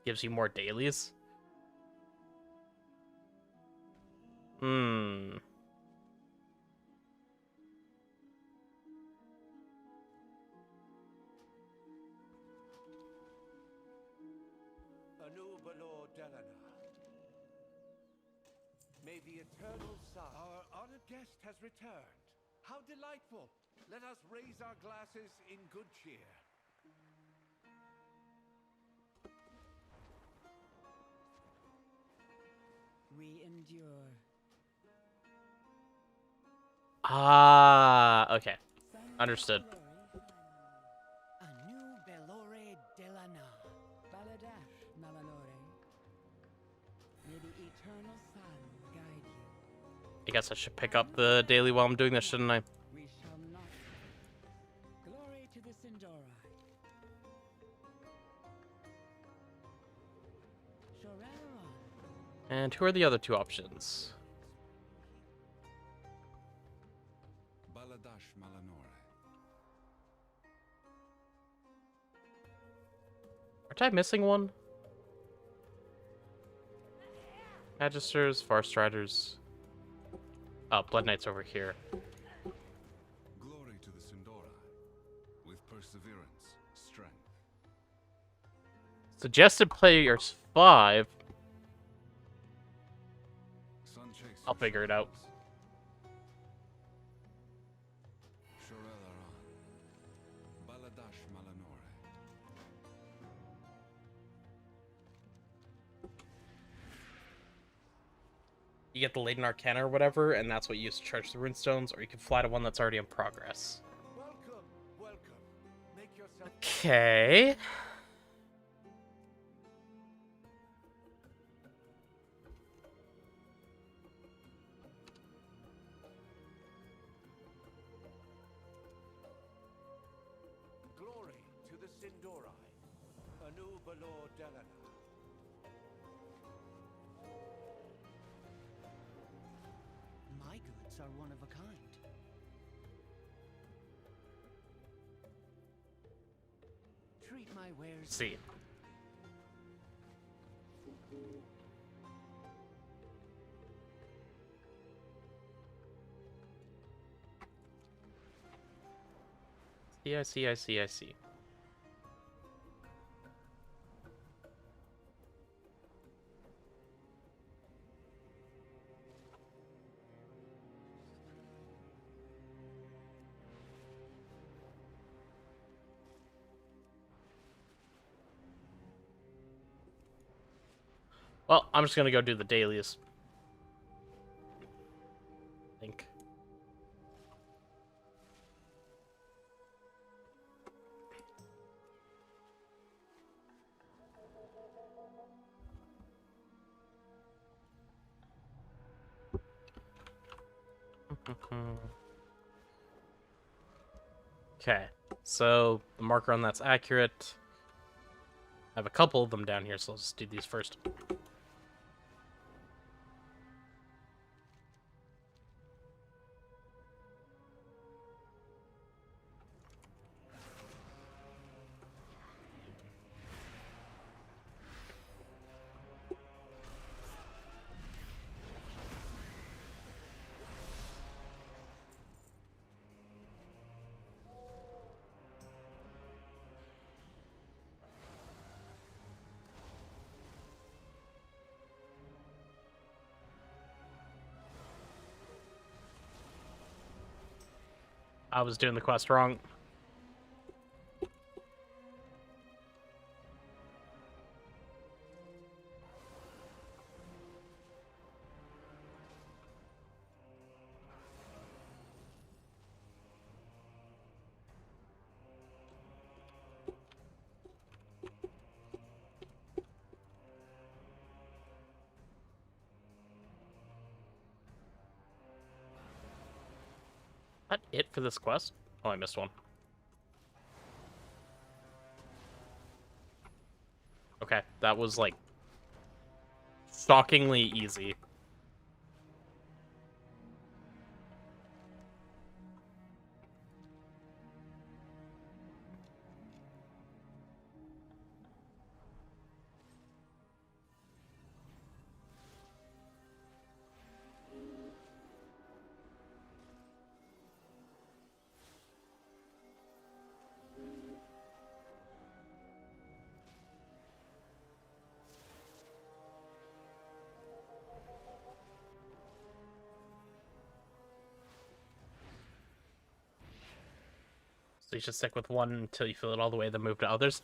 gives you more dailies? May the eternal sun. Our honored guest has returned. How delightful. Let us raise our glasses in good cheer. We endure. Okay. Understood. Anu Belore Delana. Baladash Nalanore. May the eternal sun guide you. I guess I should pick up the daily while I'm doing this, shouldn't I? We shall not. Glory to the Sindorai. Shoraron. And who are the other two options? Baladash Malanore. Aren't I missing one? Magisters, Farstriders. Oh, Blood Knight's over here. Glory to the Sindorai. With perseverance, strength. Suggested players 5. Sun chasers. I'll figure it out. Shorelaran. Baladash Malanore. You get the Laden Arcana or whatever, and that's what you use to charge the runestones, or you can fly to one that's already in progress. Welcome, welcome. Make yourself Okay. glory to the Sindorai. Anu Balor Delana. My goods are one of a kind. Treat my wares. Let's see. I see. Well, I'm just gonna go do the dailies. I think. Okay, so the marker on that's accurate. I have a couple of them down here, so I'll just do these first. I was doing the quest wrong. Is that it for this quest? Oh, I missed one. Okay, that was, like, shockingly easy. So you should stick with one until you fill it all the way, then move to others.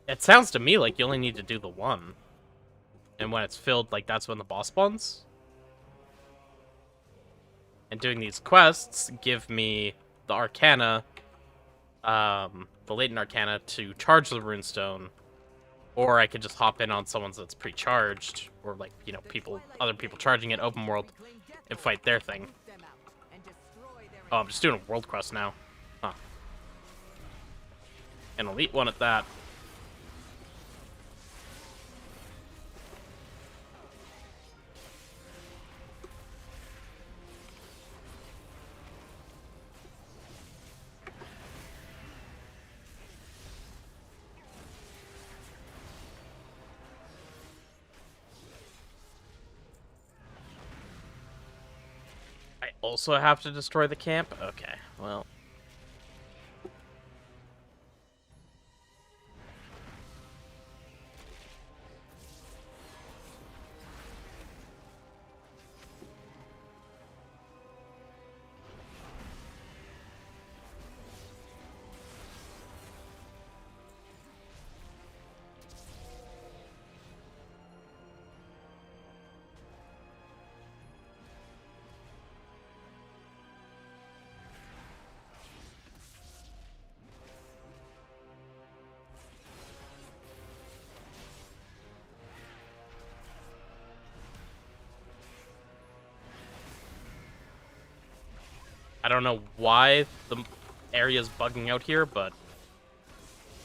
It sounds to me like you only need to do the one. And when it's filled, like, that's when the boss spawns. And doing these quests give me the Arcana, the Latent Arcana to charge the Runestone. Or I could just hop in on someone's that's pre-charged, or, like, you know, other people charging it, open world, and fight their thing. Oh, I'm just doing a world quest now. Huh. An elite one at that. I also have to destroy the camp? Okay, well. I don't know why the area's bugging out here, but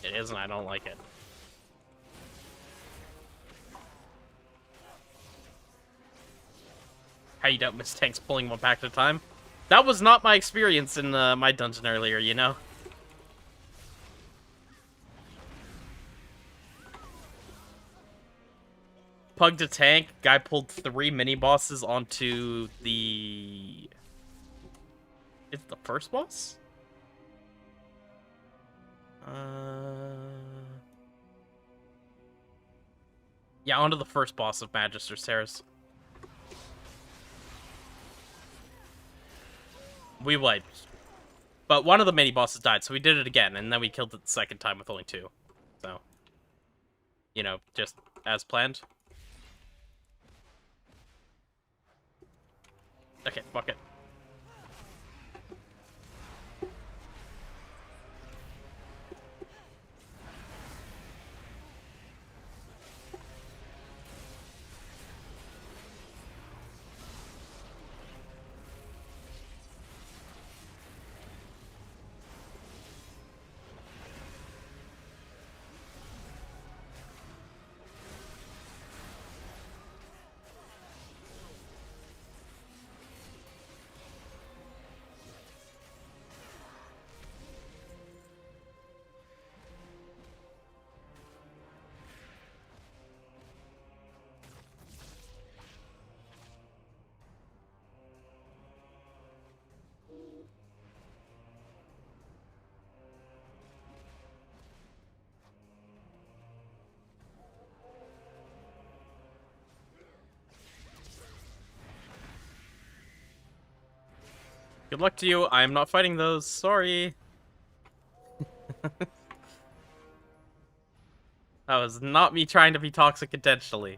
it is, and I don't like it. How you don't miss tanks pulling one pack at a time? That was not my experience in my dungeon earlier, you know? Pugged a tank, guy pulled 3 mini-bosses onto the... Is it the first boss? Yeah, onto the first boss of Magister Ceres. We wiped. But one of the mini-bosses died, so we did it again, and then we killed it the second time with only 2. So, you know, just as planned. Okay, fuck it. Good luck to you. I'm not fighting those. Sorry. That was not me trying to be toxic intentionally.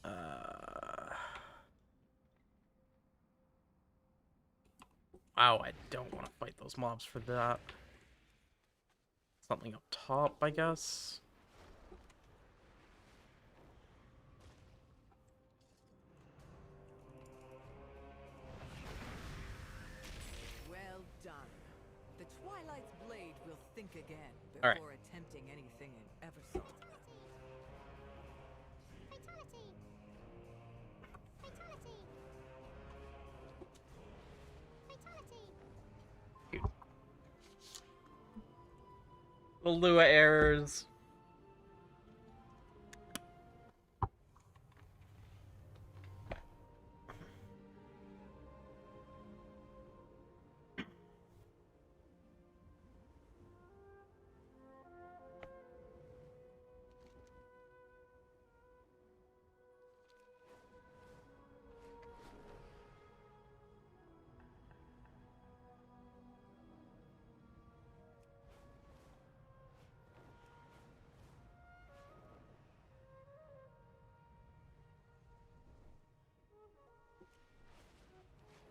Wow, I don't want to fight those mobs for that. Something up top, I guess. Well done. The Twilight's blade will think again All right. before attempting anything in Eversong. Fatality! Fatality! Fatality! The Lua errors.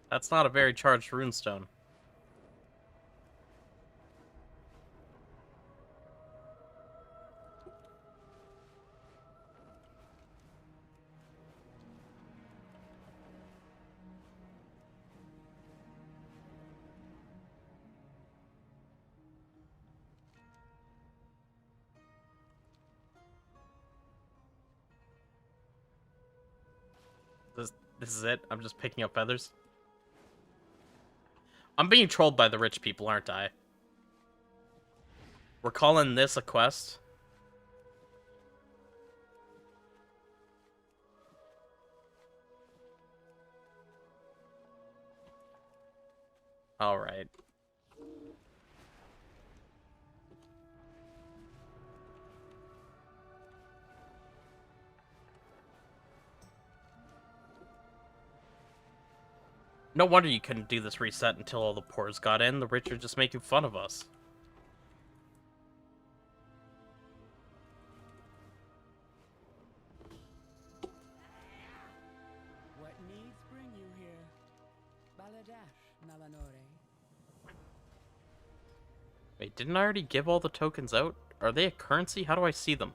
That's not a very charged runestone. This is it? I'm just picking up feathers? I'm being trolled by the rich people, aren't I? We're calling this a quest? Alright. No wonder you couldn't do this reset until all the pores got in. The rich are just making fun of us. What needs bring you here? Baladash, Nalanore. Wait, didn't I already give all the tokens out? Are they a currency? How do I see them?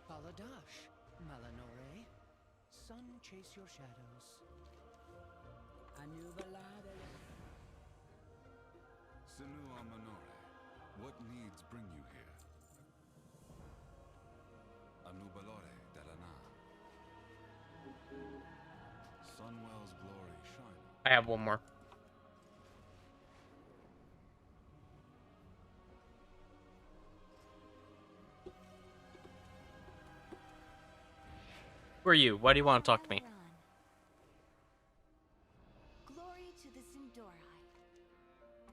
Baladash, Nalanore. Sun chase your shadows. Anubalade. Sinu Amanore, what needs bring you here? Anubalore Dalana. Sunwell's glory shine. I have one more. Who are you? Why do you want to talk to me? Glory to the Sindori.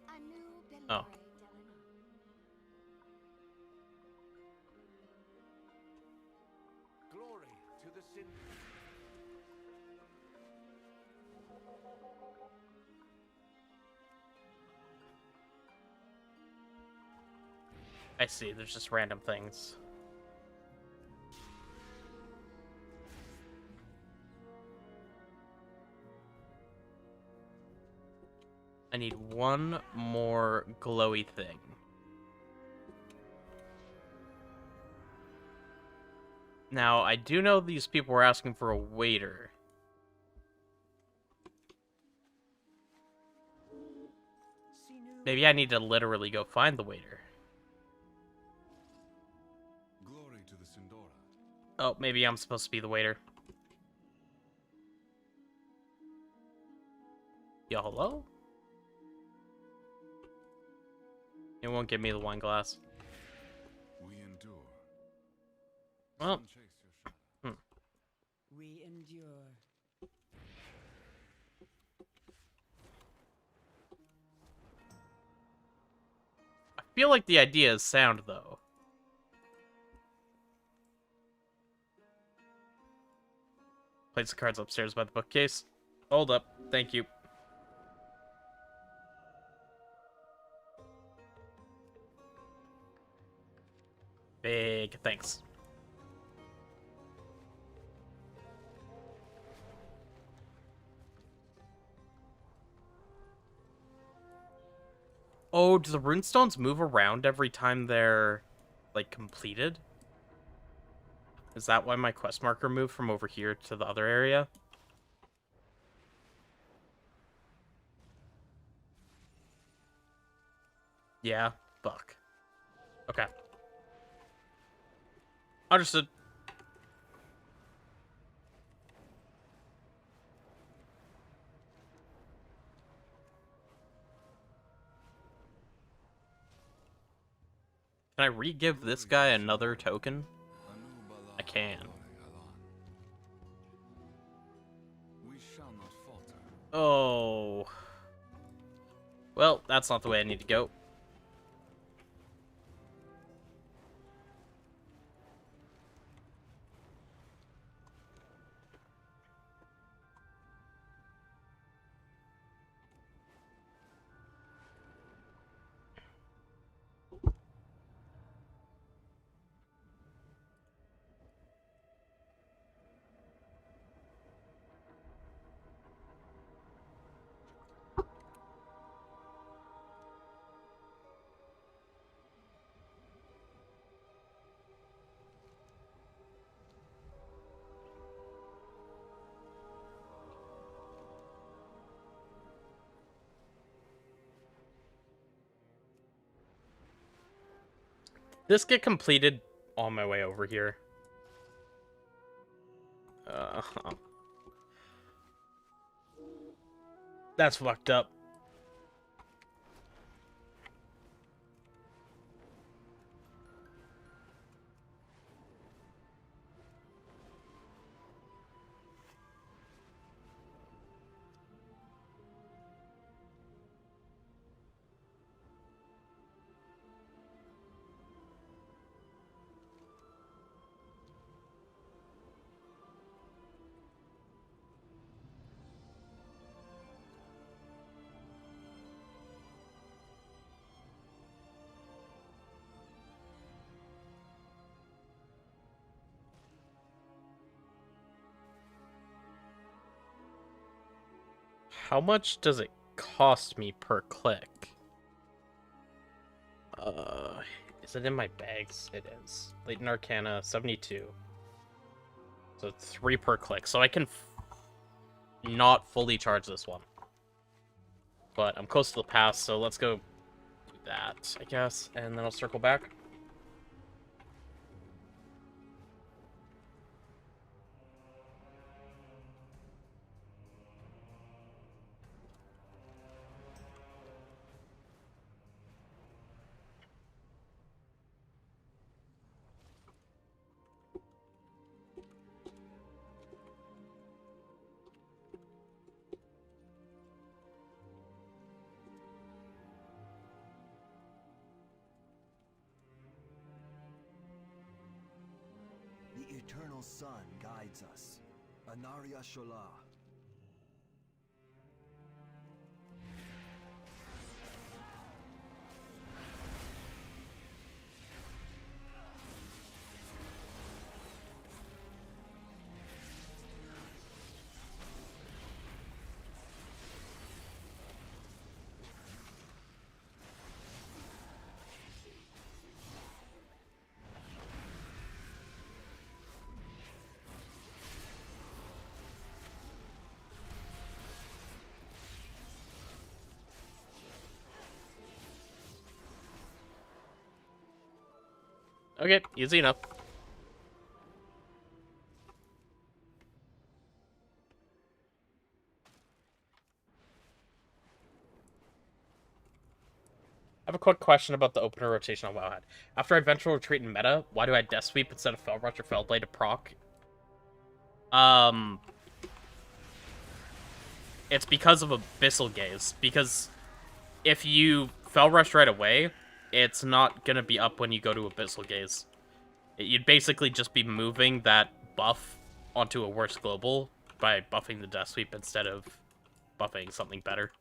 Anu Oh. Belore Delana. Glory to the sin. I see, there's just random things. I need one more glowy thing. Now, I do know these people were asking for a waiter. Maybe I need to literally go find the waiter. Glory to the Sindora. Oh, maybe I'm supposed to be the waiter. Yo, hello? It won't give me the wine glass. We endure. Well, Sun chase your shadow. We endure. I feel like the idea is sound, though. Place the cards upstairs by the bookcase. Hold up. Thank you. Big thanks. Oh, do the runestones move around every time they're, like, completed? Is that why my quest marker moved from over here to the other area? Yeah, fuck. Okay. Understood. Can I re-give this guy another token? I can. Oh. Well, that's not the way I need to go. This get completed on my way over here. That's fucked up. How much does it cost me per click? Is it in my bags? It is. Latent Arcana, 72. So it's 3 per click. So I can not fully charge this one. But I'm close to the pass, so let's go do that, I guess. And then I'll circle back. The eternal sun guides us. Anaria Shola. Okay, easy enough. I have a quick question about the opener rotation on Wowhead. After I Vengeful Retreat in meta, why do I Death Sweep instead of Fell Rush or Fellblade to proc? It's because of Abyssal Gaze. Because if you Fell Rush right away, it's not gonna be up when you go to Abyssal Gaze. You'd basically just be moving that buff onto a worse global by buffing the Death Sweep instead of buffing something better.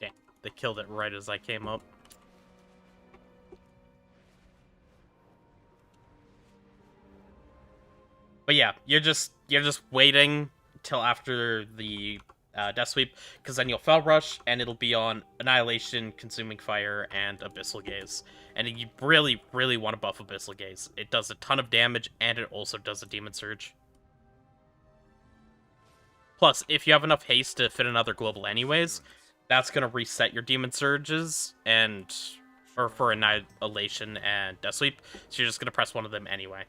Damn, they killed it right as I came up. But yeah, you're just waiting till after the Death Sweep, because then you'll Fel Rush, and it'll be on Annihilation, Consuming Fire, and Abyssal Gaze. And you really, really want to buff Abyssal Gaze. It does a ton of damage, and it also does a Demon Surge. Plus, if you have enough haste to fit another global anyways, that's going to reset your Demon Surges, or for Annihilation and Death Sweep, so you're just going to press one of them anyway.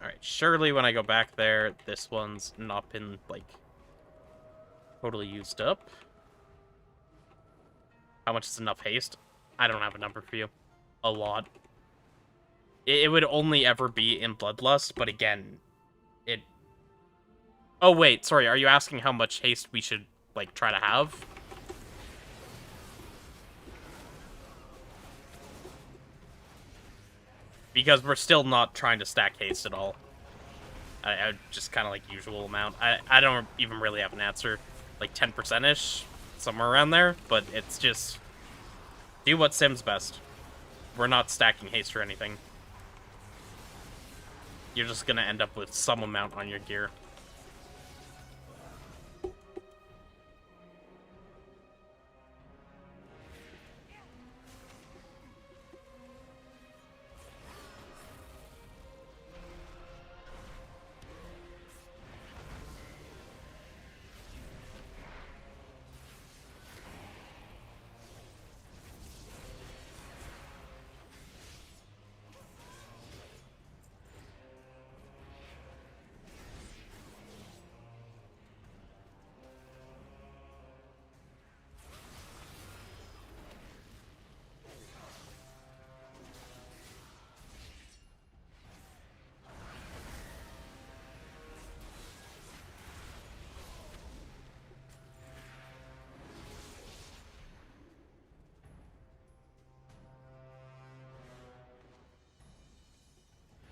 Alright, surely when I go back there, this one's not been, like, totally used up. How much is enough haste? I don't have a number for you. A lot. It would only ever be in Bloodlust, but again, it... Oh, wait, sorry, are you asking how much haste we should, like, try to have? Because we're still not trying to stack haste at all. I just kind of like usual amount. I don't even really have an answer. Like 10%-ish, somewhere around there. But it's just... do what sims best. We're not stacking haste or anything. You're just going to end up with some amount on your gear.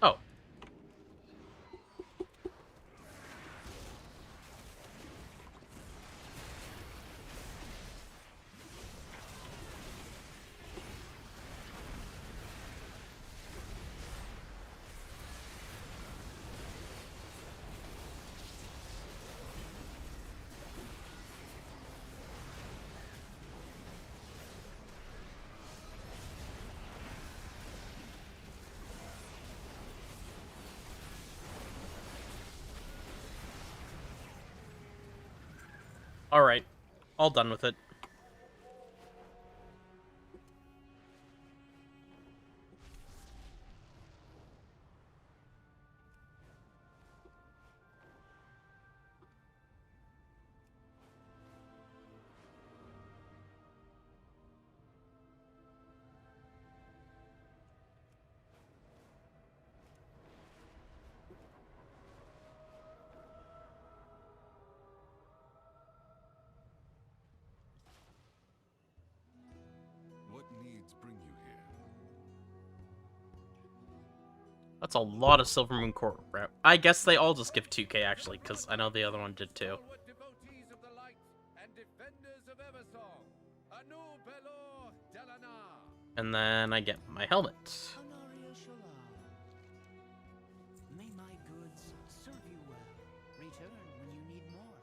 Oh. Alright. All done with it. That's a lot of Silver Moon Court rep. I guess they all just give 2k, actually, because I know the other one did too. And then I get my helmet. May my goods serve you well. Return when you need more.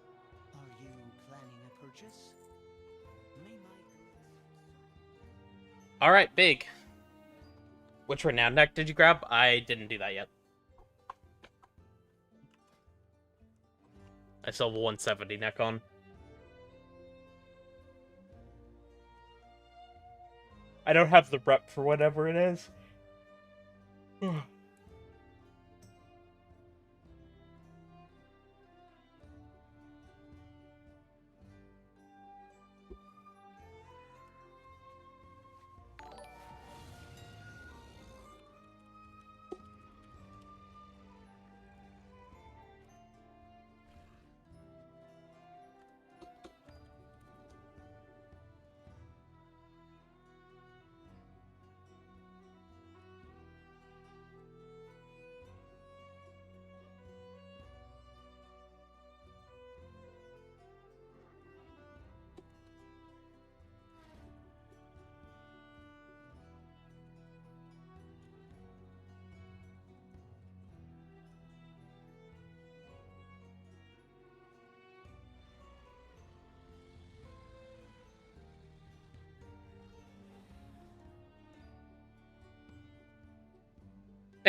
Are you planning a purchase? May my goods... Alright, big. Which renowned neck did you grab? I didn't do that yet. I still have a 170 neck on. I don't have the rep for whatever it is.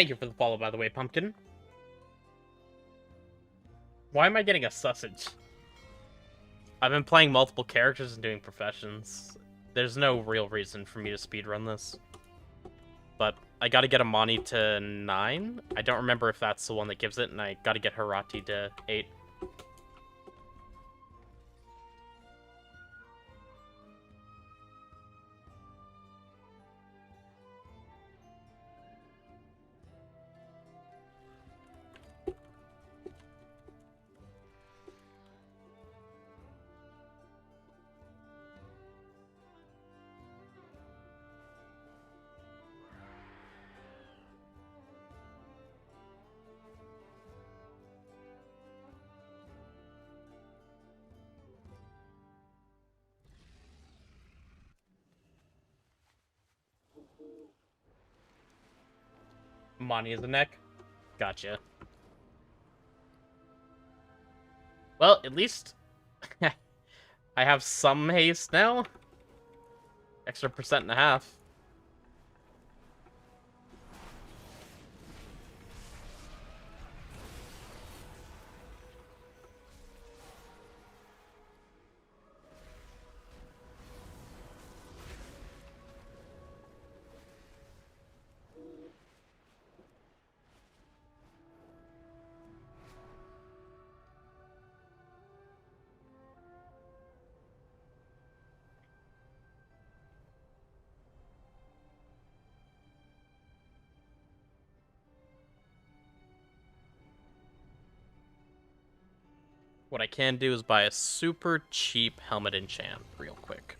Thank you for the follow, by the way, Pumpkin. Why am I getting a sausage? I've been playing multiple characters and doing professions. There's no real reason for me to speedrun this. But I gotta get Amani to 9. I don't remember if that's the one that gives it, and I gotta get Harati to 8. Amani is the neck? Gotcha. Well, at least I have some haste now. Extra 1.5%. What I can do is buy a super cheap helmet enchant real quick.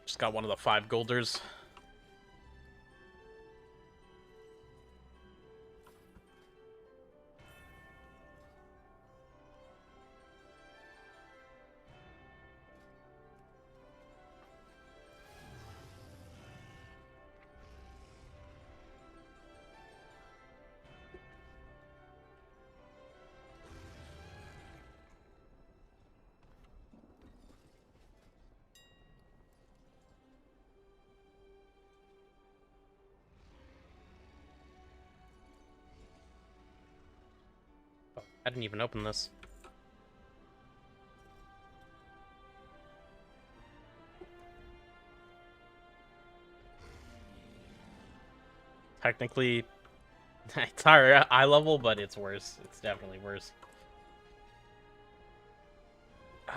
Just got one of the 5 golders. I didn't even open this. Technically, it's higher eye level, but it's worse. It's definitely worse.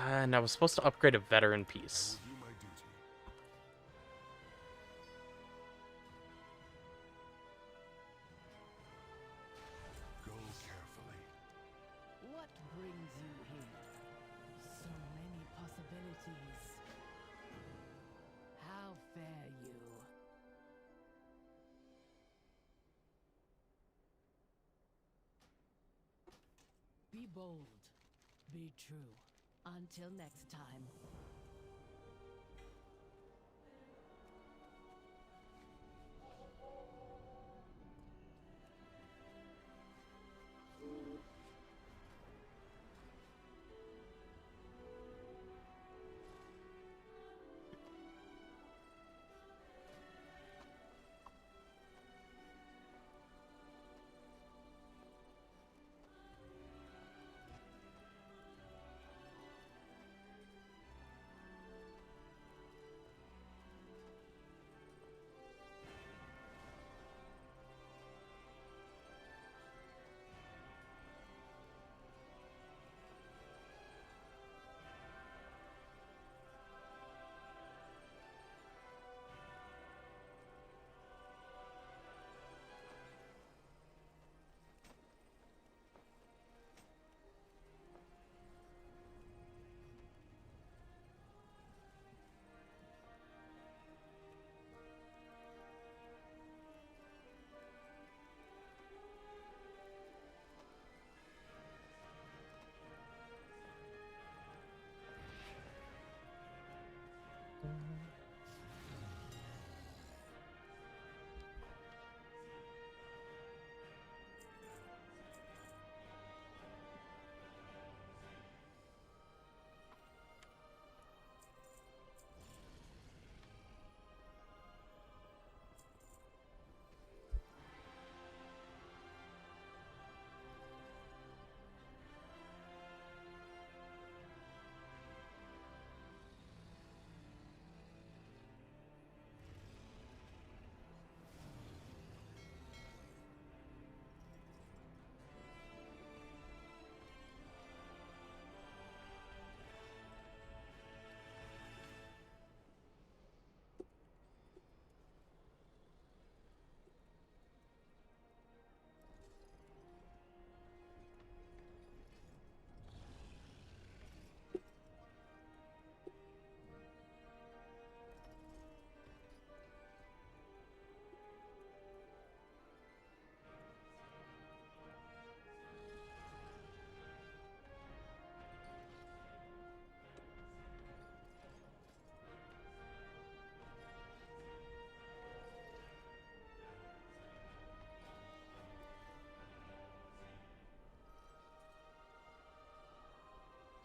And I was supposed to upgrade a veteran piece. What brings you here? So many possibilities. How fare you? Be bold. Be true. Until next time.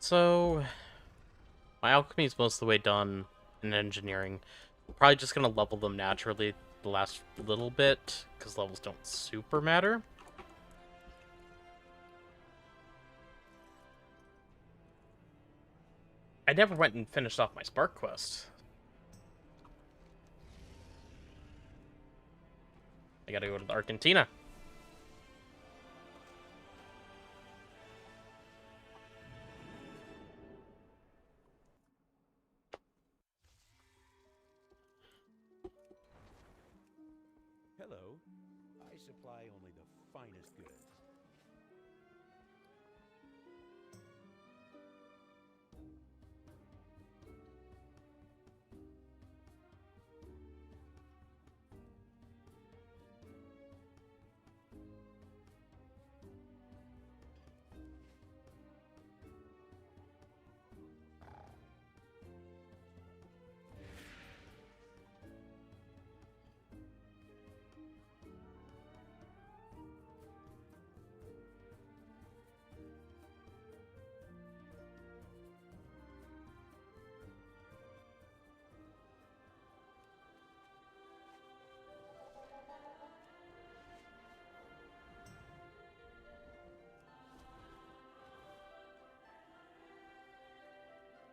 So, my alchemy is most of the way done in engineering. Probably just gonna level them naturally the last little bit, because levels don't super matter. I never went and finished off my Spark quest. I gotta go to Argentina. Hello. I supply only the finest goods.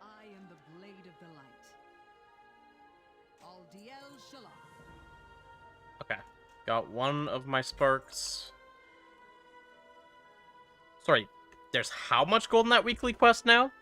I am the blade of the light. Aldiel Shalom. Okay. Got one of my sparks. Sorry, there's how much gold in that weekly quest now?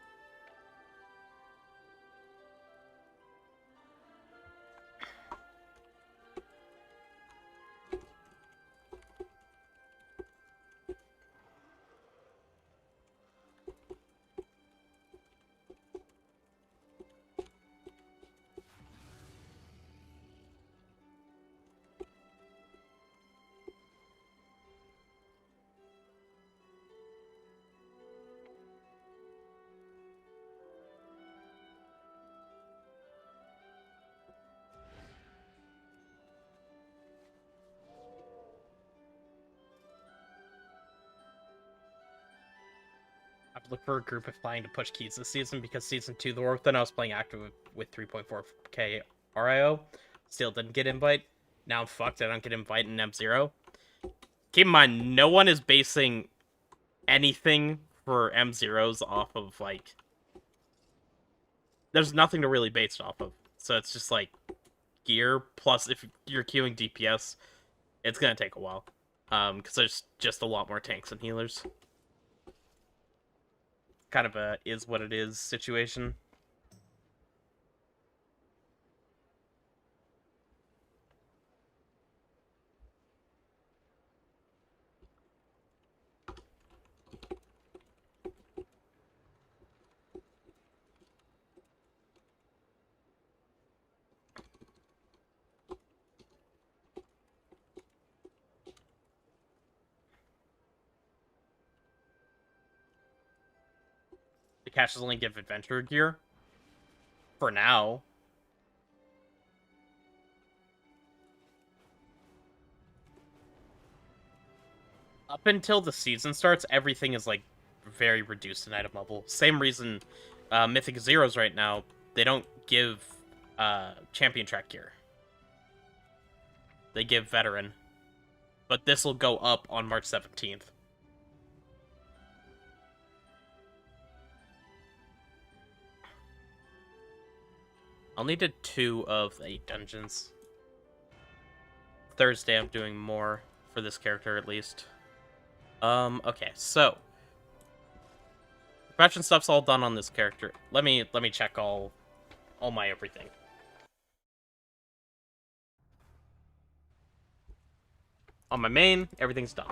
I have to look for a group applying to push keys this season because season 2, the work that I was playing active with 3.4k RIO, still didn't get invite. Now I'm fucked. I don't get invite in M0. Keep in mind, no one is basing anything for M0s off of, like... There's nothing to really base it off of. So it's just, like, gear, plus if you're queuing DPS, it's gonna take a while. Because there's just a lot more tanks and healers. Kind of a is what it is situation. The caches only give adventure gear. For now. Up until the season starts, everything is, like, very reduced in item level. Same reason Mythic Zeros right now, they don't give champion track gear. They give veteran. But this will go up on March 17th. I only did 2 of the 8 dungeons. Thursday I'm doing more for this character at least. Okay, so profession stuff's all done on this character. Let me check all my everything. On my main, everything's done.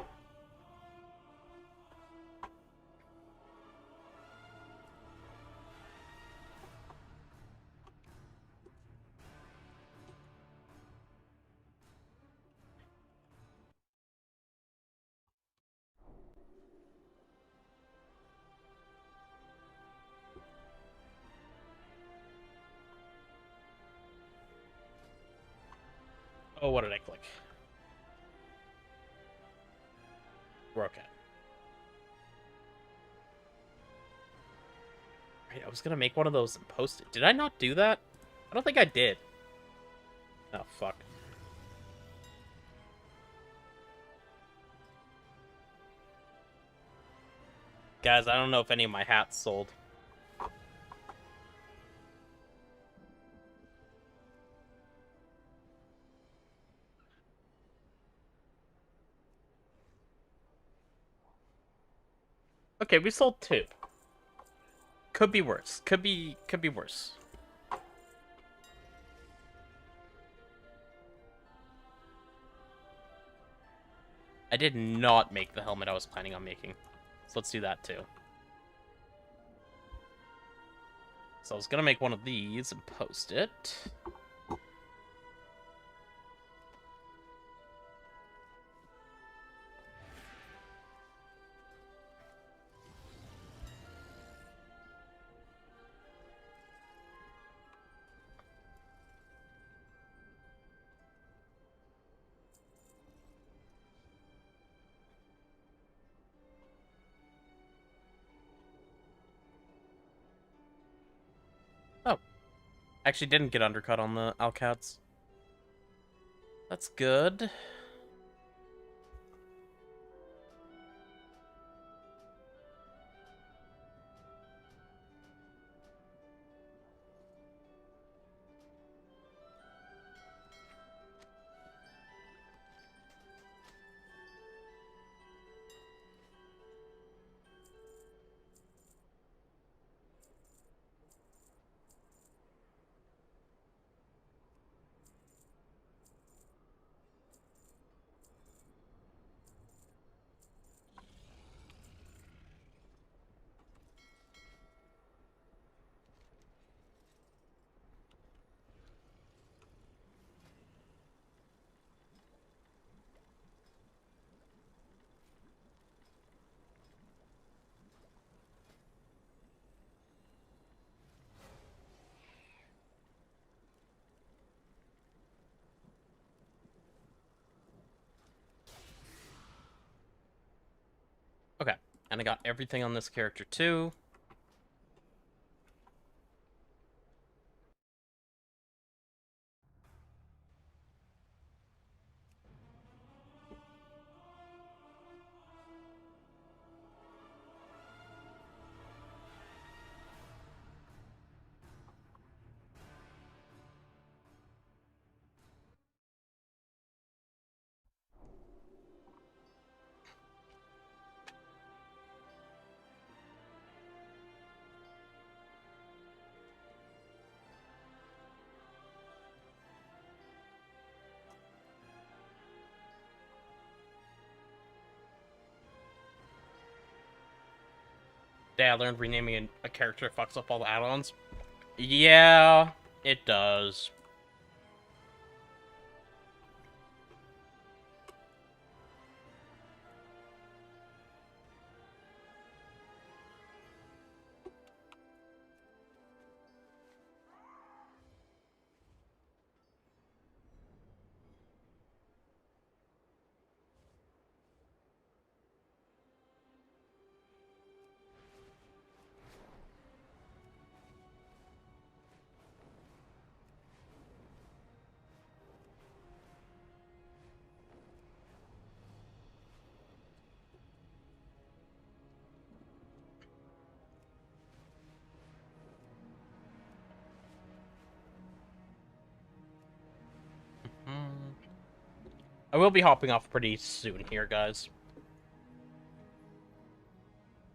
Oh, what did I click? We're okay. Wait, I was gonna make one of those and post it. Did I not do that? I don't think I did. Oh, fuck. Guys, I don't know if any of my hats sold. Okay, we sold 2. Could be worse. Could be worse. I did not make the helmet I was planning on making. So let's do that too. So I was gonna make one of these and post it. Oh. Actually didn't get undercut on the Alcats. That's good. Okay, and I got everything on this character too. Yeah, I learned renaming a character fucks up all the add-ons. Yeah, it does. I will be hopping off pretty soon here, guys.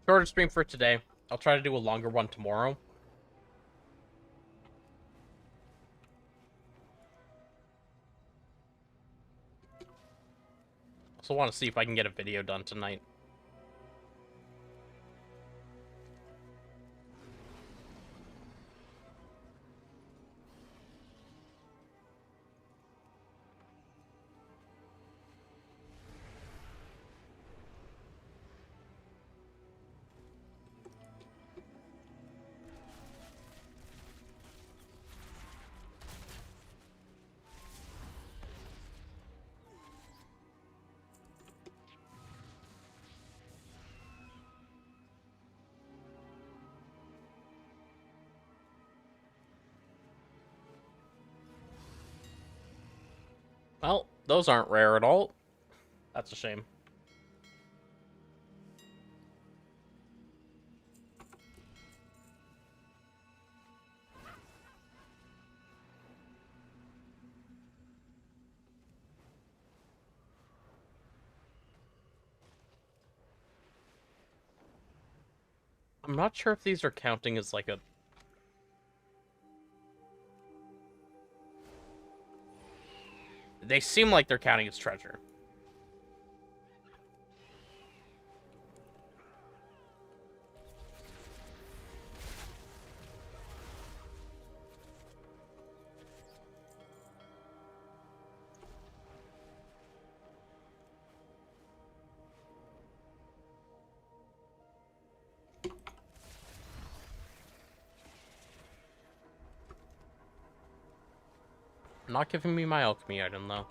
Shorter stream for today. I'll try to do a longer one tomorrow. Also want to see if I can get a video done tonight. Well, those aren't rare at all. That's a shame. I'm not sure if these are counting as like a... They seem like they're counting as treasure. Not giving me my alchemy item, though.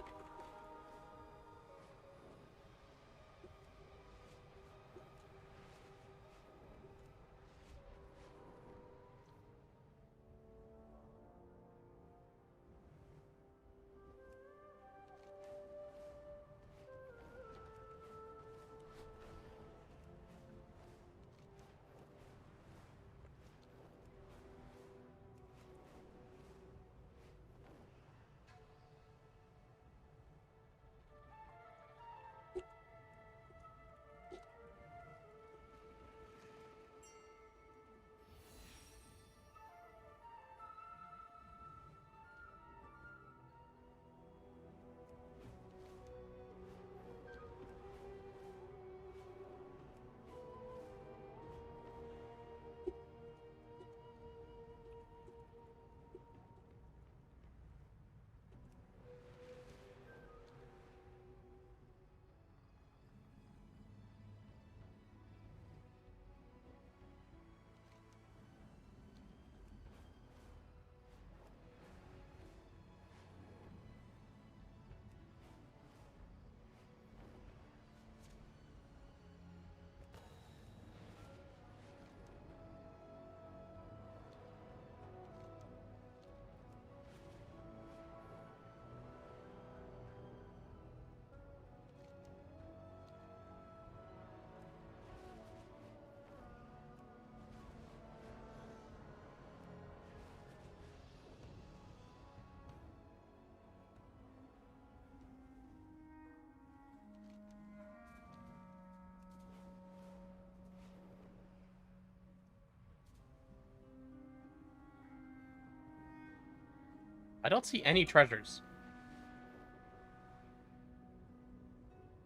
I don't see any treasures.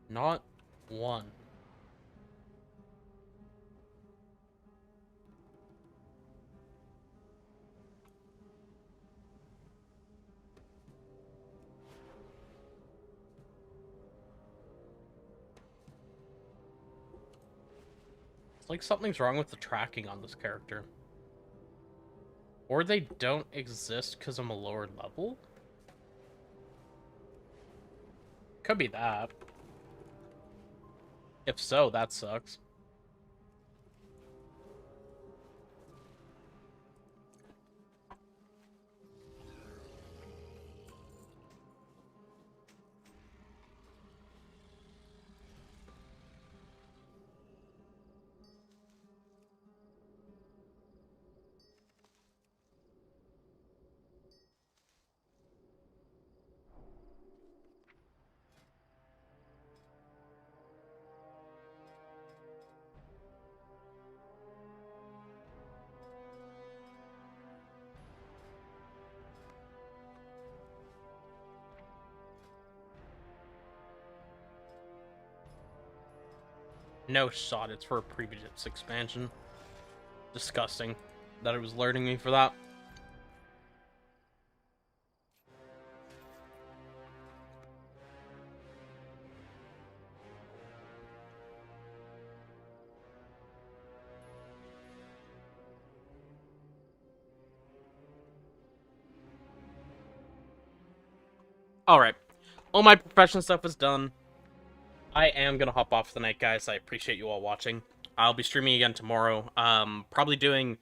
Not one. It's like something's wrong with the tracking on this character. Or they don't exist because I'm a lower level? Could be that. If so, that sucks. No shot, it's for a previous expansion. Disgusting that it was alerting me for that. Alright. All my professional stuff is done. I am gonna hop off tonight, guys. I appreciate you all watching. I'll be streaming again tomorrow. Probably doing...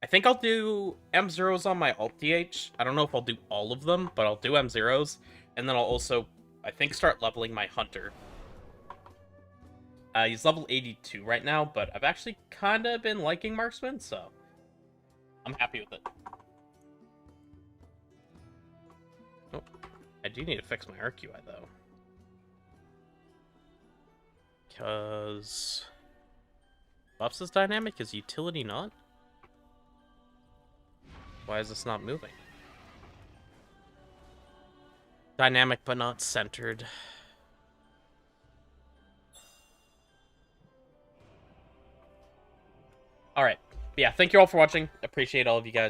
I think I'll do M0s on my Alt DH. I don't know if I'll do all of them, but I'll do M0s. and then I'll also, I think, start leveling my hunter. He's level 82 right now, but I've actually kind of been liking marksman, so I'm happy with it. Oh, I do need to fix my RQI, though. Because buffs is dynamic, is utility not? Why is this not moving? Dynamic but not centered. Alright. Yeah, thank you all for watching. Appreciate all of you guys.